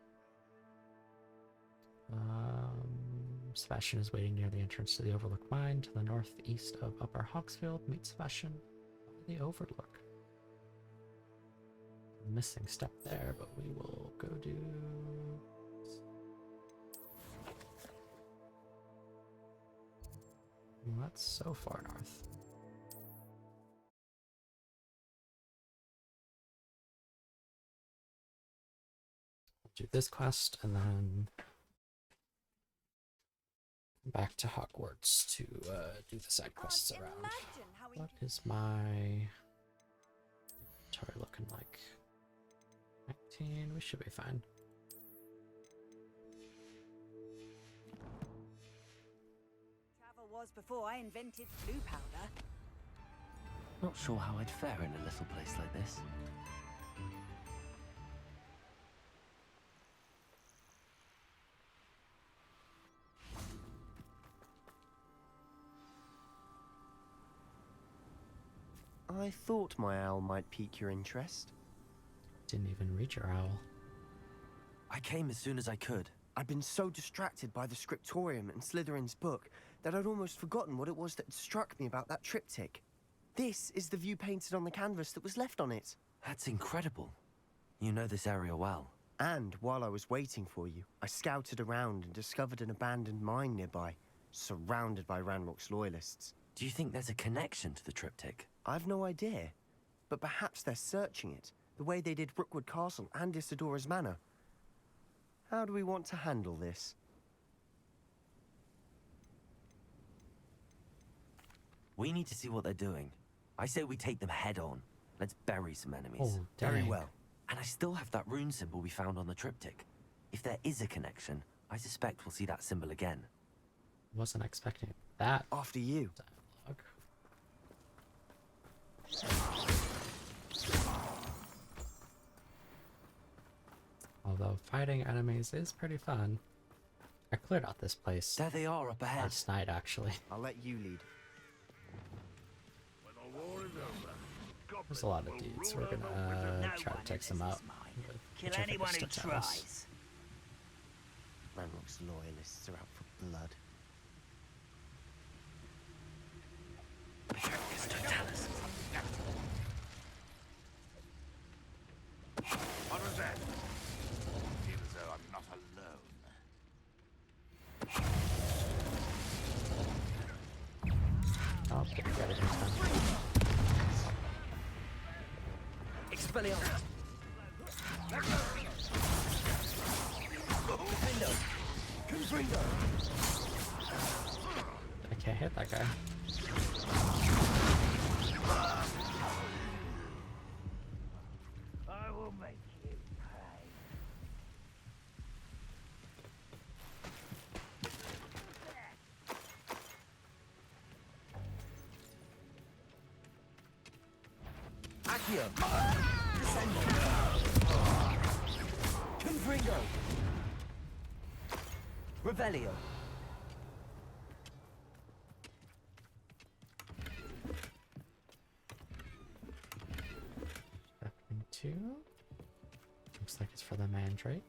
Sebastian is waiting near the entrance to the Overlook Mine to the northeast of Upper Hawksfield. Meet Sebastian by the Overlook. Missing step there, but we will go do... Well, that's so far north. Do this quest and then back to Hogwarts to do the side quests around. What is my inventory looking like? 19, we should be fine. Travel was before I invented blue powder. Not sure how I'd fare in a little place like this. I thought my owl might pique your interest. Didn't even read your owl. I came as soon as I could. I'd been so distracted by the scriptorium and Slytherin's book that I'd almost forgotten what it was that struck me about that triptych. This is the view painted on the canvas that was left on it. That's incredible. You know this area well. And while I was waiting for you, I scouted around and discovered an abandoned mine nearby, surrounded by Ranrock's loyalists. Do you think there's a connection to the triptych? I've no idea, but perhaps they're searching it, the way they did Rookwood Castle and Isidora's Manor. How do we want to handle this? We need to see what they're doing. I say we take them head on. Let's bury some enemies. Oh, very dang. well. And I still have that rune symbol we found on the triptych. If there is a connection, I suspect we'll see that symbol again. Wasn't expecting that. After you. Dialogue. Although fighting enemies is pretty fun. I cleared out this place. There they are up ahead. Last night, actually. I'll let you lead. When the war is over, There's a lot of dudes. We're gonna try to take some out. Kill anyone who tries. Ranrock's loyalists are out for blood. What was that? Feel as though I'm not alone. I'll get it in time. Expelliarmus. I can't hit that guy. I will make you pay. Accio. Descendo. Confringo. Revelio. Happening too. Looks like it's for the Mandrake.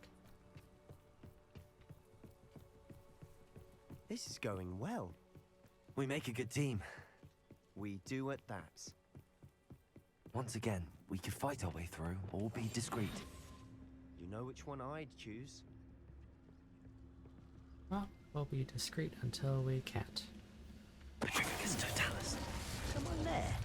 This is going well. We make a good team. We do at that. Once again, we could fight our way through or be discreet. You know which one I'd choose? Well, we'll be discreet until we can't. Patricius Totalis. Come on there.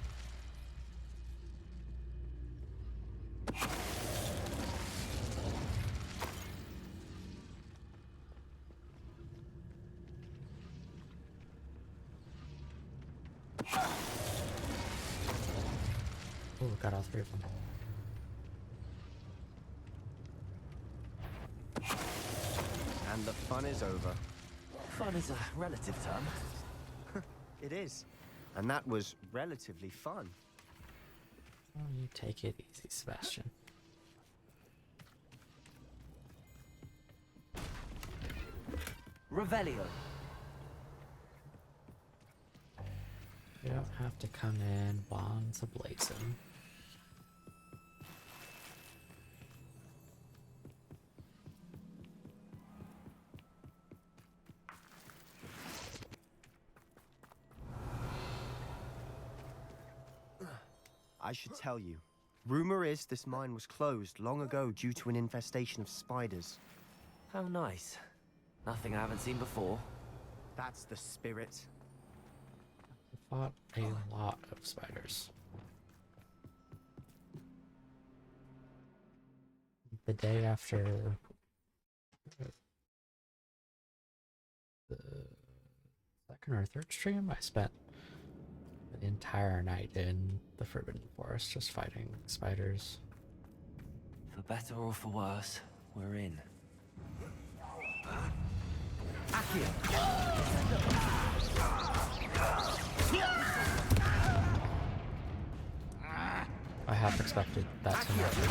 Oh, we got all three of them. And the fun is over. Fun is a relative term. It is. And that was relatively fun. Oh, you take it easy, Sebastian. Revelio. You don't have to come in wands ablazing. I should tell you. Rumor is this mine was closed long ago due to an infestation of spiders. How nice. Nothing I haven't seen before. That's the spirit. I fought a lot of spiders. The day after the second or third stream, I spent the entire night in the Forbidden Forest just fighting spiders. For better or for worse, we're in. I half expected that to not be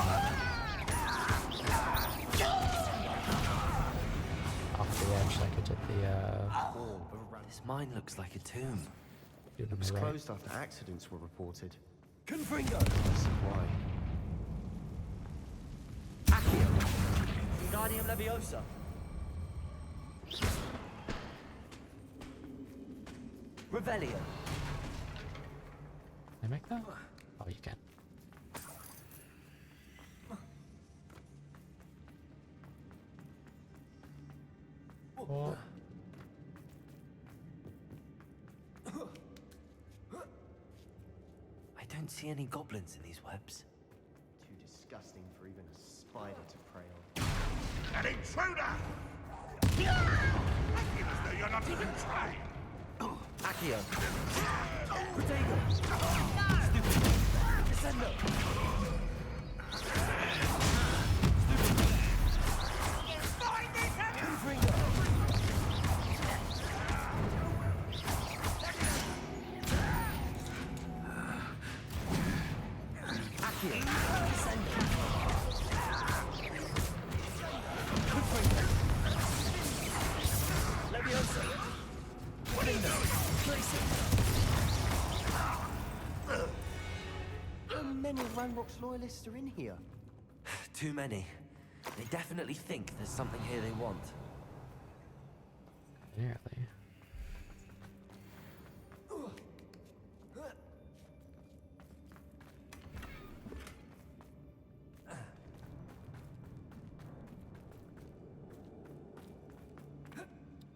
off the edge like it did the This mine looks like a tomb. It was closed after accidents were reported. Confringo! Why? Accio! Wingardium Leviosa! Revelio! Can I make that? Oh, you can. Oh. I don't see any goblins in these webs. Too disgusting for even a spider to prey on. An intruder! I feel as though you're not even trying. Accio! Protego! Stupid! Descendo! Confringo! Accio! Descendo! Confringo! Leviosa! How many Ranrock's loyalists are in here? Too many. They definitely think there's something here they want. Nearly.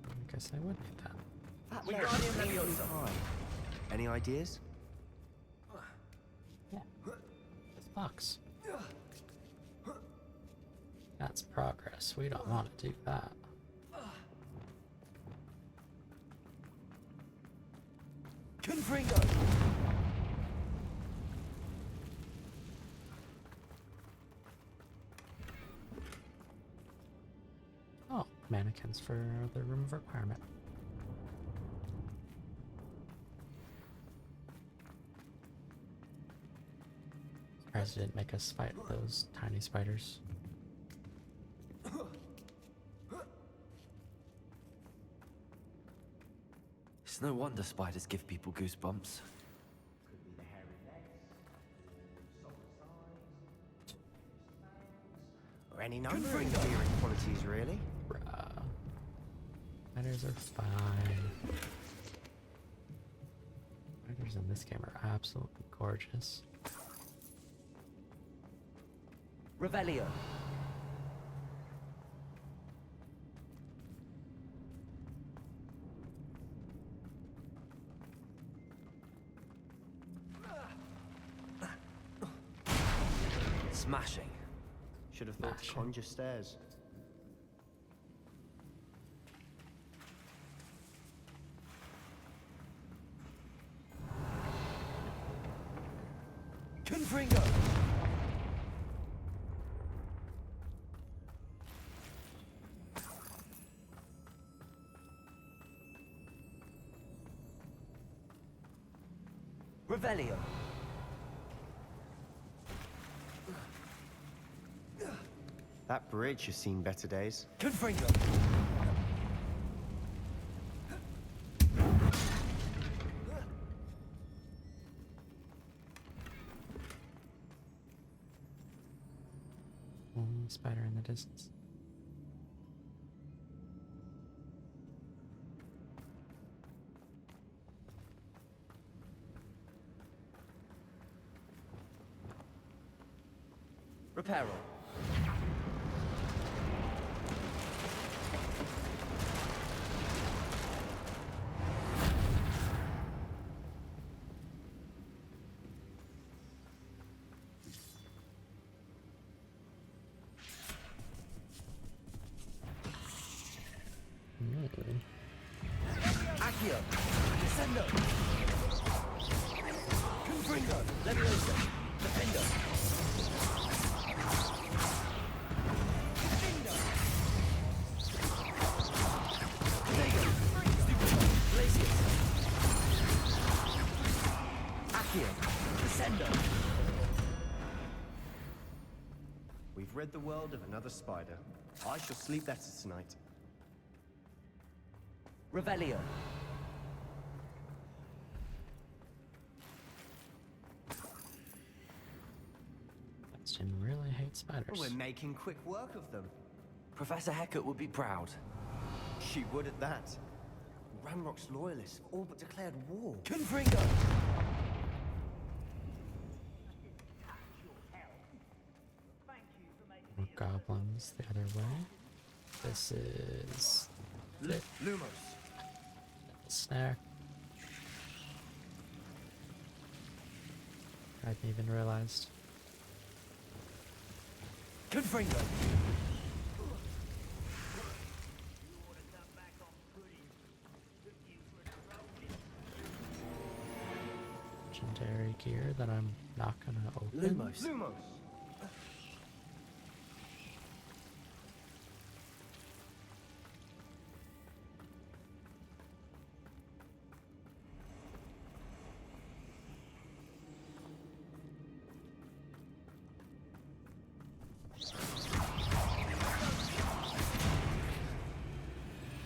I guess I would need that. Wingardium Leviosa. Any ideas? Yeah. This box. That's progress. We don't want to do that. Confringo! Oh, mannequins for the room of requirement. Surprised it didn't make us fight those tiny spiders. It's no wonder spiders give people goosebumps. Or any number of endearing qualities, really. Bruh. Spiders are fine. Spiders in this game are absolutely gorgeous. Revelio. Smashing. Should have thought to conjure stairs. Confringo. Revelio. That bridge has seen better days. Confringo. Spider in the distance. Reparo. Accio. Descendo. Confringo. Leviosa. Defendo. We've rid the world of another spider. I shall sleep better tonight. Revelio. Bastion really hates spiders. We're making quick work of them. Professor Hecat would be proud. She would at that. Ranrock's loyalists have all but declared war. Confringo! More goblins the other way. This is Lumos. Snare. I hadn't even realized. Confringo! Legendary gear that I'm not gonna open. Lumos. Lumos.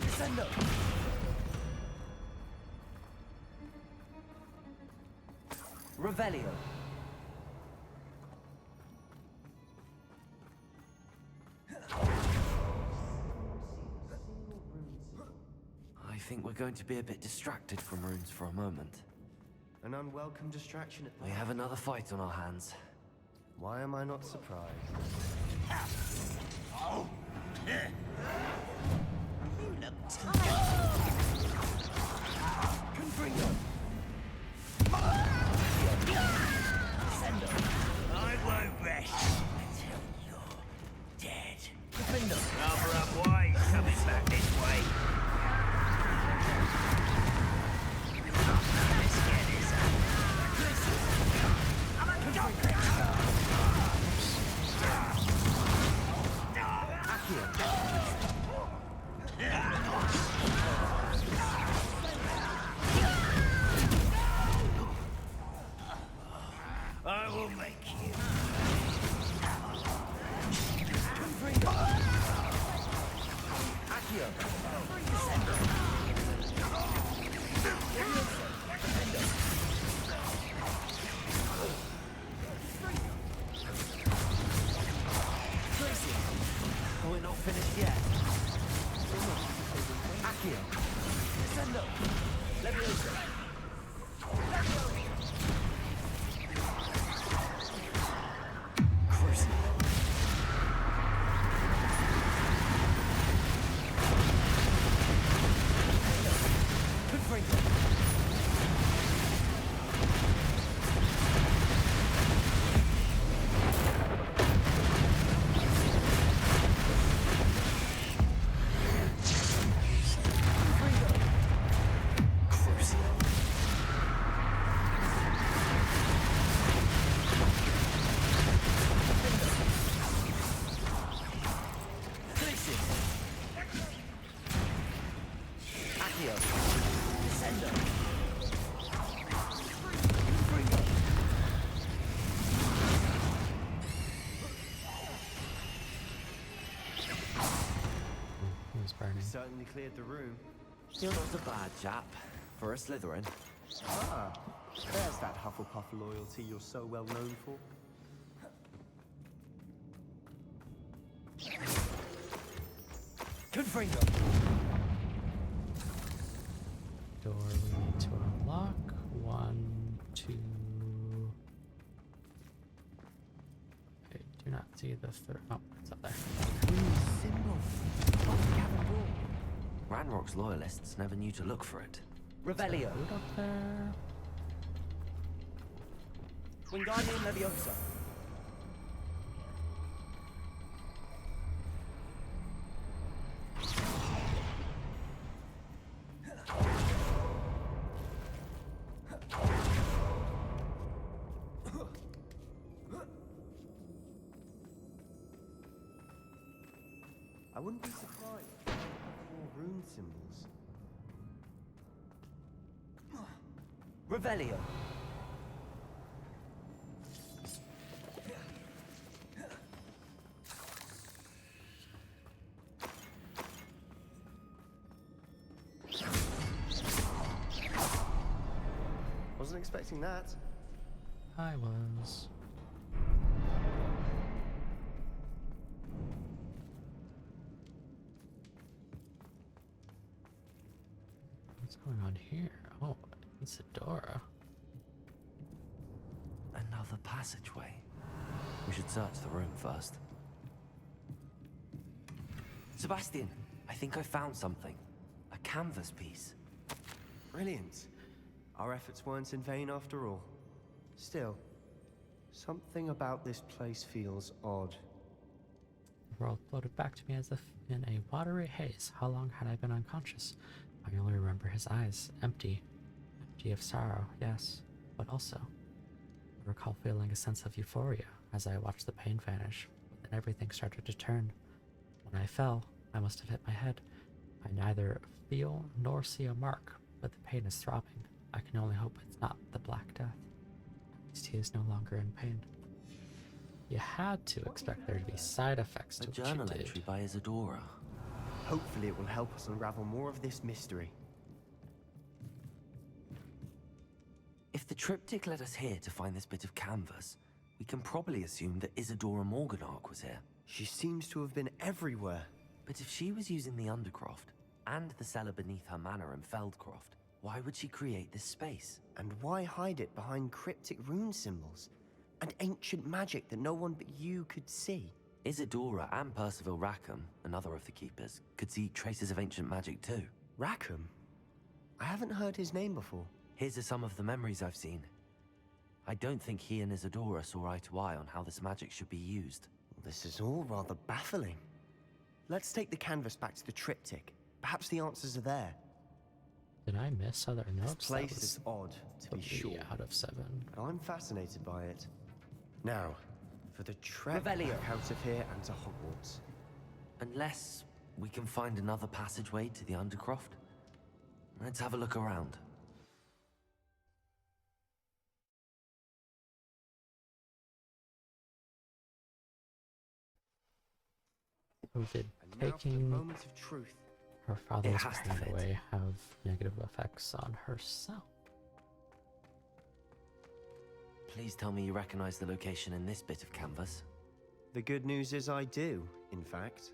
Descendo. Revelio. I think we're going to be a bit distracted from runes for a moment. An unwelcome distraction at We have another fight on our hands. Why am I not surprised? Oh! You look Confringo. I won't rest until you're dead. Defender. Cover up wide, coming back this way. Let's get this up. I'm a doctor. I will make you. Accio. We're not finished yet. Accio. Descendo. Leviosa. Exit. Accio. Descendo. It was burning. Certainly cleared the room. You're not a bad chap for a Slytherin. Ah, there's that Hufflepuff loyalty you're so well known for. Confringo. Door we need to unlock. 1, 2. I do not see the third. Oh, it's up there. Ranrock's loyalists never knew to look for it. Revelio. Food up there. Wingardium Leviosa. I wouldn't be surprised if there were more rune symbols. Revelio. Wasn't expecting that. I was. What's going on here? Oh, Isadora. Another passageway. We should search the room first. Sebastian, I think I found something. A canvas piece. Brilliant. Our efforts weren't in vain after all. Still, something about this place feels odd. The world floated back to me as if in a watery haze. How long had I been unconscious? I only remember his eyes, empty of sorrow, yes, but also I recall feeling a sense of euphoria as I watched the pain vanish. But then everything started to turn. When I fell, I must have hit my head. I neither feel nor see a mark, but the pain is throbbing. I can only hope it's not the Black Death. At least he is no longer in pain. You had to expect there to be side effects to A what you journal did. entry by Isadora. Hopefully it will help us unravel more of this mystery. If the triptych led us here to find this bit of canvas, we can probably assume that Isadora Morganach was here. She seems to have been everywhere. But if she was using the Undercroft, and the cellar beneath her manor in Feldcroft, why would she create this space? And why hide it behind cryptic rune symbols? And ancient magic that no one but you could see? Isadora and Percival Rackham, another of the Keepers, could see traces of ancient magic too. Rackham? I haven't heard his name before. Here's some of the memories I've seen. I don't think he and Isadora saw eye to eye on how this magic should be used. This is all rather baffling. Let's take the canvas back to the triptych. Perhaps the answers are there. Did I miss other notes? This place is odd, to be sure. Out of 7. But I'm fascinated by it. Now, for the trek Revelio. back out of here and to Hogwarts. Unless we can find another passageway to the Undercroft. Let's have a look around. So did And now for the taking moment of truth. her father's It has to pain fit. away have negative effects on herself? Please tell me you recognize the location in this bit of canvas. The good news is I do, in fact.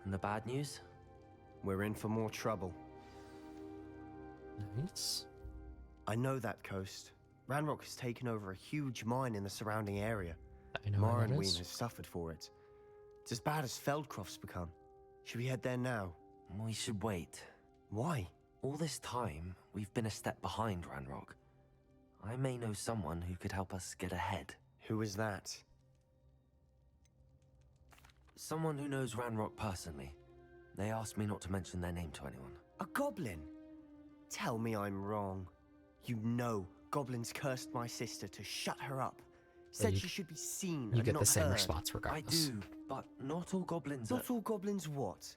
And the bad news? We're in for more trouble. Nice. I know that coast. Ranrock has taken over a huge mine in the surrounding area. I know where that Morrowind is. has suffered for it. It's as bad as Feldcroft's become. Should we head there now? We should wait. Why? All this time, we've been a step behind Ranrock. I may know someone who could help us get ahead. Who is that? Someone who knows Ranrock personally. They asked me not to mention their name to anyone. A goblin? Tell me I'm wrong. You know goblins cursed my sister to shut her up. Said you- she should be seen You and get not the same heard. response regardless. I do, But not all goblins Not all goblins what?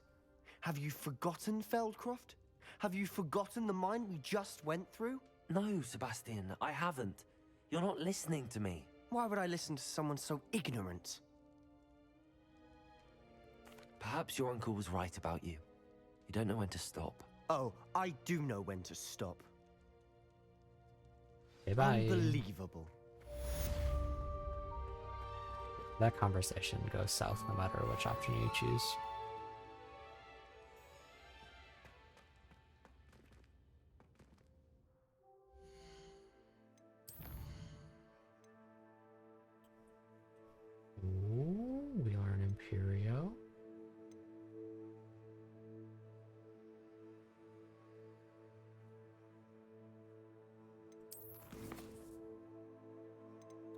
Have you forgotten Feldcroft? Have you forgotten the mine we just went through? No, Sebastian, I haven't. You're not listening to me. Why would I listen to someone so ignorant? Perhaps your uncle was right about you. You don't know when to stop. Oh, I do know when to stop. Okay, bye. Unbelievable. That conversation goes south no matter which option you choose. Ooh, we are an Imperio.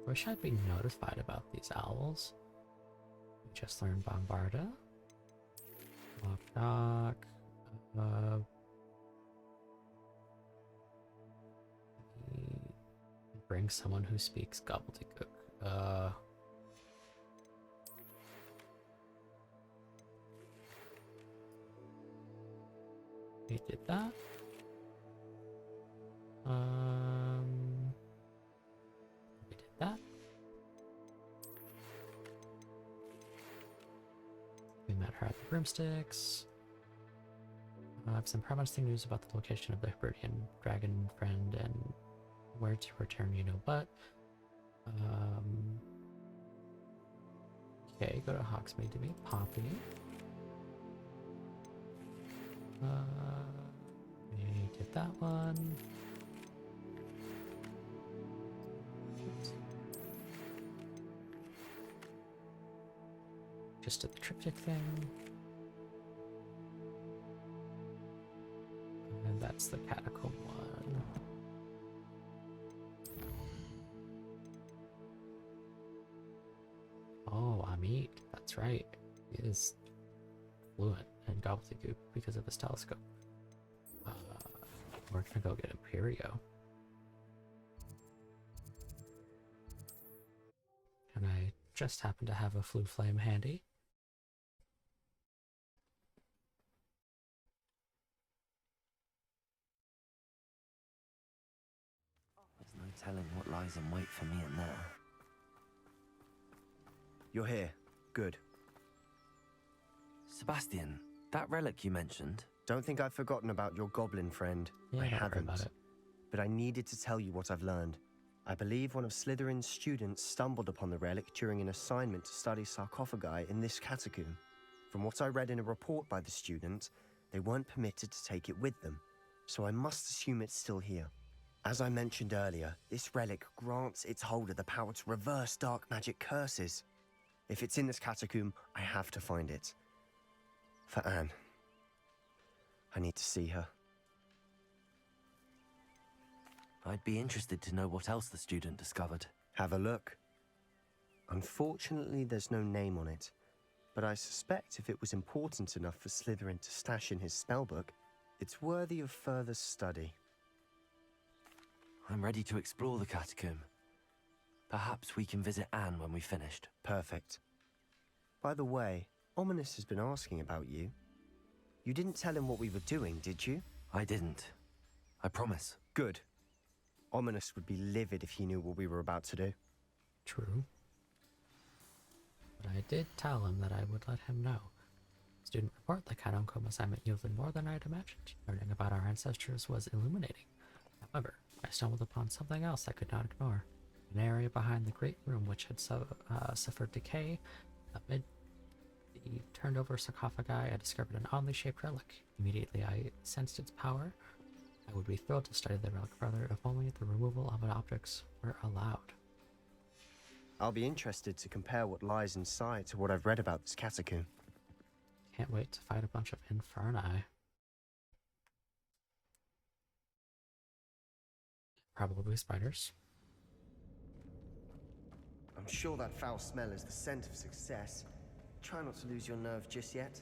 Wish I'd be notified about these owls. We just learned Bombarda. Knock knock. Bring someone who speaks gobbledygook. We did that. We did that. We met her at the broomsticks. I have some promising news about the location of the Hebridean dragon friend and where to return, you know what. Okay, go to Hogsmeade to meet Poppy. We did that one. Oops. Just did the triptych thing. And that's the catacomb one. Oh, Amit. That's right. He is fluent in gobbledygook because of his telescope. We're gonna go get Imperio. And I just happen to have a flue flame handy. There's no telling what lies in wait for me in there. You're here. Good. Sebastian, that relic you mentioned. Don't think I've forgotten about your goblin friend. Yeah, I don't worry haven't. about it. But I needed to tell you what I've learned. I believe one of Slytherin's students stumbled upon the relic during an assignment to study sarcophagi in this catacomb. From what I read in a report by the student, they weren't permitted to take it with them, so I must assume it's still here. As I mentioned earlier, this relic grants its holder the power to reverse dark magic curses. If it's in this catacomb, I have to find it. For Anne. I need to see her. I'd be interested to know what else the student discovered. Have a look. Unfortunately, there's no name on it, but I suspect if it was important enough for Slytherin to stash in his spellbook, it's worthy of further study. I'm ready to explore the catacomb. Perhaps we can visit Anne when we've finished. Perfect. By the way, Ominous has been asking about you. You didn't tell him what we were doing, did you? I didn't. I promise. Good. Ominous would be livid if he knew what we were about to do. True. But I did tell him that I would let him know. Student report, the catacomb assignment yielded more than I'd imagined. Learning about our ancestors was illuminating. However, I stumbled upon something else I could not ignore. An area behind the great room which had suffered decay. Amid the turned-over sarcophagi, I discovered an oddly shaped relic. Immediately, I sensed its power. I would be thrilled to study the relic further if only the removal of objects were allowed. I'll be interested to compare what lies inside to what I've read about this catacomb. Can't wait to fight a bunch of Inferni. Probably spiders. I'm sure that foul smell is the scent of success. Try not to lose your nerve just yet.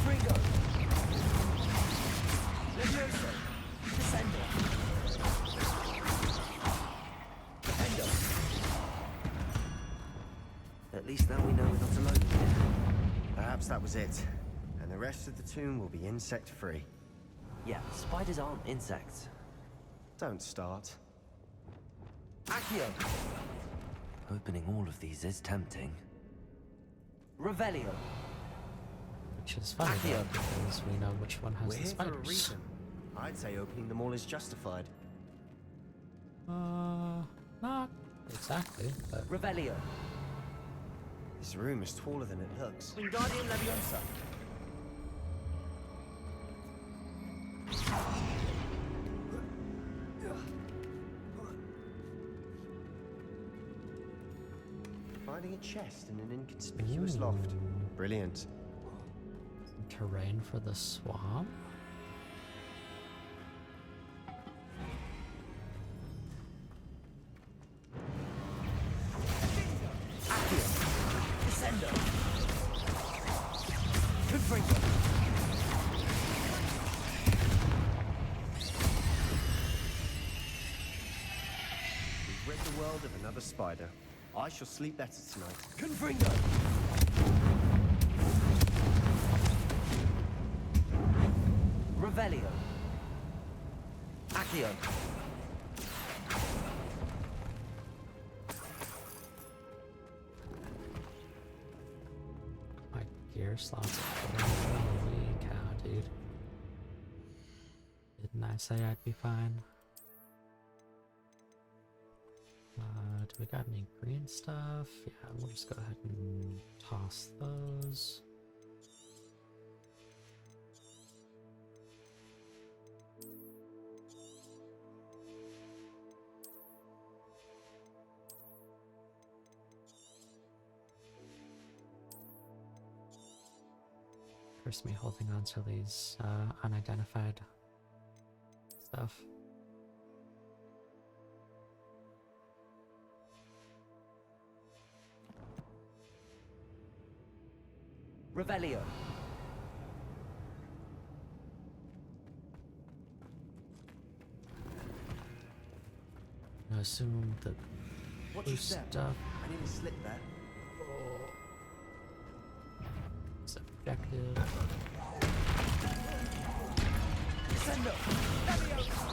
Frigo! Levioso! Descendo! At least now we know we're not alone here. Perhaps that was it. And the rest of the tomb will be insect-free. Yeah, spiders aren't insects. Don't start. Accio! Opening all of these is tempting. Revelio! Which is funny though, because we know which one has We're the here for a spiders. reason. I'd say opening them all is justified. Not exactly, but... Revelio! This room is taller than it looks. Wingardium Leviosa! Finding a chest in an inconspicuous loft. Brilliant. Terrain for the swamp? Descendo! Confringo! We've rid the world of another spider. I shall sleep better tonight. Confringo! Revelio! Accio! My gear slots are holy cow, dude. Didn't I say I'd be fine? Do we got any green stuff? Yeah, we'll just go ahead and toss those. First, me holding on to these unidentified stuff. Revelio! I assume the What's blue your step? stuff I need a slip there. is objective. Descendo! Leviosa!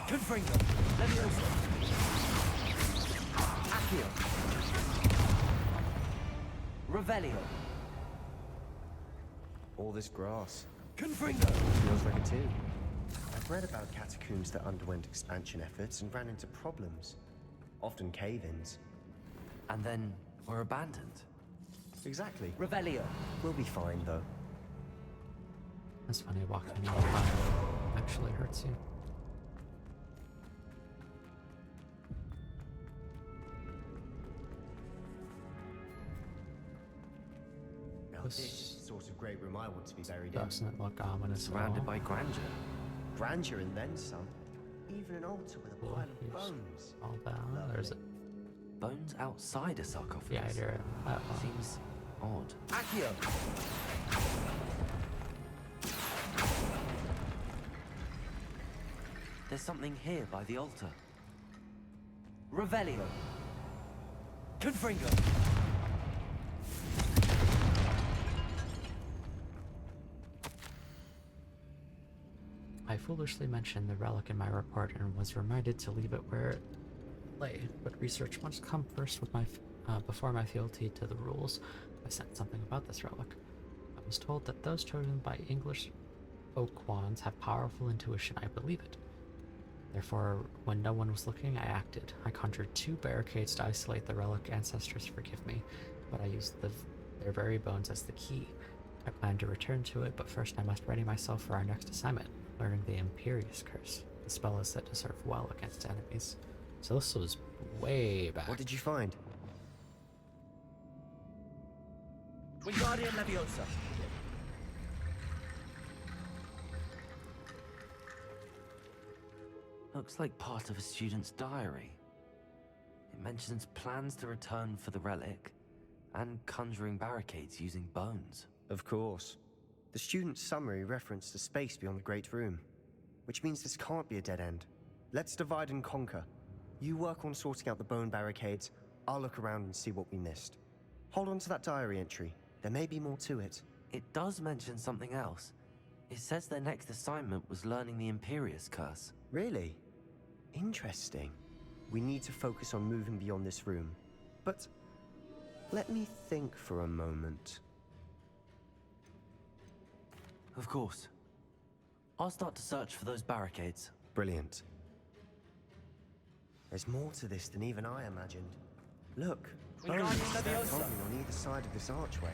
Confringo! Leviosa! Accio! Revelio! All this grass. Confringo! Feels like a tomb. I've read about catacombs that underwent expansion efforts and ran into problems. Often cave-ins. And then were abandoned. Exactly. Revelio! We'll be fine, though. That's funny, walking on fire actually hurts you. Now this is the sort of great room I want to be buried Doesn't look ominous at all. Surrounded by grandeur. Grandeur and then some. Even an altar with a pile of bones. All down. There's it. Bones outside a sarcophagus. Yeah, you're that one. Seems odd. Accio! There's something here by the altar. Revelio! Confringo! I foolishly mentioned the relic in my report and was reminded to leave it where it lay, but research must come first with my before my fealty to the rules. I sent something about this relic. I was told that those chosen by English oak wands have powerful intuition. I believe it. Therefore, when no one was looking, I acted. I conjured 2 barricades to isolate the relic. Ancestors, forgive me, but I used their very bones as the key. I plan to return to it, but first I must ready myself for our next assignment, learning the Imperious Curse. The spell is said to serve well against enemies. So this was way back. What did you find? Wingardium Leviosa! Looks like part of a student's diary. It mentions plans to return for the relic and conjuring barricades using bones. Of course. The student's summary referenced a space beyond the Great Room, which means this can't be a dead end. Let's divide and conquer. You work on sorting out the bone barricades, I'll look around and see what we missed. Hold on to that diary entry. There may be more to it. It does mention something else. It says their next assignment was learning the Imperius Curse. Really? Interesting. We need to focus on moving beyond this room. But let me think for a moment. Of course. I'll start to search for those barricades. Brilliant. There's more to this than even I imagined. Look, bones stacked on either side of this archway.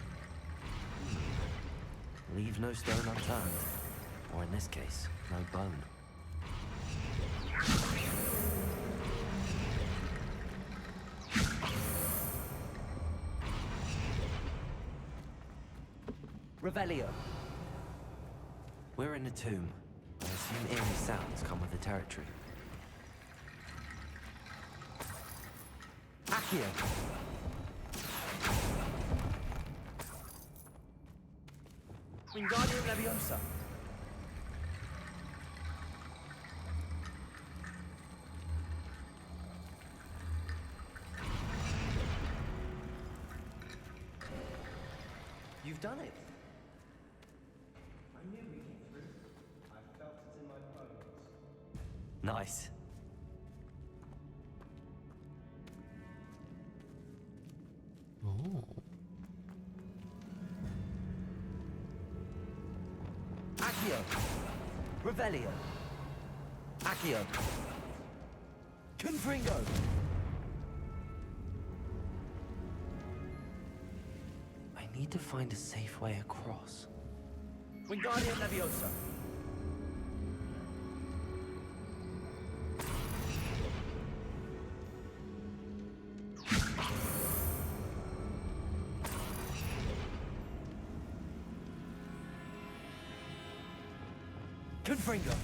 Leave no stone unturned. Or in this case, no bone. Revelio. We're in a tomb. I assume eerie sounds come with the territory. Accio. Wingardium Leviosa. You've done it. I knew we came through. I felt it in my bones. Nice. Oh. Accio. Revelio. Accio. Confringo. I need to find a safe way across. Wingardium Leviosa. Confringo.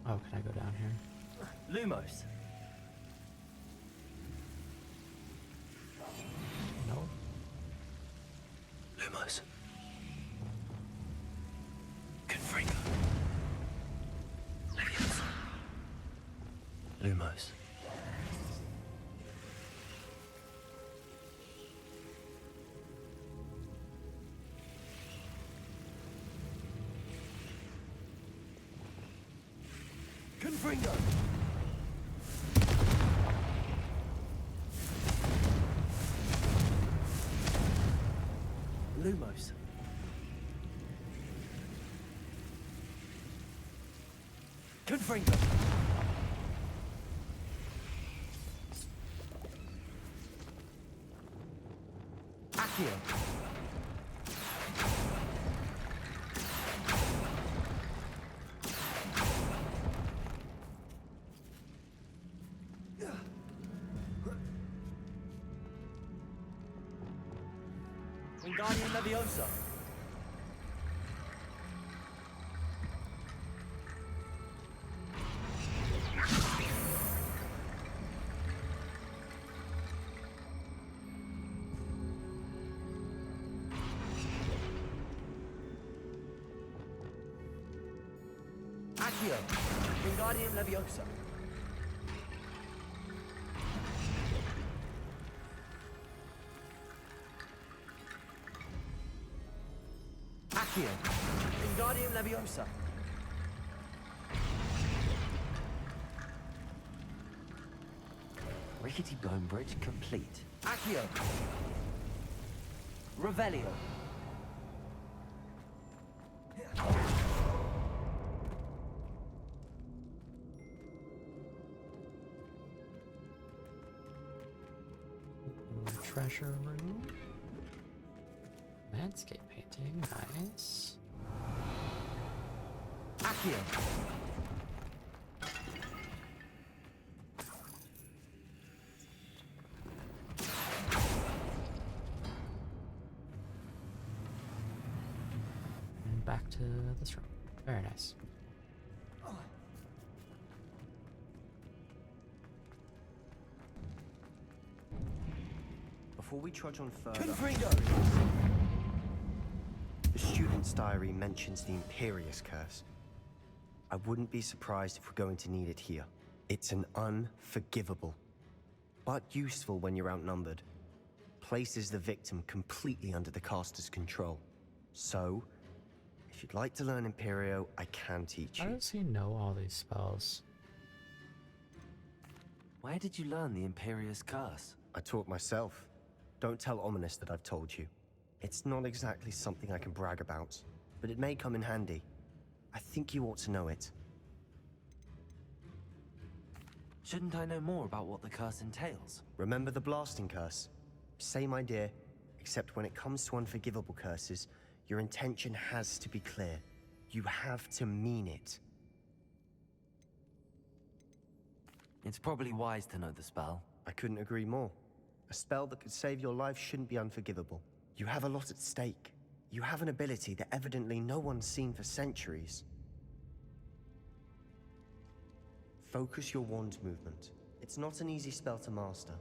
Oh, can I go down here? Lumos. No. Lumos. Confringo. Leviosa. Lumos. Confringo. Lumos. Confringo. Accio. Wingardium Leviosa. Accio. Wingardium Leviosa. Accio. Wingardium Leviosa. Rickety bone bridge complete. Accio. Revelio. Treasure room. Landscape painting, nice. Accio. And back to this room. Very nice. Before we trudge on further, Confringo. the student's diary mentions the Imperius Curse. I wouldn't be surprised if we're going to need it here. It's an unforgivable, but useful when you're outnumbered. Places the victim completely under the caster's control. So, if you'd like to learn Imperio, I can teach you. How does he know all these spells? Where did you learn the Imperious Curse? I taught myself. Don't tell Ominous that I've told you. It's not exactly something I can brag about, but it may come in handy. I think you ought to know it. Shouldn't I know more about what the curse entails? Remember the blasting curse? Same idea, except when it comes to unforgivable curses, your intention has to be clear. You have to mean it. It's probably wise to know the spell. I couldn't agree more. A spell that could save your life shouldn't be unforgivable. You have a lot at stake. You have an ability that evidently no one's seen for centuries. Focus your wand movement. It's not an easy spell to master.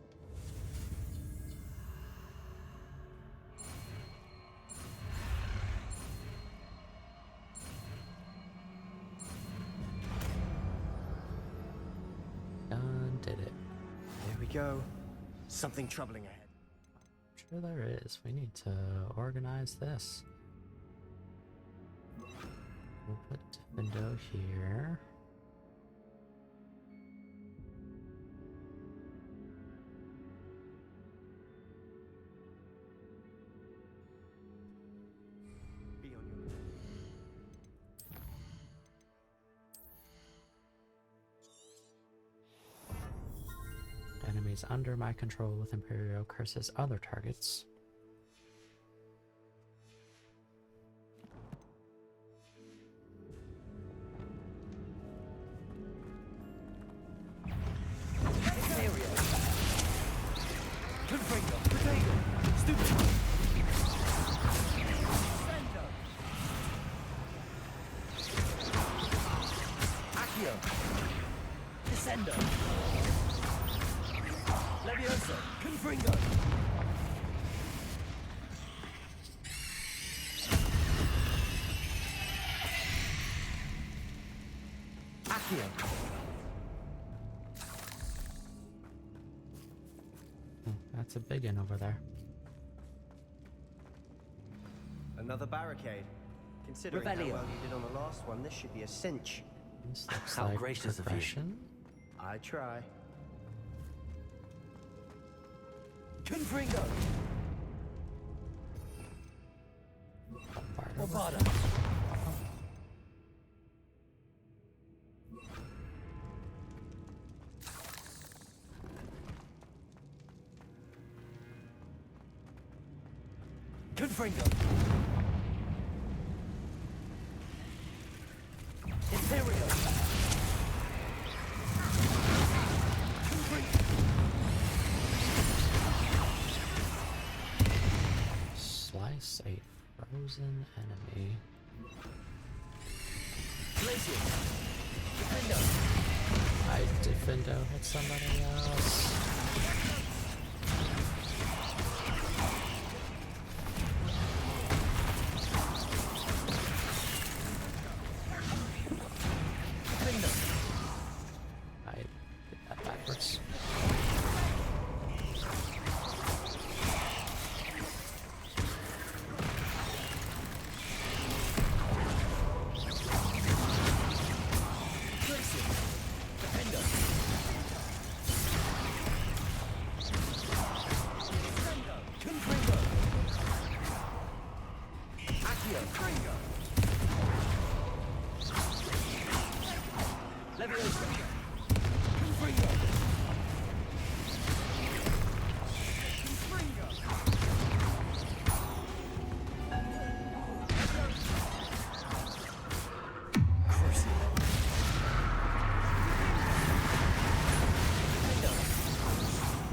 Done did it. Here we go. Something troubling ahead. Sure there is. We need to organize this. We'll put window here. Enemies under my control with Imperial curses other targets. That's a big one over there. Another barricade. Considering how well you did on the last one, this should be a cinch. This looks How like gracious of you. progression. I try. Confringo! Barda. Confringo! Imperio! Slice a frozen enemy. Glacier! I Defendo hit somebody else. I did that backwards.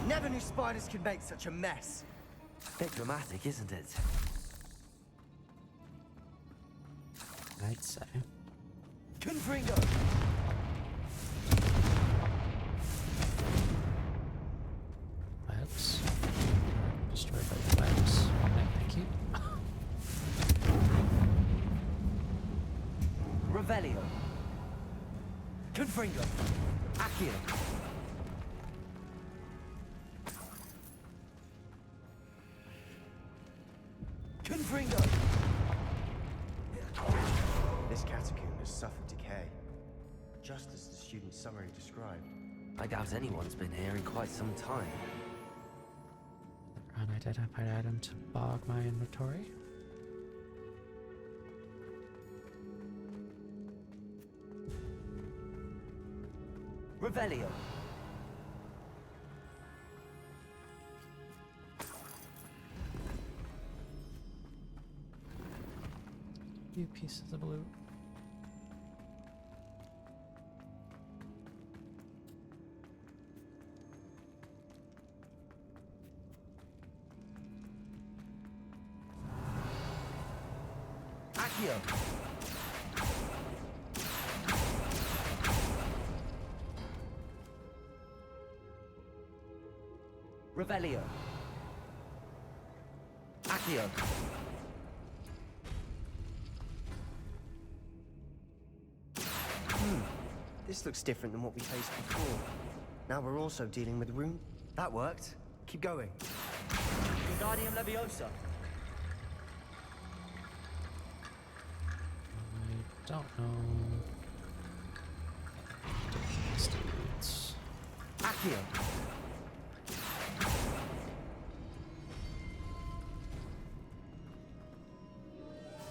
Never knew spiders could make such a mess. Bit dramatic, isn't it? I'd say. Confringo! Webs. Destroyed by the webs. Thank you. Revelio. Confringo. Accio. Accio! Confringo! This catacomb has suffered decay, just as the student's summary described. I doubt anyone's been here in quite some time. Unidentified item to bog my inventory. Revelio! Few pieces of loot. Accio! Revelio! Accio! This looks different than what we faced before. Now we're also dealing with room. That worked. Keep going. Wingardium Leviosa! I don't know. Students. Accio!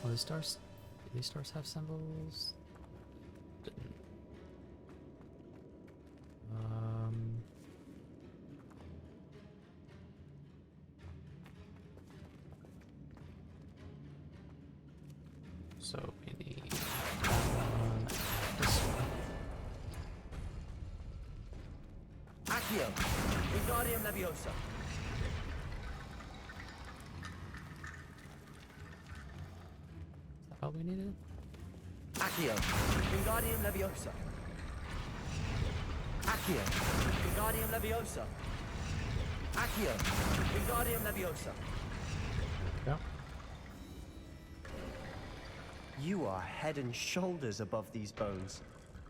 Oh, the stars. Do these stars have symbols? Didn't. So we need that one, this one. Accio! Wingardium Leviosa! Is that all we needed? Accio! Wingardium Leviosa! Accio! Wingardium Leviosa! Accio! Wingardium Leviosa! There we go. You are head and shoulders above these bones.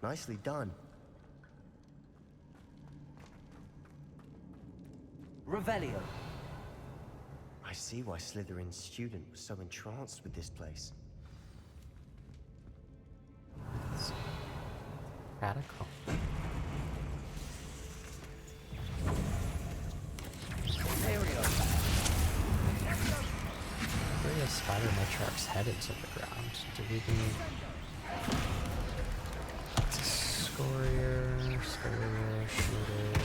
Nicely done. Revelio! I see why Slytherin's student was so entranced with this place. Radical. Where is Spider Matriarch's head into the ground? Do we need... That's a Scorier, Shooter...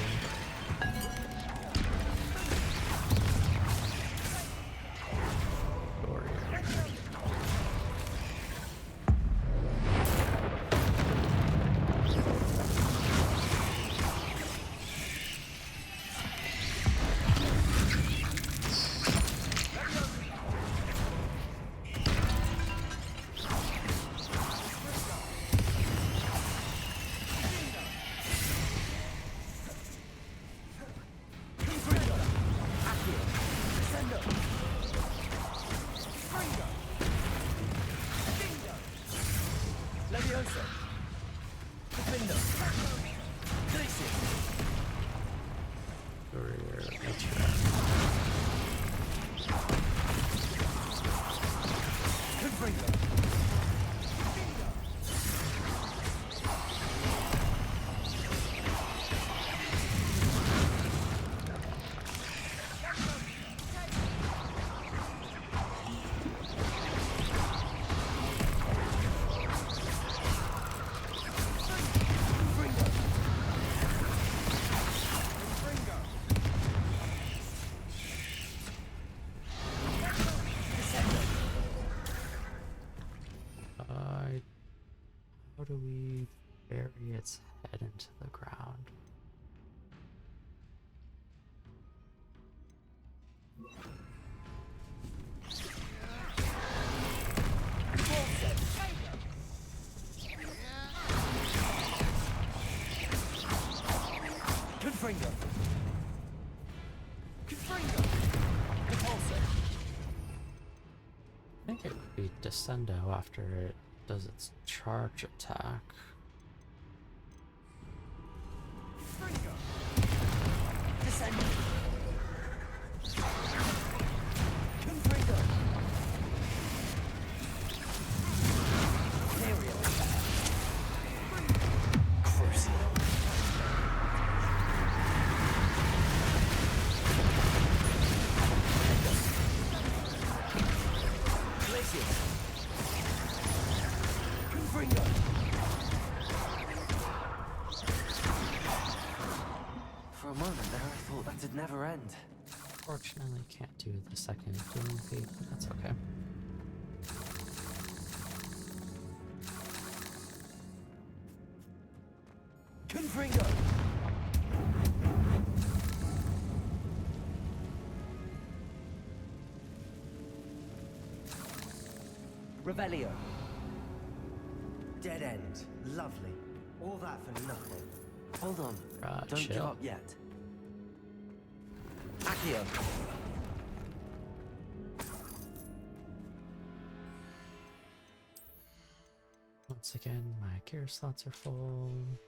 How do we bury its head into the ground? Confringo! Confringo! Repulsor! I think it would be Descendo after it does its charge attack. For a moment there, I thought that'd never end. Fortunately, can't do the second dueling feat, but that's okay. Confringo! Revelio. Dead end. Lovely. All that for nothing. Hold on. Don't give chill. up yet. Accio. Once again, my gear slots are full.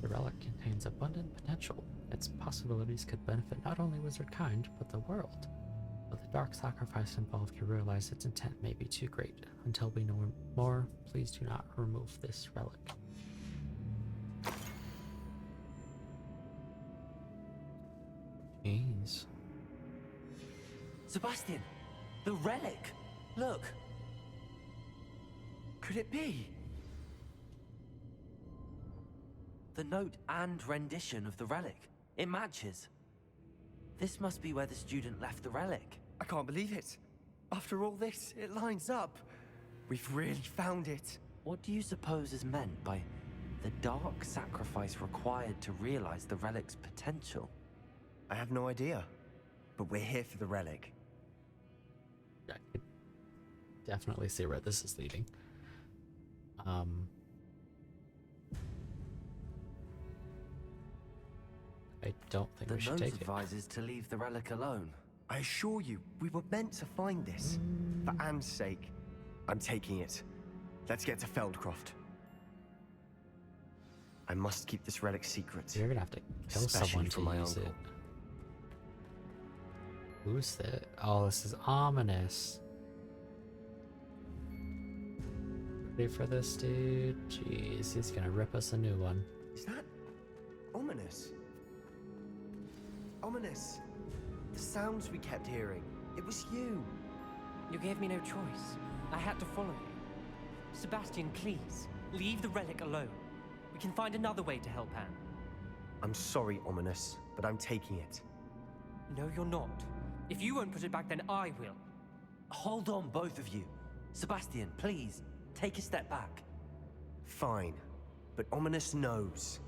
The relic contains abundant potential. Its possibilities could benefit not only wizard kind, but the world. But the dark sacrifice involved, you realize its intent may be too great. Until we know more, please do not remove this relic. Jeez. Sebastian! The relic! Look! Could it be? The note and rendition of the relic. It matches. This must be where the student left the relic. I can't believe it. After all this, it lines up. We've really found it. What do you suppose is meant by the dark sacrifice required to realize the relic's potential? I have no idea. But we're here for the relic. I could definitely see where this is leading. I don't think we should take it. The note advises to leave the relic alone. I assure you, we were meant to find this. For Anne's sake. I'm taking it. Let's get to Feldcroft. I must keep this relic secret. You're gonna have to kill Especially someone from my to use uncle. it. Who's that? Oh, this is ominous. Ready for this, dude? Jeez, he's gonna rip us a new one. Is that ominous? Ominous. The sounds we kept hearing. It was you. You gave me no choice. I had to follow you. Sebastian, please, leave the relic alone. We can find another way to help Anne. I'm sorry, Ominous, but I'm taking it. No, you're not. If you won't put it back, then I will. Hold on, both of you. Sebastian, please, take a step back. Fine, but Ominous knows.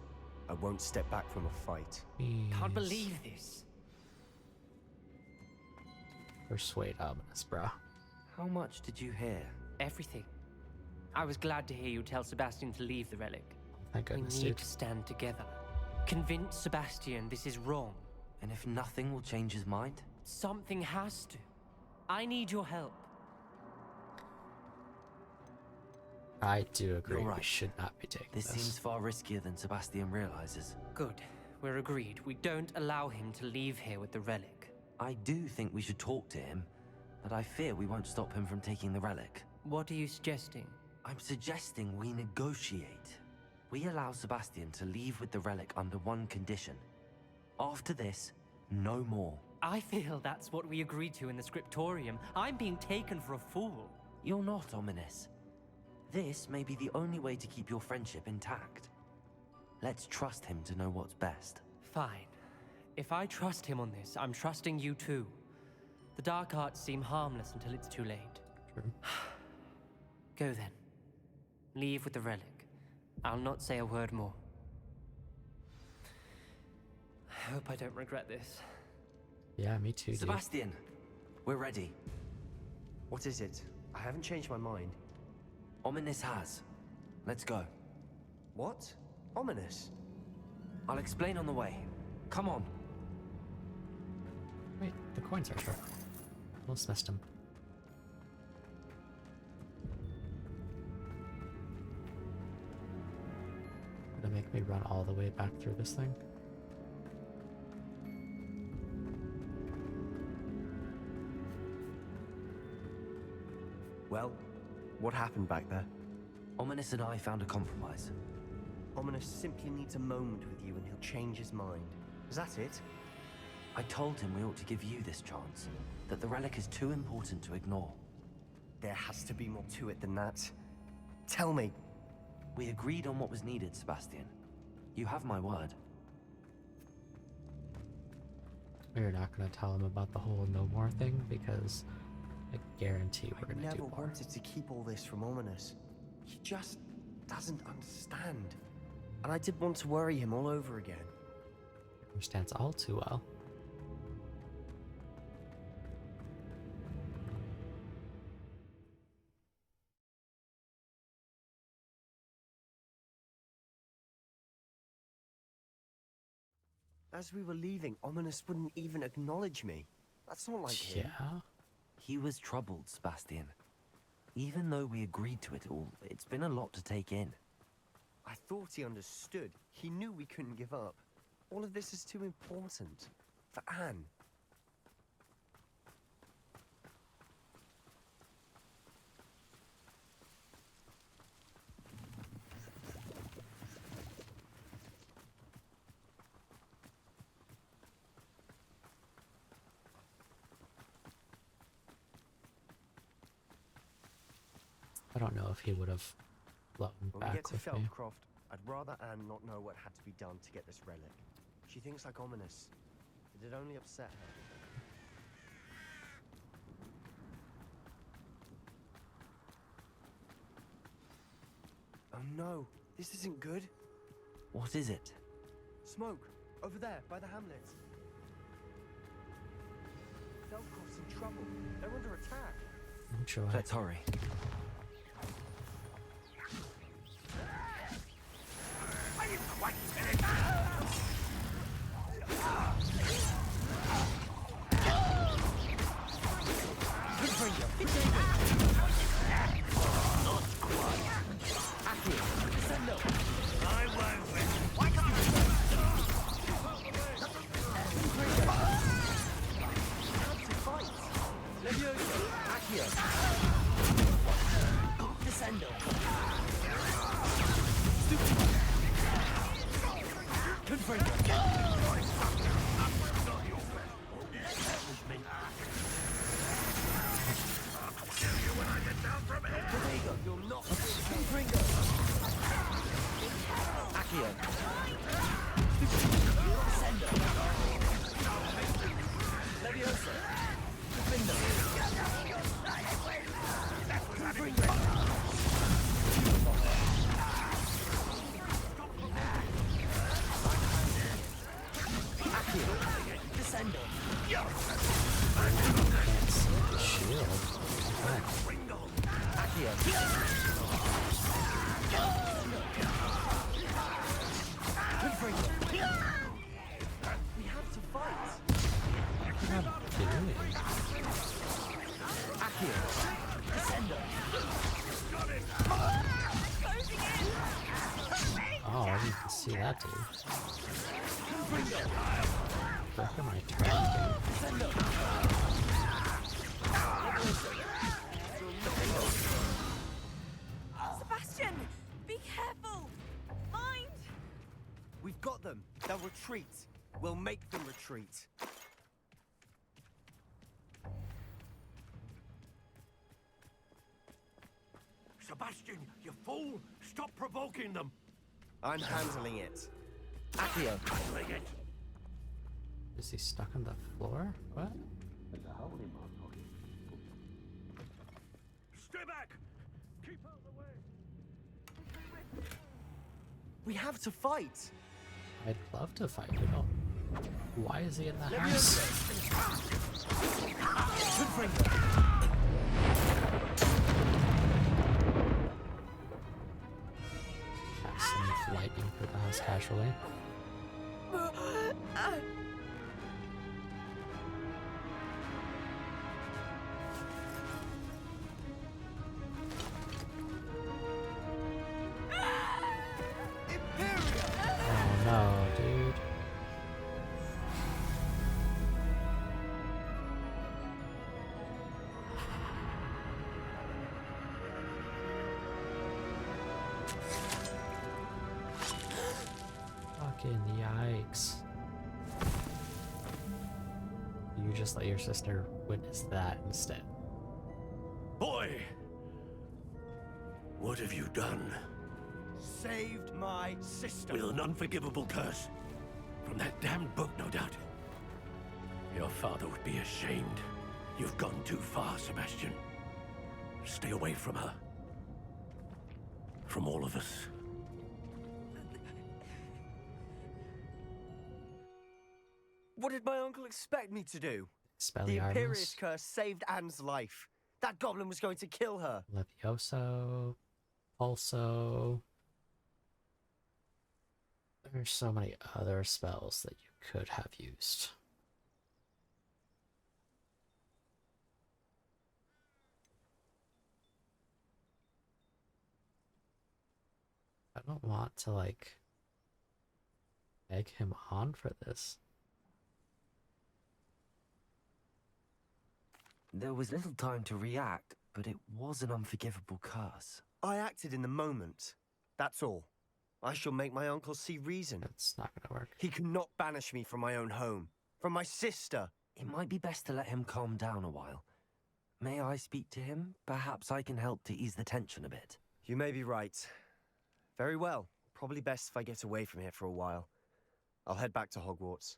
I won't step back from a fight. Can't believe this. Persuade ominous, bruh. How much did you hear? Everything. I was glad to hear you tell Sebastian to leave the relic. Thank goodness, we need dude. to stand together. Convince Sebastian this is wrong. And if nothing will change his mind? Something has to. I need your help. I do agree. You're right. We should not be taking This seems far riskier than Sebastian realizes. Good. We're agreed. We don't allow him to leave here with the relic. I do think we should talk to him, but I fear we won't stop him from taking the relic. What are you suggesting? I'm suggesting we negotiate. We allow Sebastian to leave with the relic under one condition. After this, no more. I feel that's what we agreed to in the scriptorium. I'm being taken for a fool. You're not, Ominous. This may be the only way to keep your friendship intact. Let's trust him to know what's best. Fine. If I trust him on this, I'm trusting you too. The dark arts seem harmless until it's too late. True. Go then. Leave with the relic. I'll not say a word more. I hope I don't regret this. Yeah, me too, dude. Sebastian, we're ready. What is it? I haven't changed my mind. Ominous has. Let's go. What? Ominous? I'll explain on the way. Come on. Wait, the coins are short. Almost missed him. Gonna make me run all the way back through this thing? Well, what happened back there? Ominous and I found a compromise. Ominous simply needs a moment with you and he'll change his mind. Is that it? I told him we ought to give you this chance, that the relic is too important to ignore. There has to be more to it than that. Tell me. We agreed on what was needed, Sebastian. You have my word. We're not going to tell him about the whole no more thing because I guarantee we're going to do more. I never wanted to keep all this from Ominous. He just doesn't understand. And I did want to worry him all over again. He understands all too well. As we were leaving, Ominous wouldn't even acknowledge me. That's not like him. Yeah? He was troubled, Sebastian. Even though we agreed to it all, it's been a lot to take in. I thought he understood. He knew we couldn't give up. All of this is too important. For Anne. I don't know if he would have flown When we get back to with me. Feldcroft, I'd rather Anne not know what had to be done to get this relic. She thinks like Ominous. It'd only upset her. Oh no, this isn't good. What is it? Smoke, over there, by the hamlet. Feldcroft's in trouble. They're under attack. I'm sure. Let's hurry. Are you quite finished? I won't win. Why can't Oh, I didn't see that dude. Where am I tracking? Sebastian, be careful. Mind. We've got them. They'll retreat. We'll make them retreat. Sebastian, you fool! Stop provoking them! I'm handling it. Accio. Handling it! Is he stuck on the floor? What? Stay back! Keep out of the way! We have to fight. I'd love to fight you. Know. Why is he in the house? Some lightning through the house casually. Oh no, dude. Fucking yikes. You just let your sister witness that instead. Boy! What have you done? Saved my sister. With an unforgivable curse. From that damned book, no doubt. Your father would be ashamed. You've gone too far, Sebastian. Stay away from her. From all of us. What did my uncle expect me to do? The Expelliarmus. Imperious curse saved Anne's life. That goblin was going to kill her. Levioso. Also. There's so many other spells that you could have used. I don't want to, like, egg him on for this. There was little time to react, but it was an unforgivable curse. I acted in the moment. That's all. I shall make my uncle see reason. It's not gonna work. He cannot banish me from my own home. From my sister. It might be best to let him calm down a while. May I speak to him? Perhaps I can help to ease the tension a bit. You may be right. Very well. Probably best if I get away from here for a while. I'll head back to Hogwarts.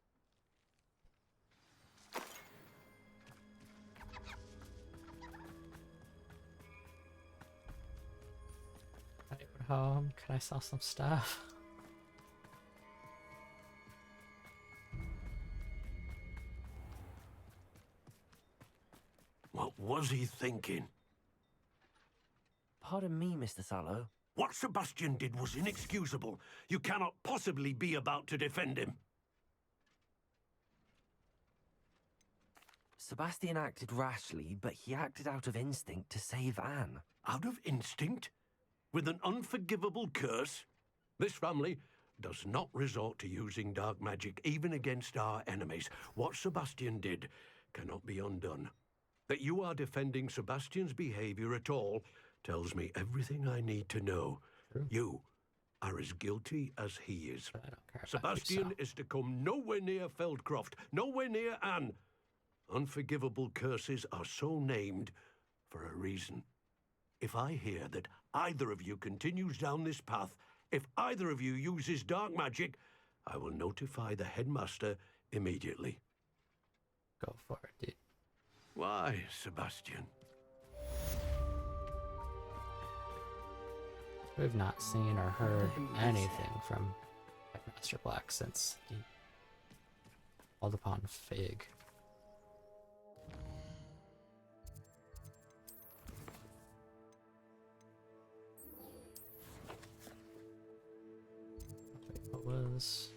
Home, can I sell some stuff? What was he thinking? Pardon me, Mr. Sallow. What Sebastian did was inexcusable. You cannot possibly be about to defend him. Sebastian acted rashly, but he acted out of instinct to save Anne. Out of instinct? With an unforgivable curse? This family does not resort to using dark magic even against our enemies. What Sebastian did cannot be undone. That you are defending Sebastian's behavior at all tells me everything I need to know. True. You are as guilty as he is. I don't care about Sebastian you, is to come nowhere near Feldcroft, nowhere near Anne. Unforgivable curses are so named for a reason. If I hear that either of you continues down this path, if either of you uses dark magic, I will notify the headmaster immediately. Go for it, dude. Why, Sebastian? We've not seen or heard anything from Headmaster Black since he called upon Fig. Wait, what was...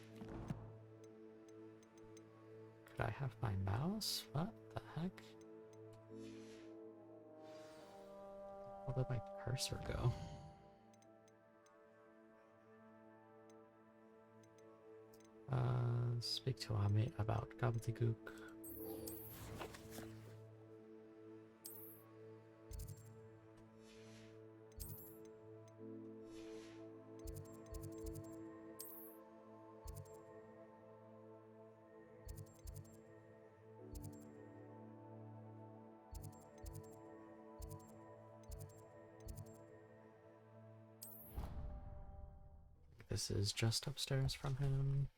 Could I have my mouse? What the heck? Where did my cursor go? Speak to Amit about gobbledygook. This is just upstairs from him.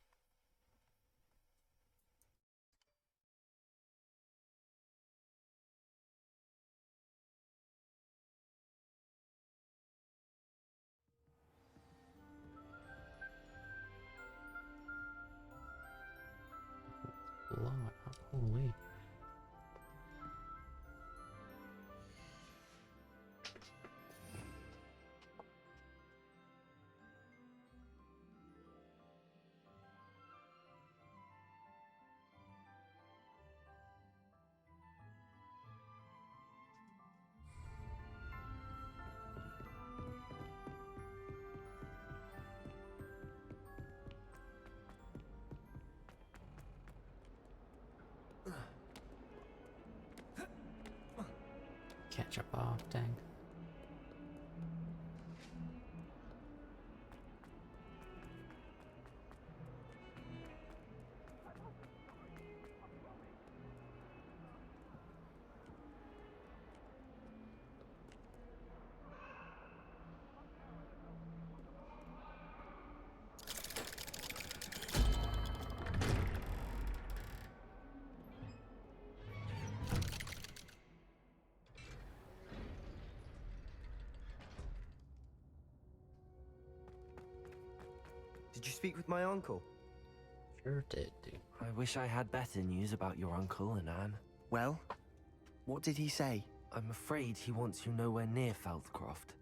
Holy. Can't jump off, dang. Did you speak with my uncle? Sure did, dude. I wish I had better news about your uncle and Anne. Well, what did he say? I'm afraid he wants you nowhere near Feldcroft.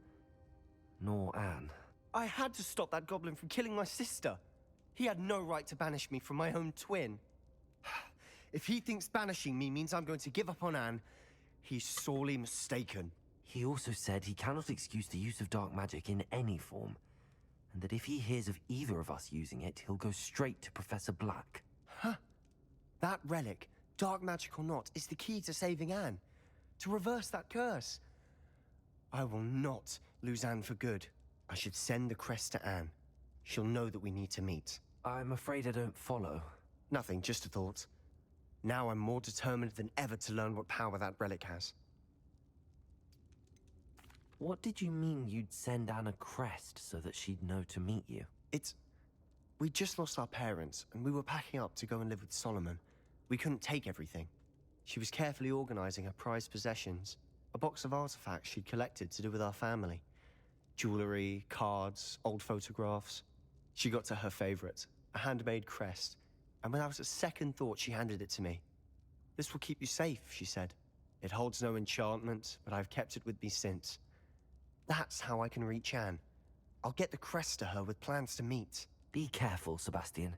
Nor Anne. I had to stop that goblin from killing my sister. He had no right to banish me from my own twin. If he thinks banishing me means I'm going to give up on Anne, he's sorely mistaken. He also said he cannot excuse the use of dark magic in any form, and that if he hears of either of us using it, he'll go straight to Professor Black. Huh? That relic, dark magic or not, is the key to saving Anne. To reverse that curse. I will not lose Anne for good. I should send the crest to Anne. She'll know that we need to meet. I'm afraid I don't follow. Nothing, just a thought. Now I'm more determined than ever to learn what power that relic has. What did you mean you'd send Anne a crest so that she'd know to meet you? We just lost our parents, and we were packing up to go and live with Solomon. We couldn't take everything. She was carefully organizing her prized possessions, a box of artifacts she'd collected to do with our family. Jewelry, cards, old photographs. She got to her favorite, a handmade crest, and without a second thought she handed it to me. "This will keep you safe," she said. "It holds no enchantment, but I've kept it with me since. That's how I can reach Anne. I'll get the crest to her with plans to meet." Be careful, Sebastian.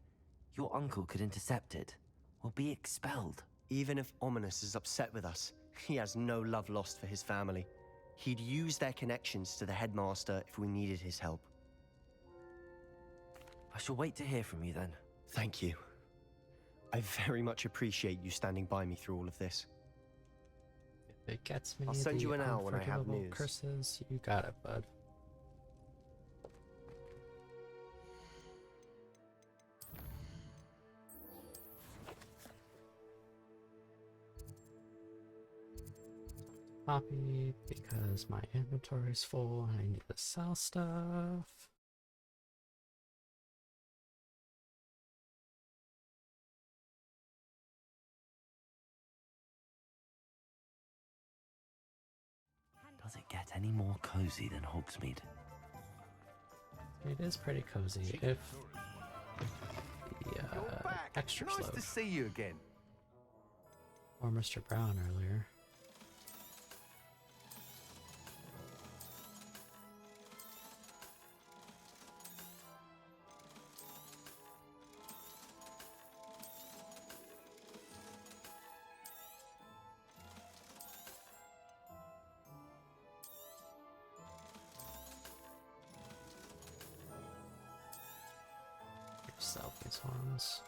Your uncle could intercept it, or be expelled. Even if Ominous is upset with us, he has no love lost for his family. He'd use their connections to the headmaster if we needed his help. I shall wait to hear from you then. Thank you. I very much appreciate you standing by me through all of this. If it gets me I'll send the you an owl when I have unforgivable news. curses, you got it, bud. Copy because my inventory's full and I need to sell stuff. Does it get any more cozy than Hogsmeade? It is pretty cozy if the extras Nice load. to see you again. Or Mr. Brown earlier. Sell these ones.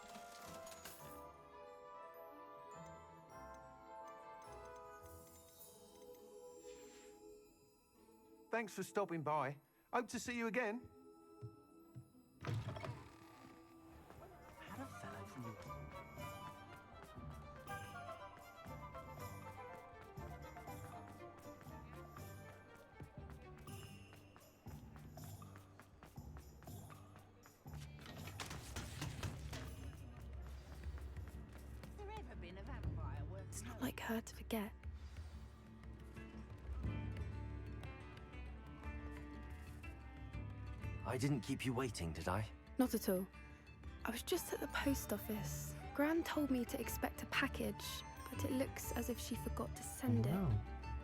Thanks for stopping by. Hope to see you again. Had a fellow from your... It's not like her to forget. I didn't keep you waiting, did I? Not at all. I was just at the post office. Gran told me to expect a package, but it looks as if she forgot to send it.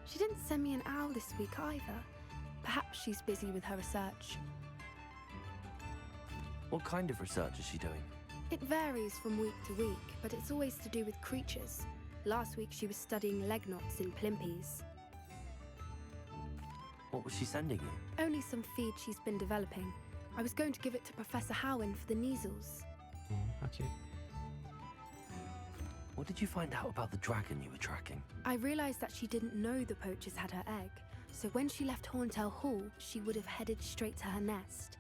She didn't send me an owl this week either. Perhaps she's busy with her research. What kind of research is she doing? It varies from week to week, but it's always to do with creatures. Last week she was studying leg knots in Plimpies. What was she sending you? Only some feed she's been developing. I was going to give it to Professor Howin for the measles. Oh, how cute. What did you find out about the dragon you were tracking? I realized that she didn't know the poachers had her egg, so when she left Horntail Hall, she would have headed straight to her nest.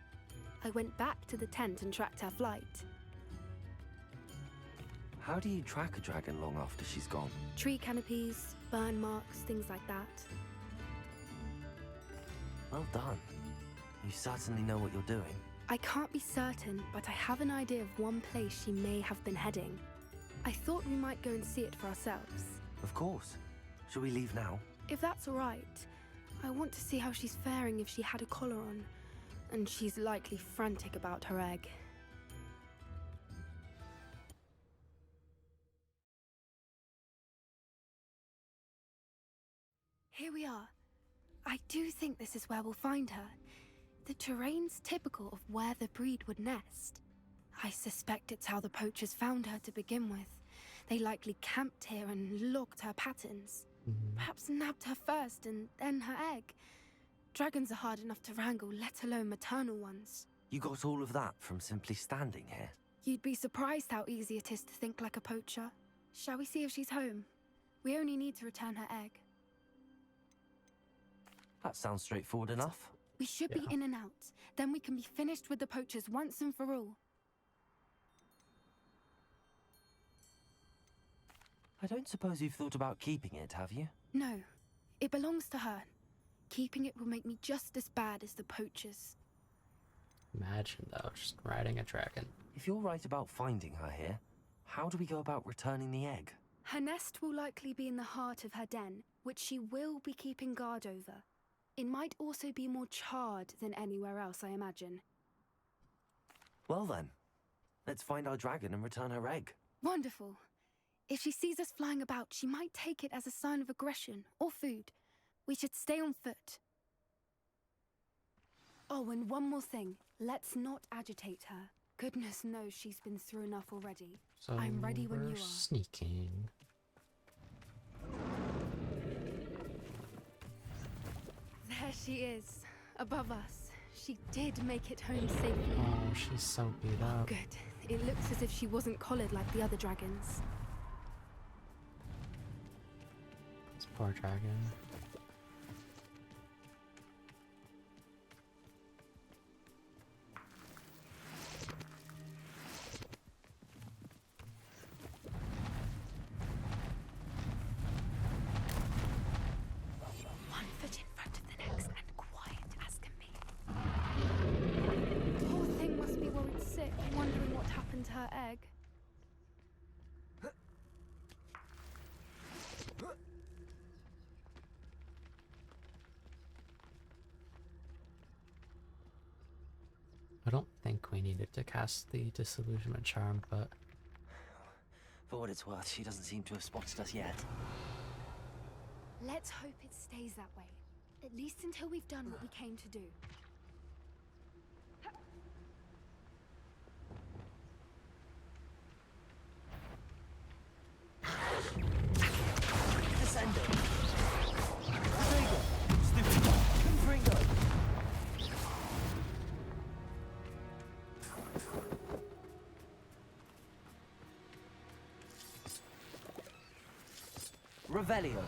I went back to the tent and tracked her flight. How do you track a dragon long after she's gone? Tree canopies, burn marks, things like that. Well done. You certainly know what you're doing. I can't be certain, but I have an idea of one place she may have been heading. I thought we might go and see it for ourselves. Of course. Shall we leave now? If that's all right. I want to see how she's faring if she had a collar on. And she's likely frantic about her egg. here we are. I do think this is where we'll find her. The terrain's typical of where the breed would nest. I suspect it's how the poachers found her to begin with. They likely camped here and logged her patterns. Perhaps nabbed her first and then her egg. Dragons are hard enough to wrangle, let alone maternal ones. You got all of that from simply standing here? You'd be surprised how easy it is to think like a poacher. Shall we see if she's home? We only need to return her egg. That sounds straightforward enough. We should be in and out. Then we can be finished with the poachers once and for all. I don't suppose you've thought about keeping it, have you? No, it belongs to her. Keeping it will make me just as bad as the poachers. Imagine, though, just riding a dragon. If you're right about finding her here, how do we go about returning the egg? Her nest will likely be in the heart of her den, which she will be keeping guard over. It might also be more charred than anywhere else, I imagine. Well then, let's find our dragon and return her egg. Wonderful. If she sees us flying about, she might take it as a sign of aggression or food. We should stay on foot. Oh, and one more thing. Let's not agitate her. Goodness knows she's been through enough already. So I'm ready when you we're are. Sneaking. There she is, above us. She did make it home safely. Oh, she's so beat up. Good. It looks as if she wasn't collared like the other dragons. This poor dragon. One foot in front of the next and quiet as can be. Poor thing must be worried sick, wondering what happened to her egg. I don't think we needed to cast the disillusionment charm, but For what it's worth, she doesn't seem to have spotted us yet. Let's hope it stays that way. At least until we've done what we came to do. Descendo! Trigger! Stupid! Confringo! Revelio!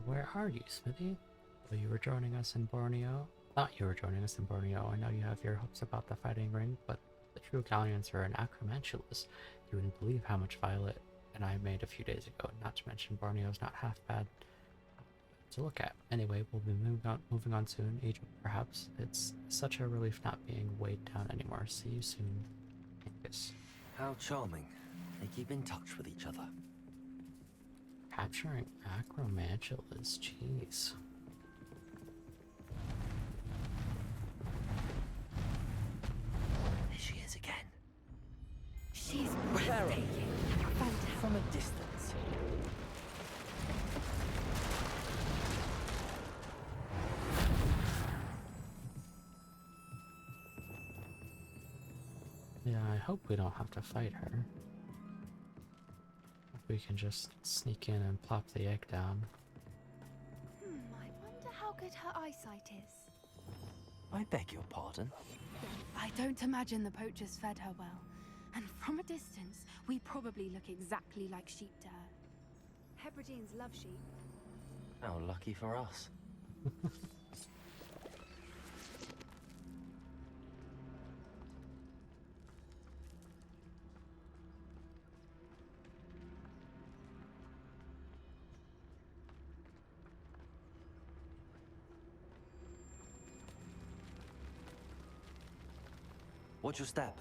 Where are you, Smithy? So you were joining us in Borneo? Thought you were joining us in Borneo. I know you have your hopes about the fighting ring, but the true Galleons are an acromantulas. You wouldn't believe how much Violet and I made a few days ago. Not to mention Borneo's not half bad to look at. Anyway, we'll be moving on soon. Egypt, perhaps. It's such a relief not being weighed down anymore. See you soon, Angus. How charming. They keep in touch with each other. Capturing acromantulas, jeez. There she is again. She's breathtaking. Fantastic. From a distance. Yeah, I hope we don't have to fight her. We can just sneak in and plop the egg down. I wonder how good her eyesight is. I beg your pardon? I don't imagine the poachers fed her well. And from a distance, we probably look exactly like sheep to her. Hebrideans love sheep. How lucky for us. Watch your step.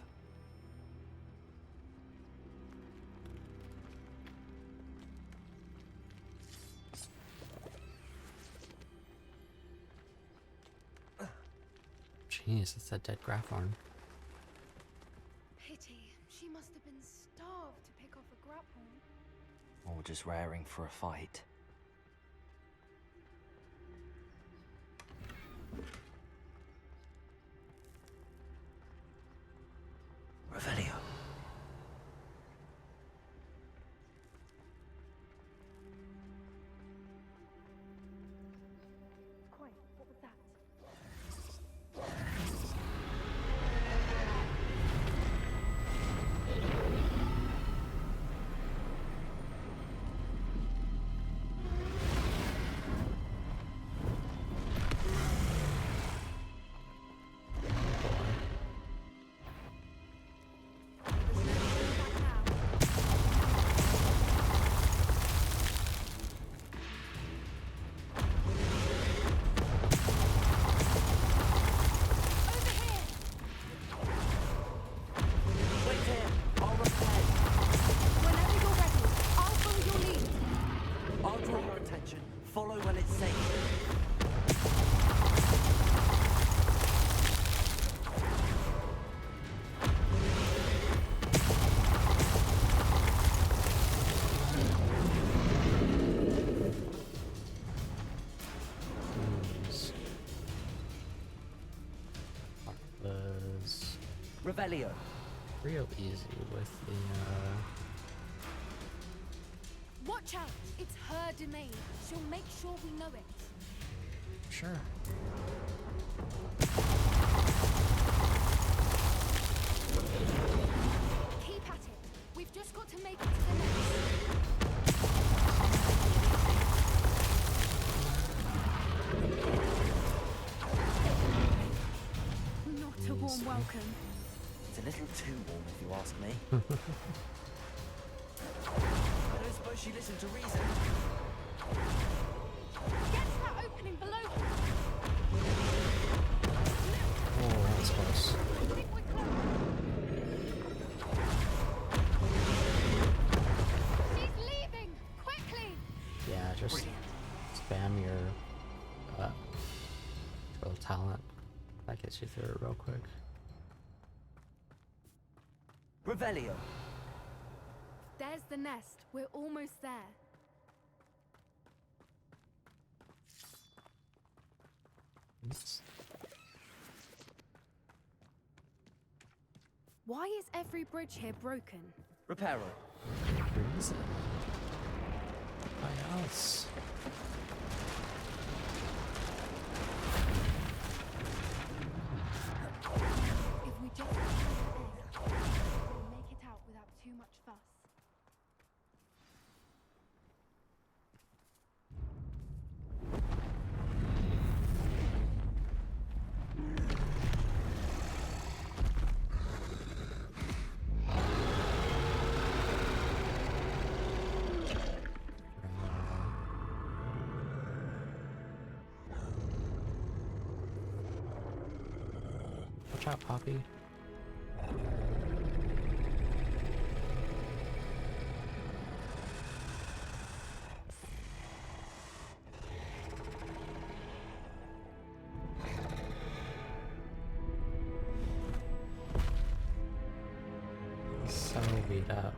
Jeez, it's a dead Grafhorn. Pity. She must have been starved to pick off a Grabhorn. Or just raring for a fight. Revelio. Quiet. What was that? Follow when it's safe. Was Revelio. real easy with the Watch out! It's her domain. She'll make sure we know it. sure. Keep at it. We've just got to make it to the next. Not a warm welcome. It's a little too warm, if you ask me. I don't suppose she listened to reason. Get to that opening below her. Oh, that was close. I think we're close. She's leaving! Quickly! Yeah, just spam your drill talent. That gets you through it real quick. Revelio. There's the nest. We're almost there. Oops. Why is every bridge here broken? Reparo. Reason. Why else? If we just we'll make it out without too much fuss. Watch out, Poppy. So beat up.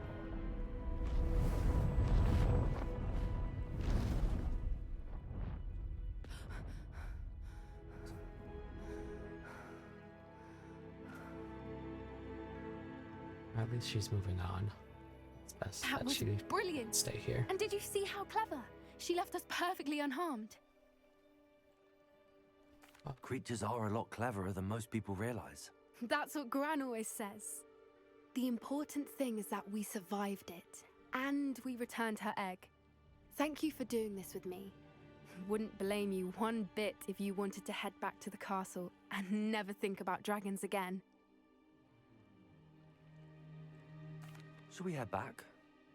At least she's moving on. It's best That that was she brilliant. stay here. And did you see how clever? She left us perfectly unharmed. Creatures are a lot cleverer than most people realize. That's what Gran always says. The important thing is that we survived it, and we returned her egg. Thank you for doing this with me. Wouldn't blame you one bit if you wanted to head back to the castle and never think about dragons again. Shall we head back?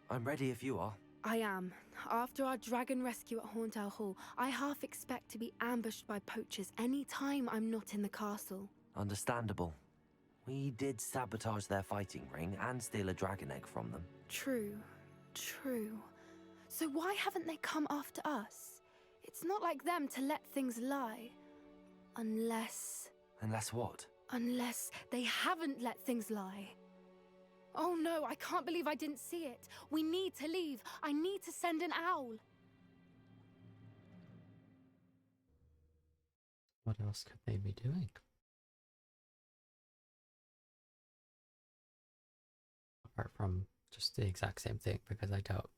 I'm ready if you are. I am. After our dragon rescue at Hauntel Hall, I half expect to be ambushed by poachers any time I'm not in the castle. Understandable. We did sabotage their fighting ring and steal a dragon egg from them. True. So why haven't they come after us? It's not like them to let things lie. Unless... Unless what? Unless they haven't let things lie. Oh no, I can't believe I didn't see it. We need to leave. I need to send an owl. What else could they be doing? Apart from just the exact same thing, because I doubt.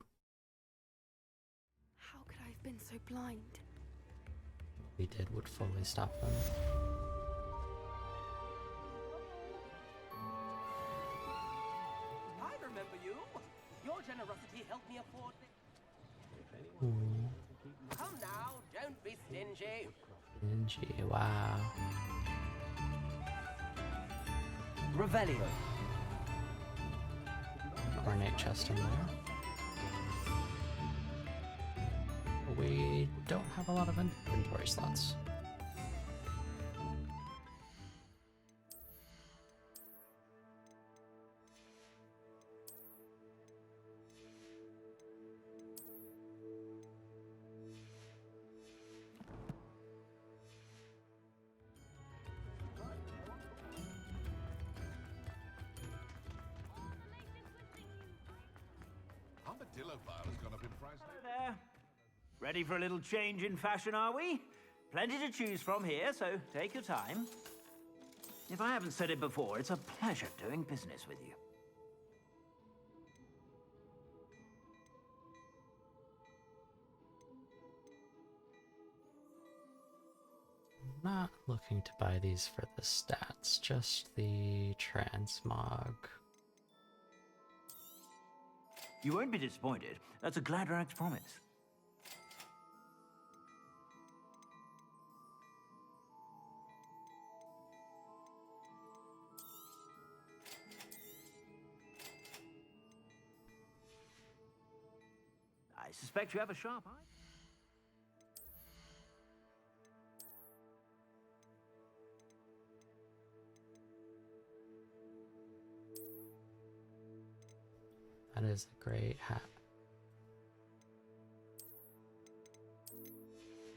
How could I have been so blind? We did would fully stop them. I remember you. Your generosity helped me afford this. Come now, don't be stingy. Stingy, wow. Revelio. Ornate chest in there. We don't have a lot of inventory slots. There. Ready for a little change in fashion, are we? Plenty to choose from here, so take your time. If I haven't said it before, it's a pleasure doing business with you. Not looking to buy these for the stats, just the transmog. You won't be disappointed. That's a Gladrax promise. I suspect you have a sharp eye. That is a great hat.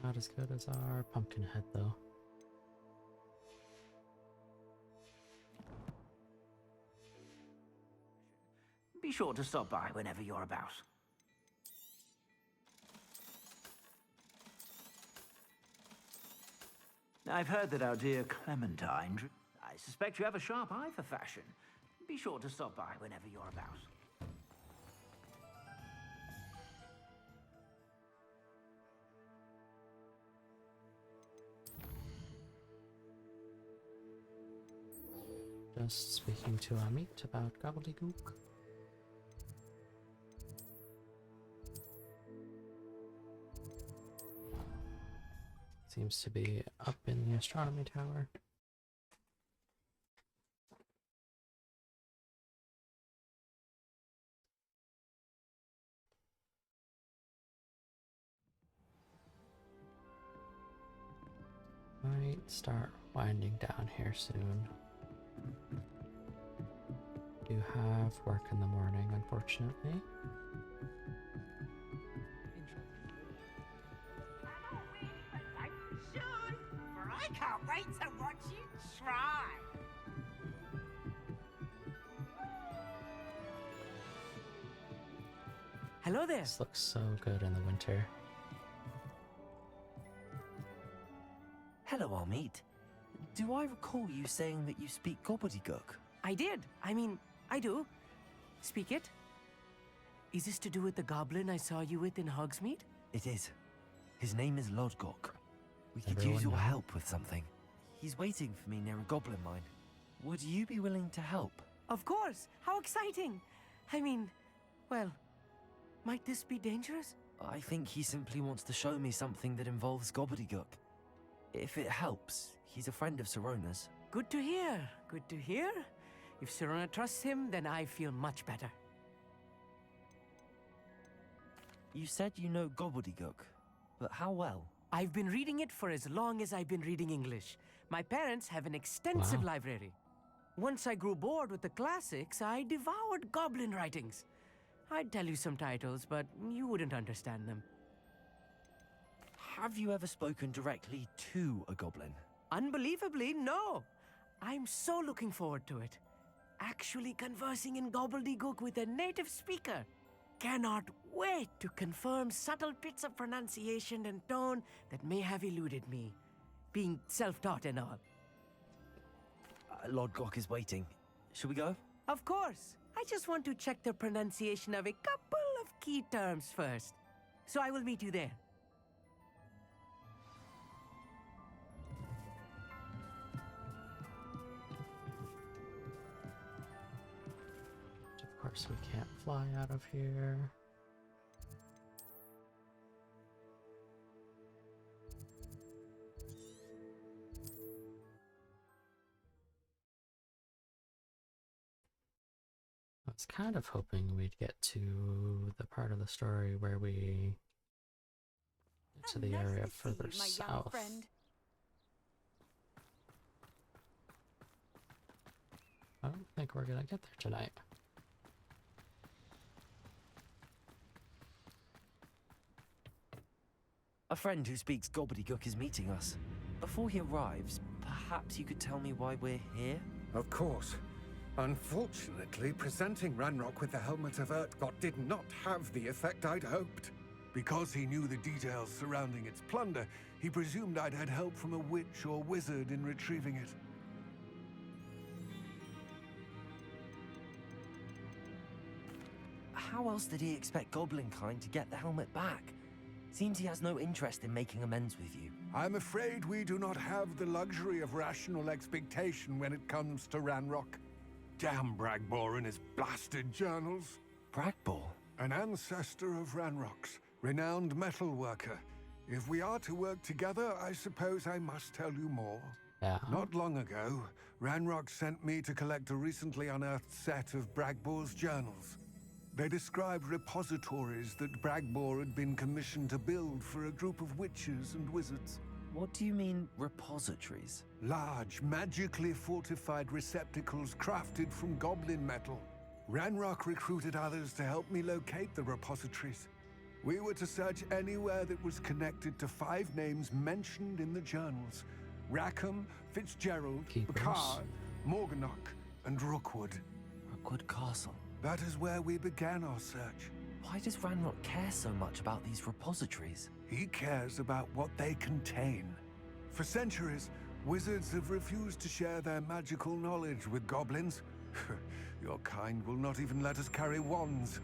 Not as good as our pumpkin head, though. Be sure to stop by whenever you're about. I've heard that our dear Clementine... I suspect you have a sharp eye for fashion. Be sure to stop by whenever you're about. Just speaking to Amit about gobbledygook. Seems to be up in the astronomy tower. Might start winding down here soon. Do have work in the morning, unfortunately. I can't wait to watch you try. Hello there. This looks so good in the winter. Hello, Amit. Do I recall you saying that you speak gobbledygook? I did. I mean, I do. Speak it. Is this to do with the goblin I saw you with in Hogsmeade? It is. His name is Lodgok. We could Everyone use your know? help with something. He's waiting for me near a goblin mine. Would you be willing to help? Of course. How exciting. I mean, well, might this be dangerous? I think he simply wants to show me something that involves gobbledygook. If it helps, he's a friend of Sirona's. Good to hear. Good to hear. If Sirona trusts him, then I feel much better. You said you know gobbledygook, but how well? I've been reading it for as long as I've been reading English. My parents have an extensive library. Once I grew bored with the classics, I devoured goblin writings. I'd tell you some titles, but you wouldn't understand them. Have you ever spoken directly to a goblin? Unbelievably, no. I'm so looking forward to it. Actually conversing in gobbledygook with a native speaker. Cannot wait to confirm subtle bits of pronunciation and tone that may have eluded me, being self-taught and all. Lord Glock is waiting. Should we go? Of course. I just want to check the pronunciation of a couple of key terms first. So I will meet you there. Of course, we can't fly out of here. I was kind of hoping we'd get to the part of the story where we get to the area further south. I don't think we're gonna get there tonight. A friend who speaks gobbledygook is meeting us. Before he arrives, perhaps you could tell me why we're here? Of course. Unfortunately, presenting Ranrock with the Helmet of Urtkot did not have the effect I'd hoped. Because he knew the details surrounding its plunder, he presumed I'd had help from a witch or wizard in retrieving it. How else did he expect Goblinkind to get the helmet back? Seems he has no interest in making amends with you. I'm afraid we do not have the luxury of rational expectation when it comes to Ranrock. Damn Bragbor and his blasted journals. Bragbor? An ancestor of Ranrock's, renowned metalworker. If we are to work together, I suppose I must tell you more. Yeah. Not long ago, Ranrock sent me to collect a recently unearthed set of Bragbor's journals. They described repositories that Bragbor had been commissioned to build for a group of witches and wizards. What do you mean, repositories? Large, magically fortified receptacles crafted from goblin metal. Ranrock recruited others to help me locate the repositories. We were to search anywhere that was connected to 5 names mentioned in the journals. Rackham, Fitzgerald, Bakar, Morganach, and Rookwood. Rookwood Castle. That is where we began our search. Why does Ranrock care so much about these repositories? He cares about what they contain. For centuries, wizards have refused to share their magical knowledge with goblins. Your kind will not even let us carry wands.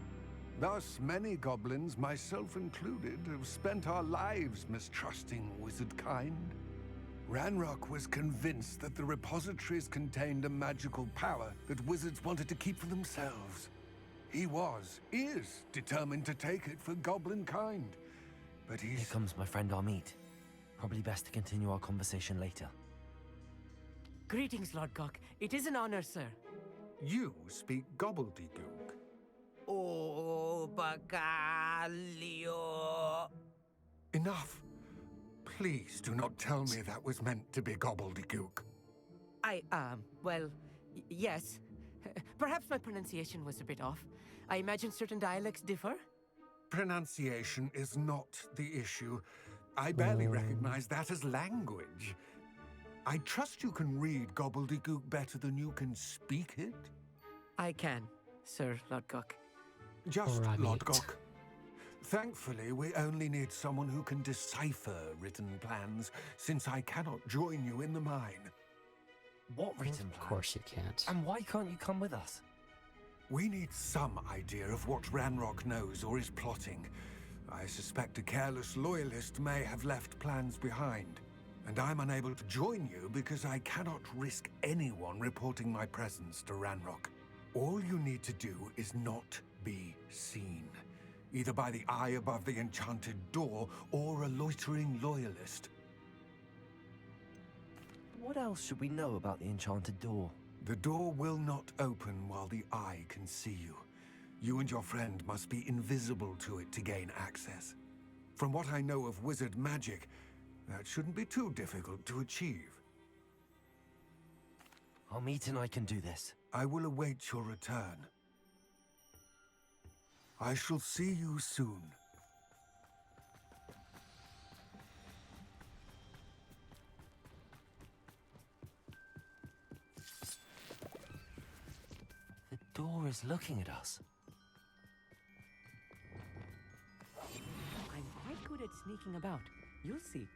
Thus, many goblins, myself included, have spent our lives mistrusting wizard kind. Ranrock was convinced that the repositories contained a magical power that wizards wanted to keep for themselves. He is determined to take it for goblin kind. But Here comes my friend Amit. Probably best to continue our conversation later. Greetings, Lord Gok. It is an honor, sir. You speak gobbledygook. Oh, Bagalio. Enough. Please do not tell me that was meant to be gobbledygook. Yes. Perhaps my pronunciation was a bit off. I imagine certain dialects differ. Pronunciation is not the issue. I barely recognize that as language. I trust you can read gobbledygook better than you can speak it? I can, Sir Lodgok. Just Lodgok. Thankfully, we only need someone who can decipher written plans, since I cannot join you in the mine. What written plans? Of course you can't. And why can't you come with us? We need some idea of what Ranrock knows or is plotting. I suspect a careless loyalist may have left plans behind. And I'm unable to join you because I cannot risk anyone reporting my presence to Ranrock. All you need to do is not be seen. Either by the eye above the enchanted door or a loitering loyalist. What else should we know about the enchanted door? The door will not open while the eye can see you. You and your friend must be invisible to it to gain access. From what I know of wizard magic, that shouldn't be too difficult to achieve. Amit and I can do this. I will await your return. I shall see you soon. is looking at us. I'm quite good at sneaking about. You'll see.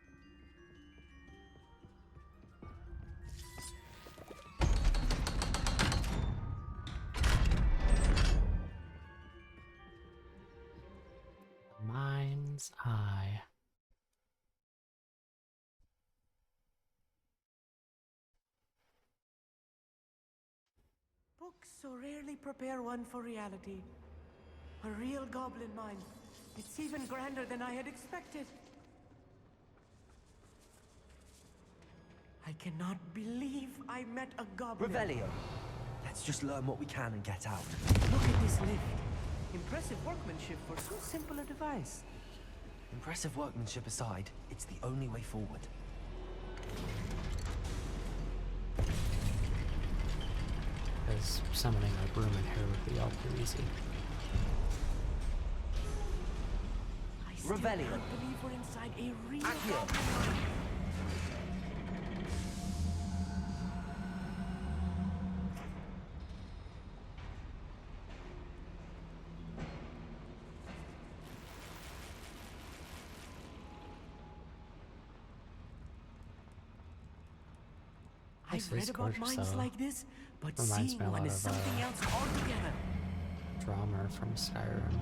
Mind's eye. Books so rarely prepare one for reality. A real goblin mind. It's even grander than I had expected. I cannot believe I met a goblin. Revelio! Let's just learn what we can and get out. Look at this lift. Impressive workmanship for so simple a device. Impressive workmanship aside, it's the only way forward. Because summoning a broom in here would be all too easy. I still Revelio. can't believe we're inside a real Accio. goblin mine. I've read about mines like this, but reminds seeing me a one lot is of, something else altogether. Drama from Skyrim.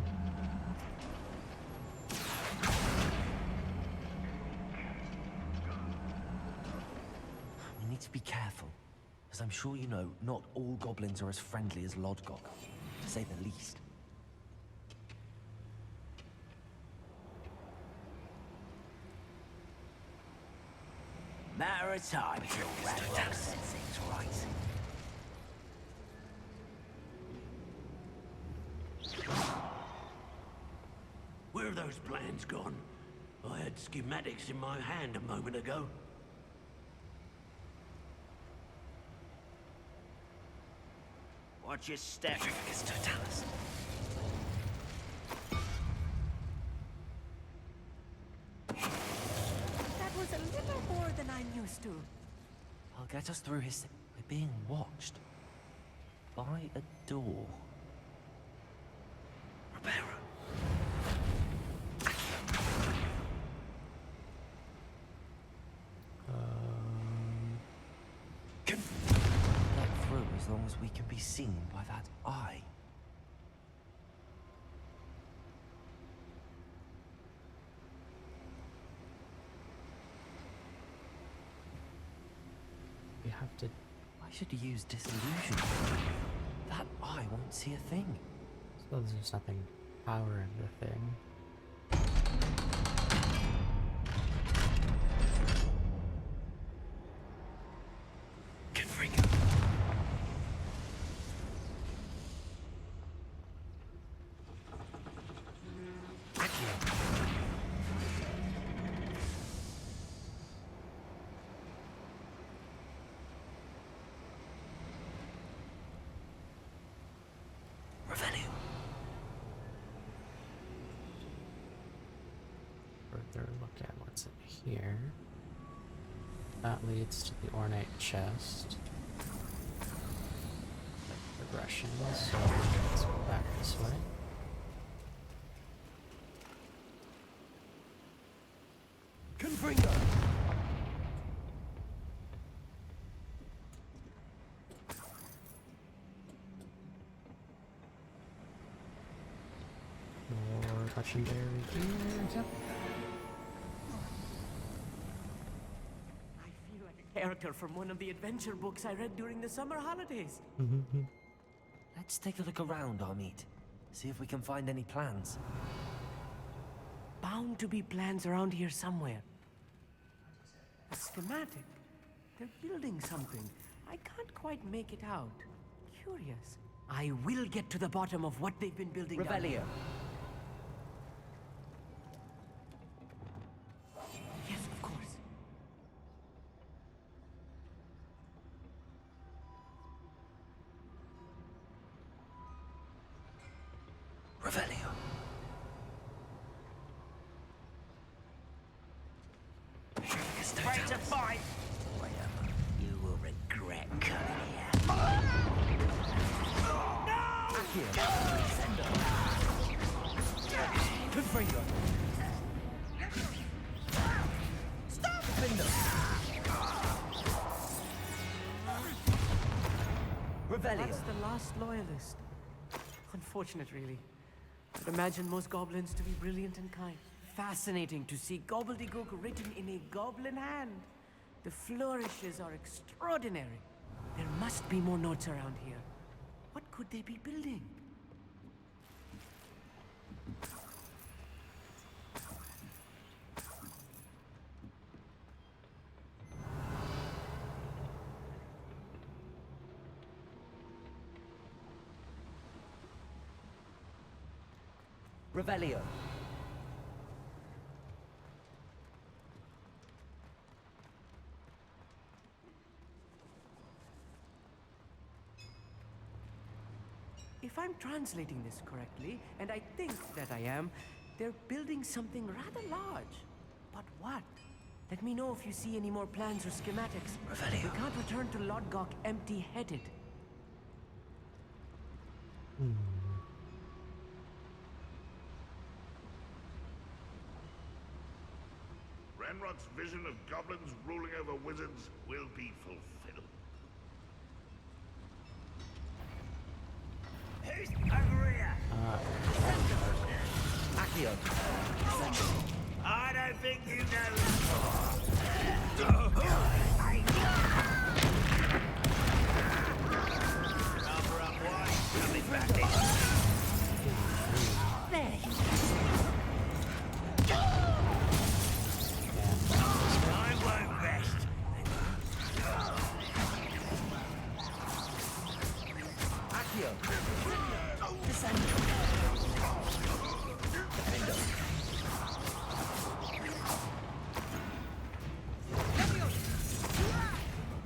We need to be careful. As I'm sure you know, not all goblins are as friendly as Lodgok, to say the least. Matter of time till Ranrock sets things right. Where are those plans gone? I had schematics in my hand a moment ago. Watch your step. It's Totalis. That was a little more than I'm used to. I'll get us through his... We're being watched. By a door. Ribera. Get through as long as we can be seen by that eye. We have to... I should use disillusion. That eye won't see a thing. So there's nothing powering the thing. Confringo. Further look at what's in here. That leads to the ornate chest. Progression, so let's go back this way. Confringo. More legendary gears. Yep. I feel like a character from one of the adventure books I read during the summer holidays. Let's take a look around, Amit. See if we can find any plans. Bound to be plans around here somewhere. A schematic. They're building something. I can't quite make it out. Curious. I will get to the bottom of what they've been building down Revelio. here. Yes, of course. Revelio. Ready to fight! You will regret coming here. That's the last loyalist. Unfortunate, really. I'd imagine most goblins to be brilliant and kind. Fascinating to see gobbledygook written in a goblin hand. The flourishes are extraordinary. There must be more notes around here. What could they be building? Revelio. If I'm translating this correctly, and I think that I am, they're building something rather large. But what? Let me know if you see any more plans or schematics. Revelio. We can't return to Lodgok empty-headed. Ranrock's vision of goblins ruling over wizards will be fulfilled. Who's over here? Accio. I don't think you know. Cover up wide. Coming back in. There you go. I won't rest. Accio. Descend. Defendo.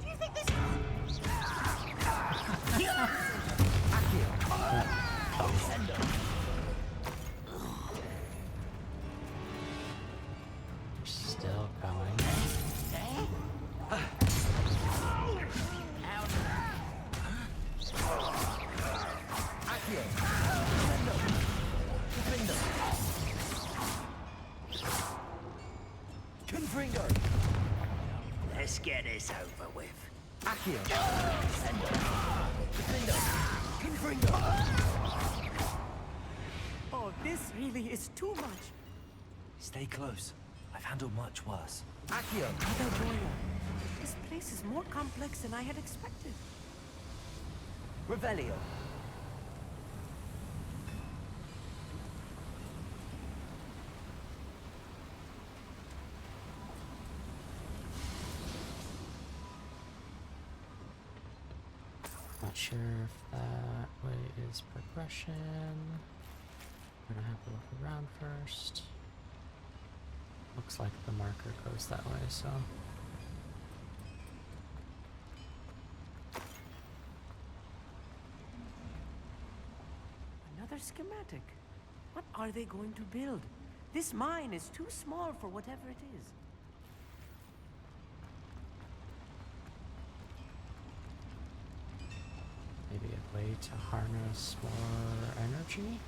Do you think this? Accio. Descendo. Still going. Accio. Descendo. Defendo. Confringo. Let's get this over with. Accio. Descendo. Defendo. Confringo. Oh, this really is too much. Stay close. I've handled much worse. Accio. Mother Boya, this place is more complex than I had expected. Revelio. Not sure if that way is progression. We're gonna have to look around first. Looks like the marker goes that way, so. Another schematic. What are they going to build? This mine is too small for whatever it is. Maybe a way to harness more energy?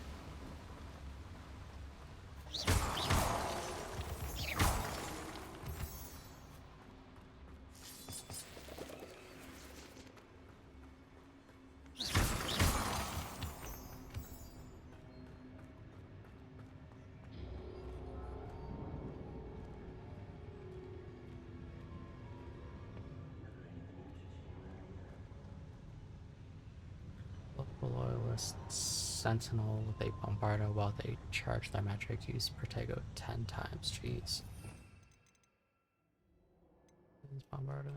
Local loyalist sentinel with a bombardo while they charge their magic. Use Protego 10 times. Jeez. Bombardo.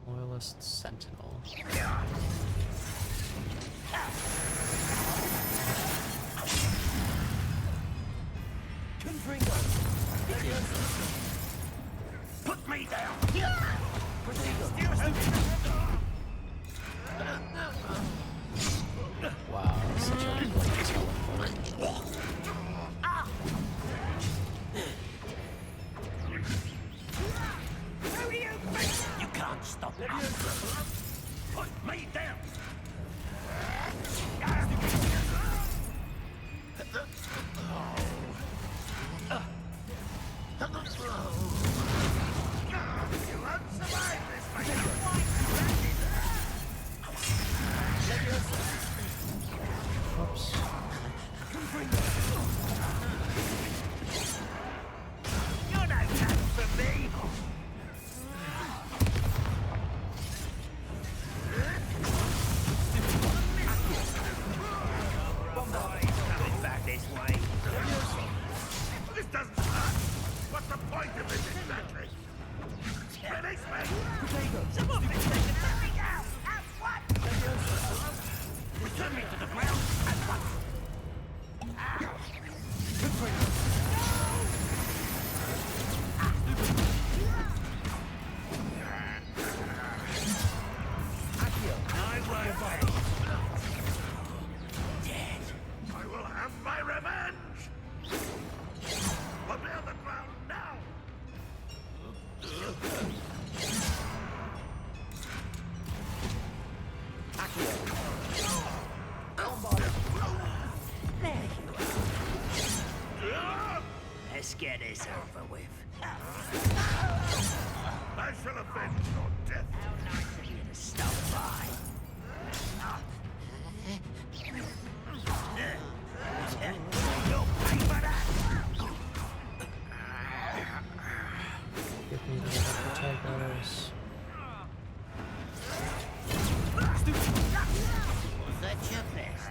Loyalist sentinel. Confringo. Put me down. Wow, such a great teleport. You can't stop it. Put me down. Burn me to the ground at once! I won't wait. Dead. I will have my revenge. Put me on the ground now. Let's get this over with. I shall avenge your death. How nice of you to stop by. You'll pay for that! Give me the potatoes. Was that your best?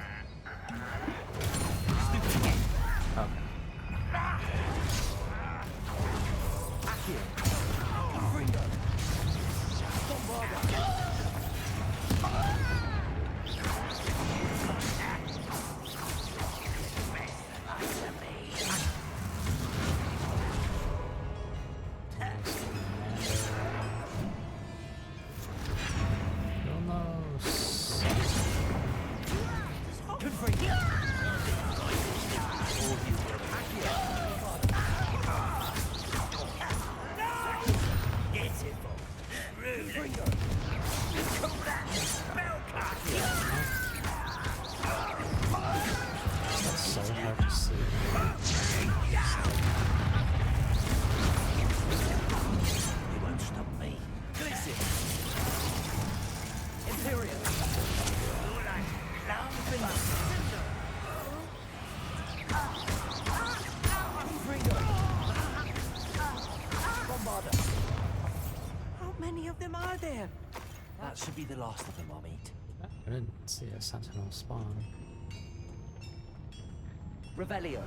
That's so hard to see. You won't stop me. Listen. Imperial. How many of them are there? That should be the last of them, I'll meet. I didn't see a sentinel spawn. Revelio.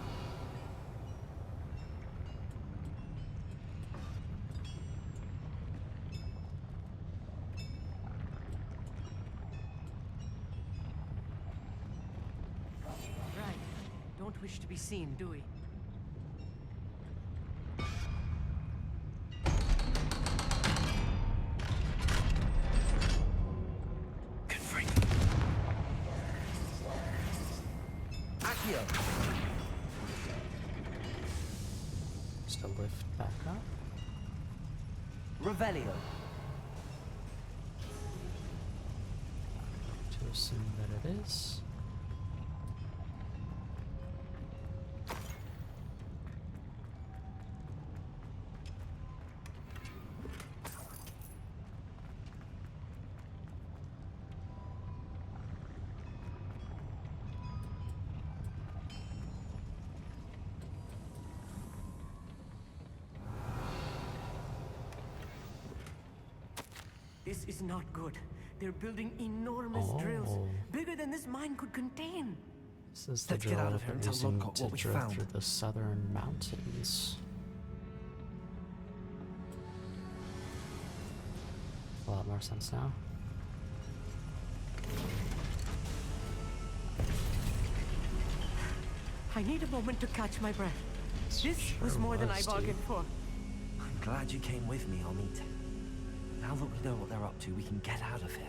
Right. Don't wish to be seen, do we? Just to lift back up. Revelio. To assume that it is. This is not good. They're building enormous drills, bigger than this mine could contain. This is the Let's get drill out of here that until using Locke got to what we drill found. through the southern mountains. A lot more sense now. I need a moment to catch my breath. This was Sure more than I was, bargained dude. for. I'm glad you came with me, Amit. Now that we know what they're up to, we can get out of here.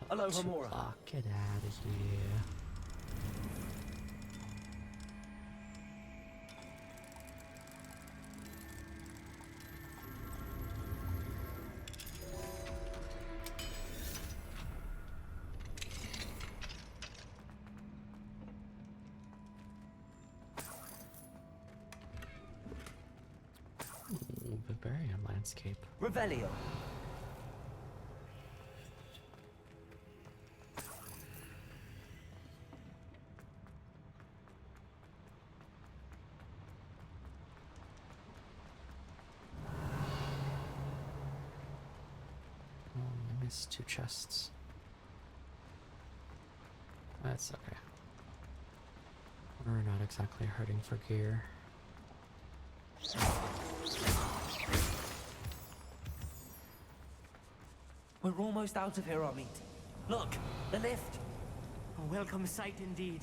Hello, Hamura. Get out of here. Bavarian landscape. Revelio. Oh, I missed 2 chests. That's okay. We're not exactly hurting for gear. We're almost out of here, Amit. Look, the lift. A welcome sight indeed.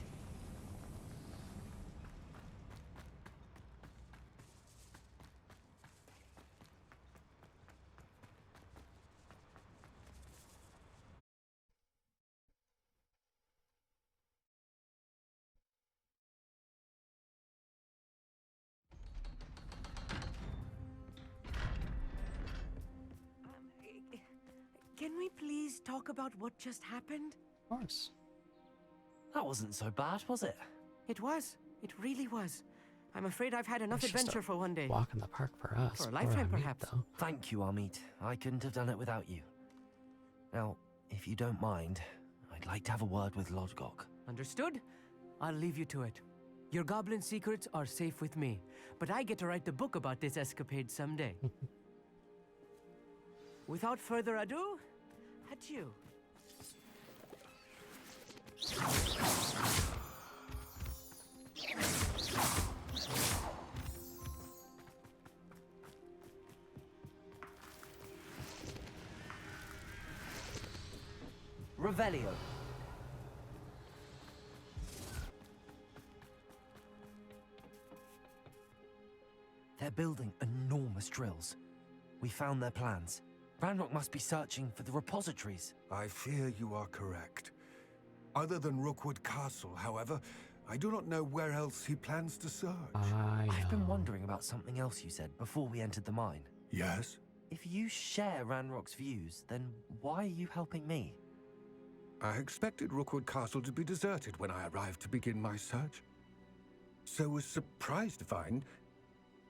Can we please talk about what just happened? Of course. That wasn't so bad, was it? It was. It really was. I'm afraid I've had enough It's just adventure a for one day. Walk in the park for us. For a Poor lifetime, Amit, perhaps. though. Thank you, Amit. I couldn't have done it without you. Now, if you don't mind, I'd like to have a word with Lodgok. Understood? I'll leave you to it. Your goblin secrets are safe with me, but I get to write the book about this escapade someday. Without further ado, adieu. Revelio. They're building enormous drills. We found their plans. Ranrock must be searching for the repositories. I fear you are correct. Other than Rookwood Castle, however, I do not know where else he plans to search. I've been wondering about something else you said before we entered the mine. Yes? If you share Ranrock's views, then why are you helping me? I expected Rookwood Castle to be deserted when I arrived to begin my search. So was surprised to find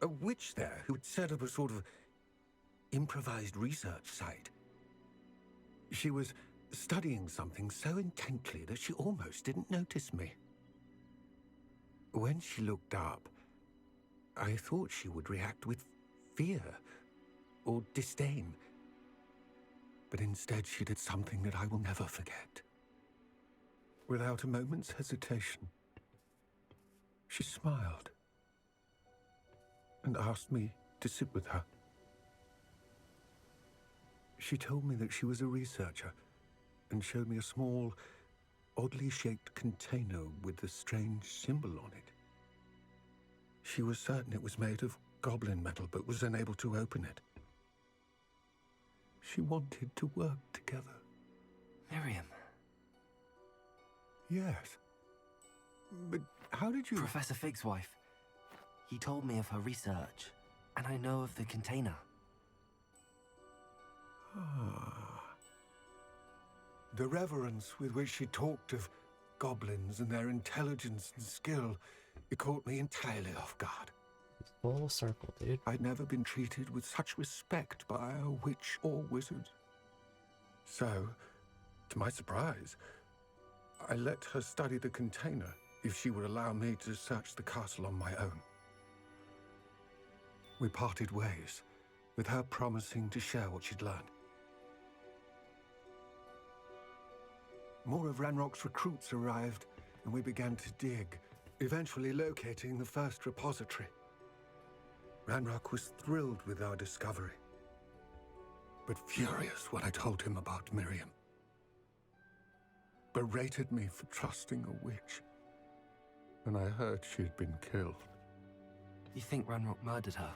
a witch there who had set up a sort of improvised research site. She was studying something so intently that she almost didn't notice me. When she looked up, I thought she would react with fear or disdain. But instead she did something that I will never forget. Without a moment's hesitation, she smiled and asked me to sit with her. She told me that she was a researcher and showed me a small, oddly shaped container with a strange symbol on it. She was certain it was made of goblin metal, but was unable to open it. She wanted to work together. Miriam. Yes. But how did you... Professor Fig's wife. He told me of her research, and I know of the container. Ah. The reverence with which she talked of goblins and their intelligence and skill, it caught me entirely off guard. Full circle, dude. I'd never been treated with such respect by a witch or wizard. So, to my surprise, I let her study the container if she would allow me to search the castle on my own. We parted ways, with her promising to share what she'd learned. More of Ranrock's recruits arrived, and we began to dig, eventually locating the first repository. Ranrock was thrilled with our discovery, but furious when I told him about Miriam. Berated me for trusting a witch, and I heard she'd been killed. You think Ranrock murdered her?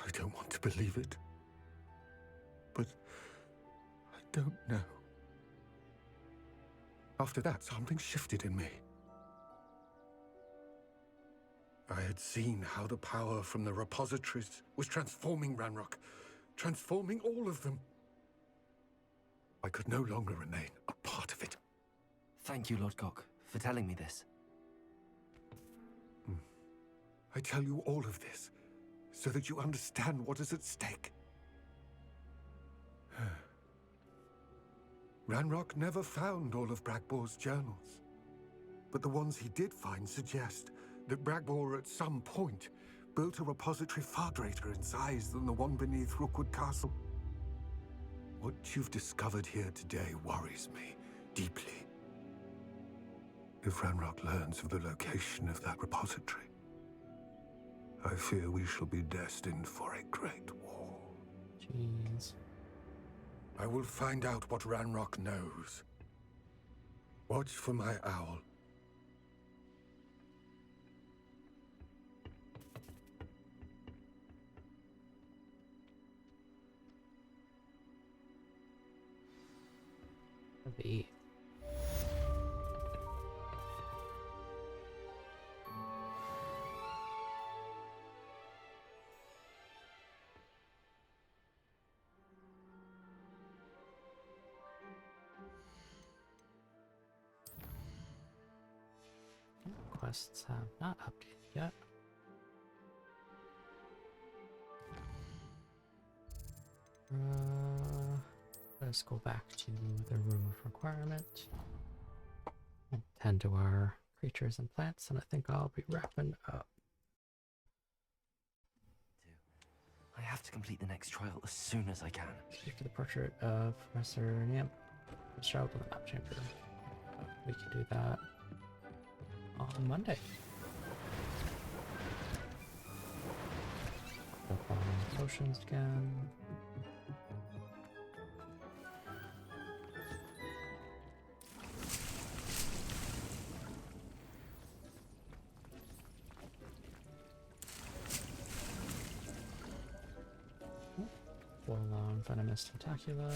I don't want to believe it, but I don't know. After that, something shifted in me. I had seen how the power from the repositories was transforming Ranrock, transforming all of them. I could no longer remain a part of it. Thank you, Lodgok, for telling me this. I tell you all of this so that you understand what is at stake. Ranrock never found all of Bragbor's journals, but the ones he did find suggest that Bragbor at some point built a repository far greater in size than the one beneath Rookwood Castle. What you've discovered here today worries me deeply. If Ranrock learns of the location of that repository, I fear we shall be destined for a great war. Jeez. I will find out what Ranrock knows. Watch for my owl. The quests have not updated yet. Let's go back to the room of requirement. Tend to our creatures and plants, and I think I'll be wrapping up. I have to complete the next trial as soon as I can. Speak to the portrait of Professor Niamp. Show up in the map chamber. We can do that on Monday. Up on potions again. Full-on venomous tentacula.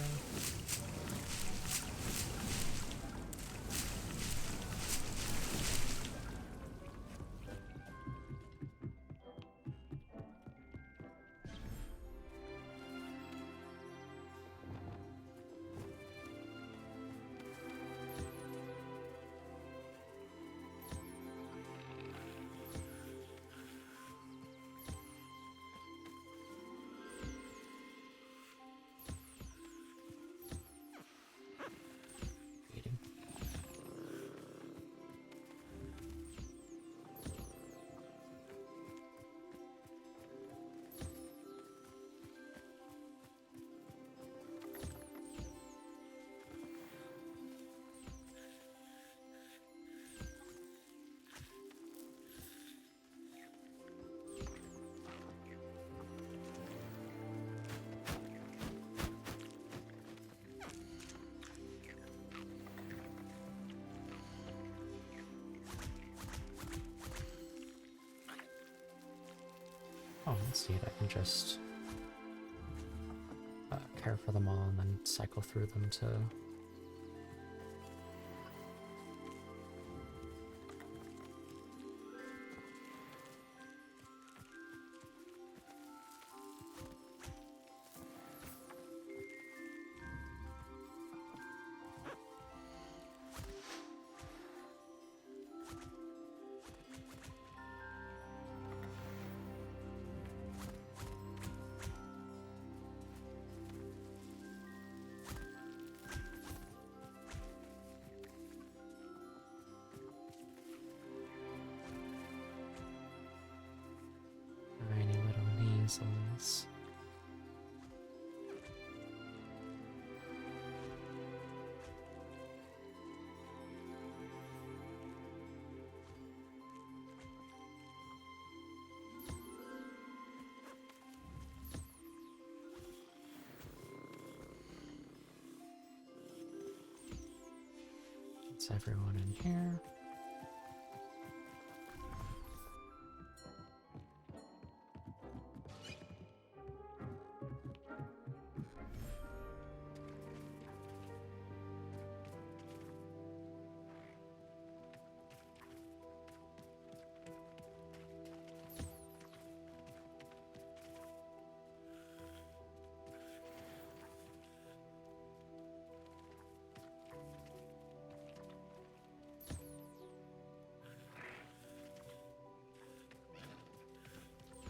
Oh, let's see it. I can just care for them all and then cycle through them to... Tiny little nasals. It's everyone in here.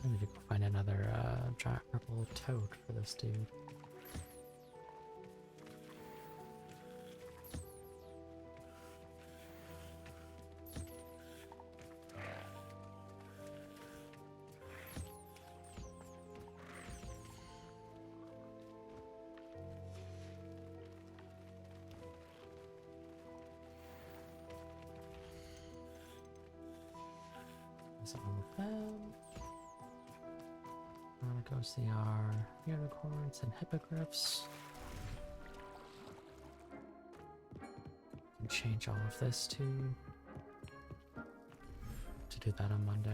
I need to go find another giant purple toad for this dude. Is all of them. I'm gonna go see our unicorns and hippogriffs. And change all of this to do that on Monday.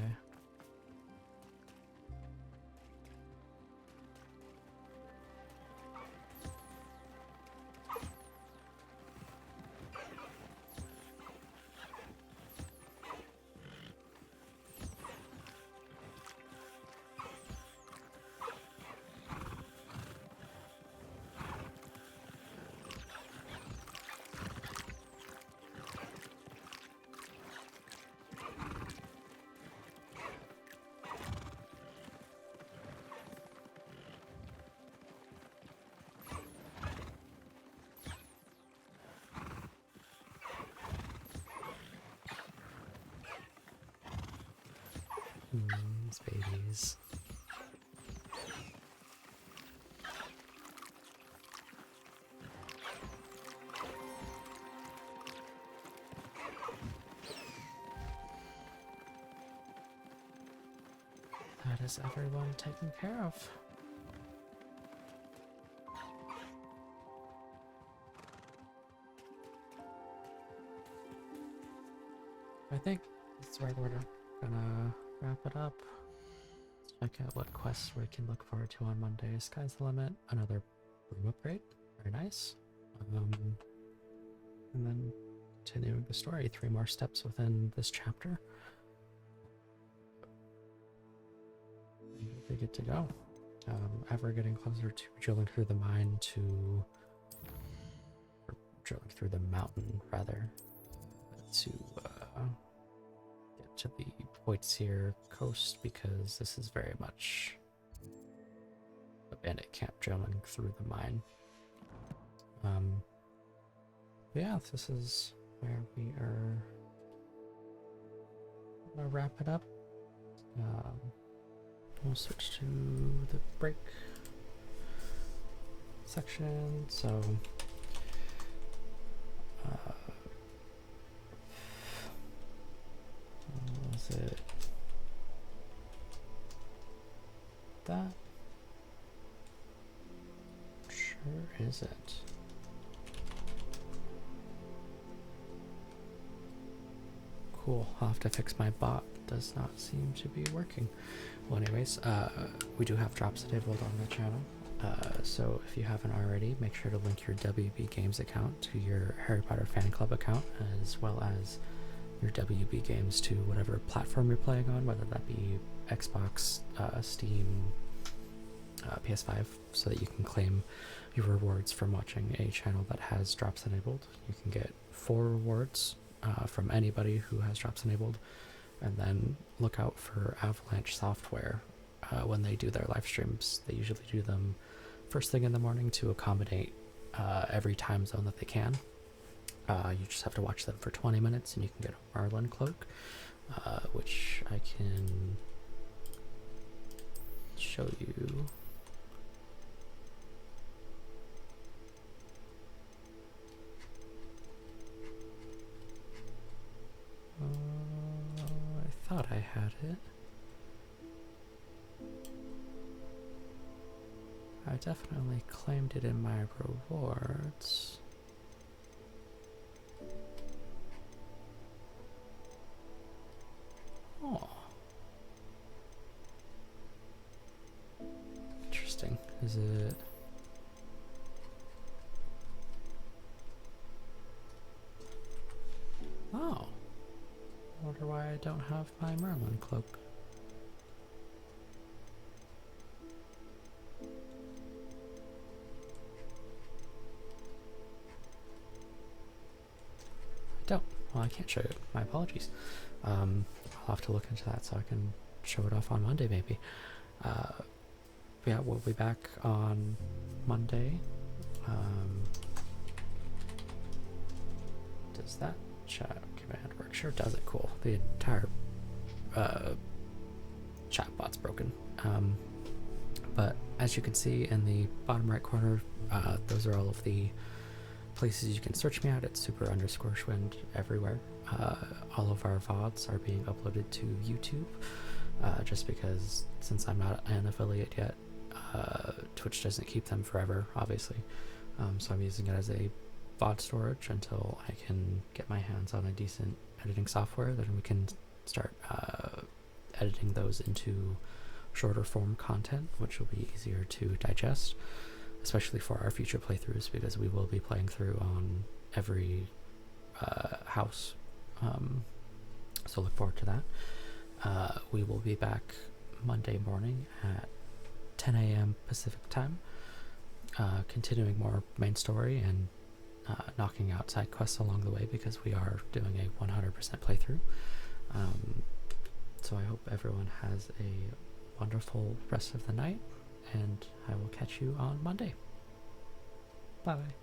These babies. That is everyone taken care of. I think that's where we're gonna wrap it up. Let's check out what quests we can look forward to on Monday. Sky's the limit. Another room upgrade. Very nice. And then continuing the story. 3 more steps within this chapter. We're good to go. Ever getting closer to drilling through the mine or drilling through the mountain, rather, to get to the Poitiers coast, because this is very much a bandit camp drilling through the mine. Yeah, this is where we are gonna wrap it up. We'll switch to the break section. So was it that? Sure is it. Cool, I'll have to fix my bot. Does not seem to be working. Well, anyways, we do have drops enabled on the channel. So if you haven't already, make sure to link your WB Games account to your Harry Potter fan club account, as well as your WB Games to whatever platform you're playing on, whether that be Xbox, Steam, PS5, so that you can claim your rewards from watching a channel that has drops enabled. You can get 4 rewards from anybody who has drops enabled, and then look out for Avalanche Software when they do their live streams. They usually do them first thing in the morning to accommodate every time zone that they can. You just have to watch them for 20 minutes and you can get a Merlin cloak, which I can show you. I thought I had it. I definitely claimed it in my rewards. Oh. Interesting. Is it... Oh. I wonder why I don't have my Merlin cloak. I don't. Well, I can't show you. My apologies. I'll have to look into that so I can show it off on Monday, maybe. Yeah, we'll be back on Monday. Does that chat command work? Sure does it. Cool. The entire chatbot's broken. But as you can see in the bottom right corner, those are all of the places you can search me at, it's super_Schwind everywhere. All of our VODs are being uploaded to YouTube, just because since I'm not an affiliate yet, Twitch doesn't keep them forever, obviously. So I'm using it as a VOD storage until I can get my hands on a decent editing software. Then we can start editing those into shorter form content, which will be easier to digest, especially for our future playthroughs, because we will be playing through on every house. So look forward to that. We will be back Monday morning at 10 a.m. Pacific time, continuing more main story and knocking out side quests along the way, because we are doing a 100% playthrough. So I hope everyone has a wonderful rest of the night, and I will catch you on Monday. Bye.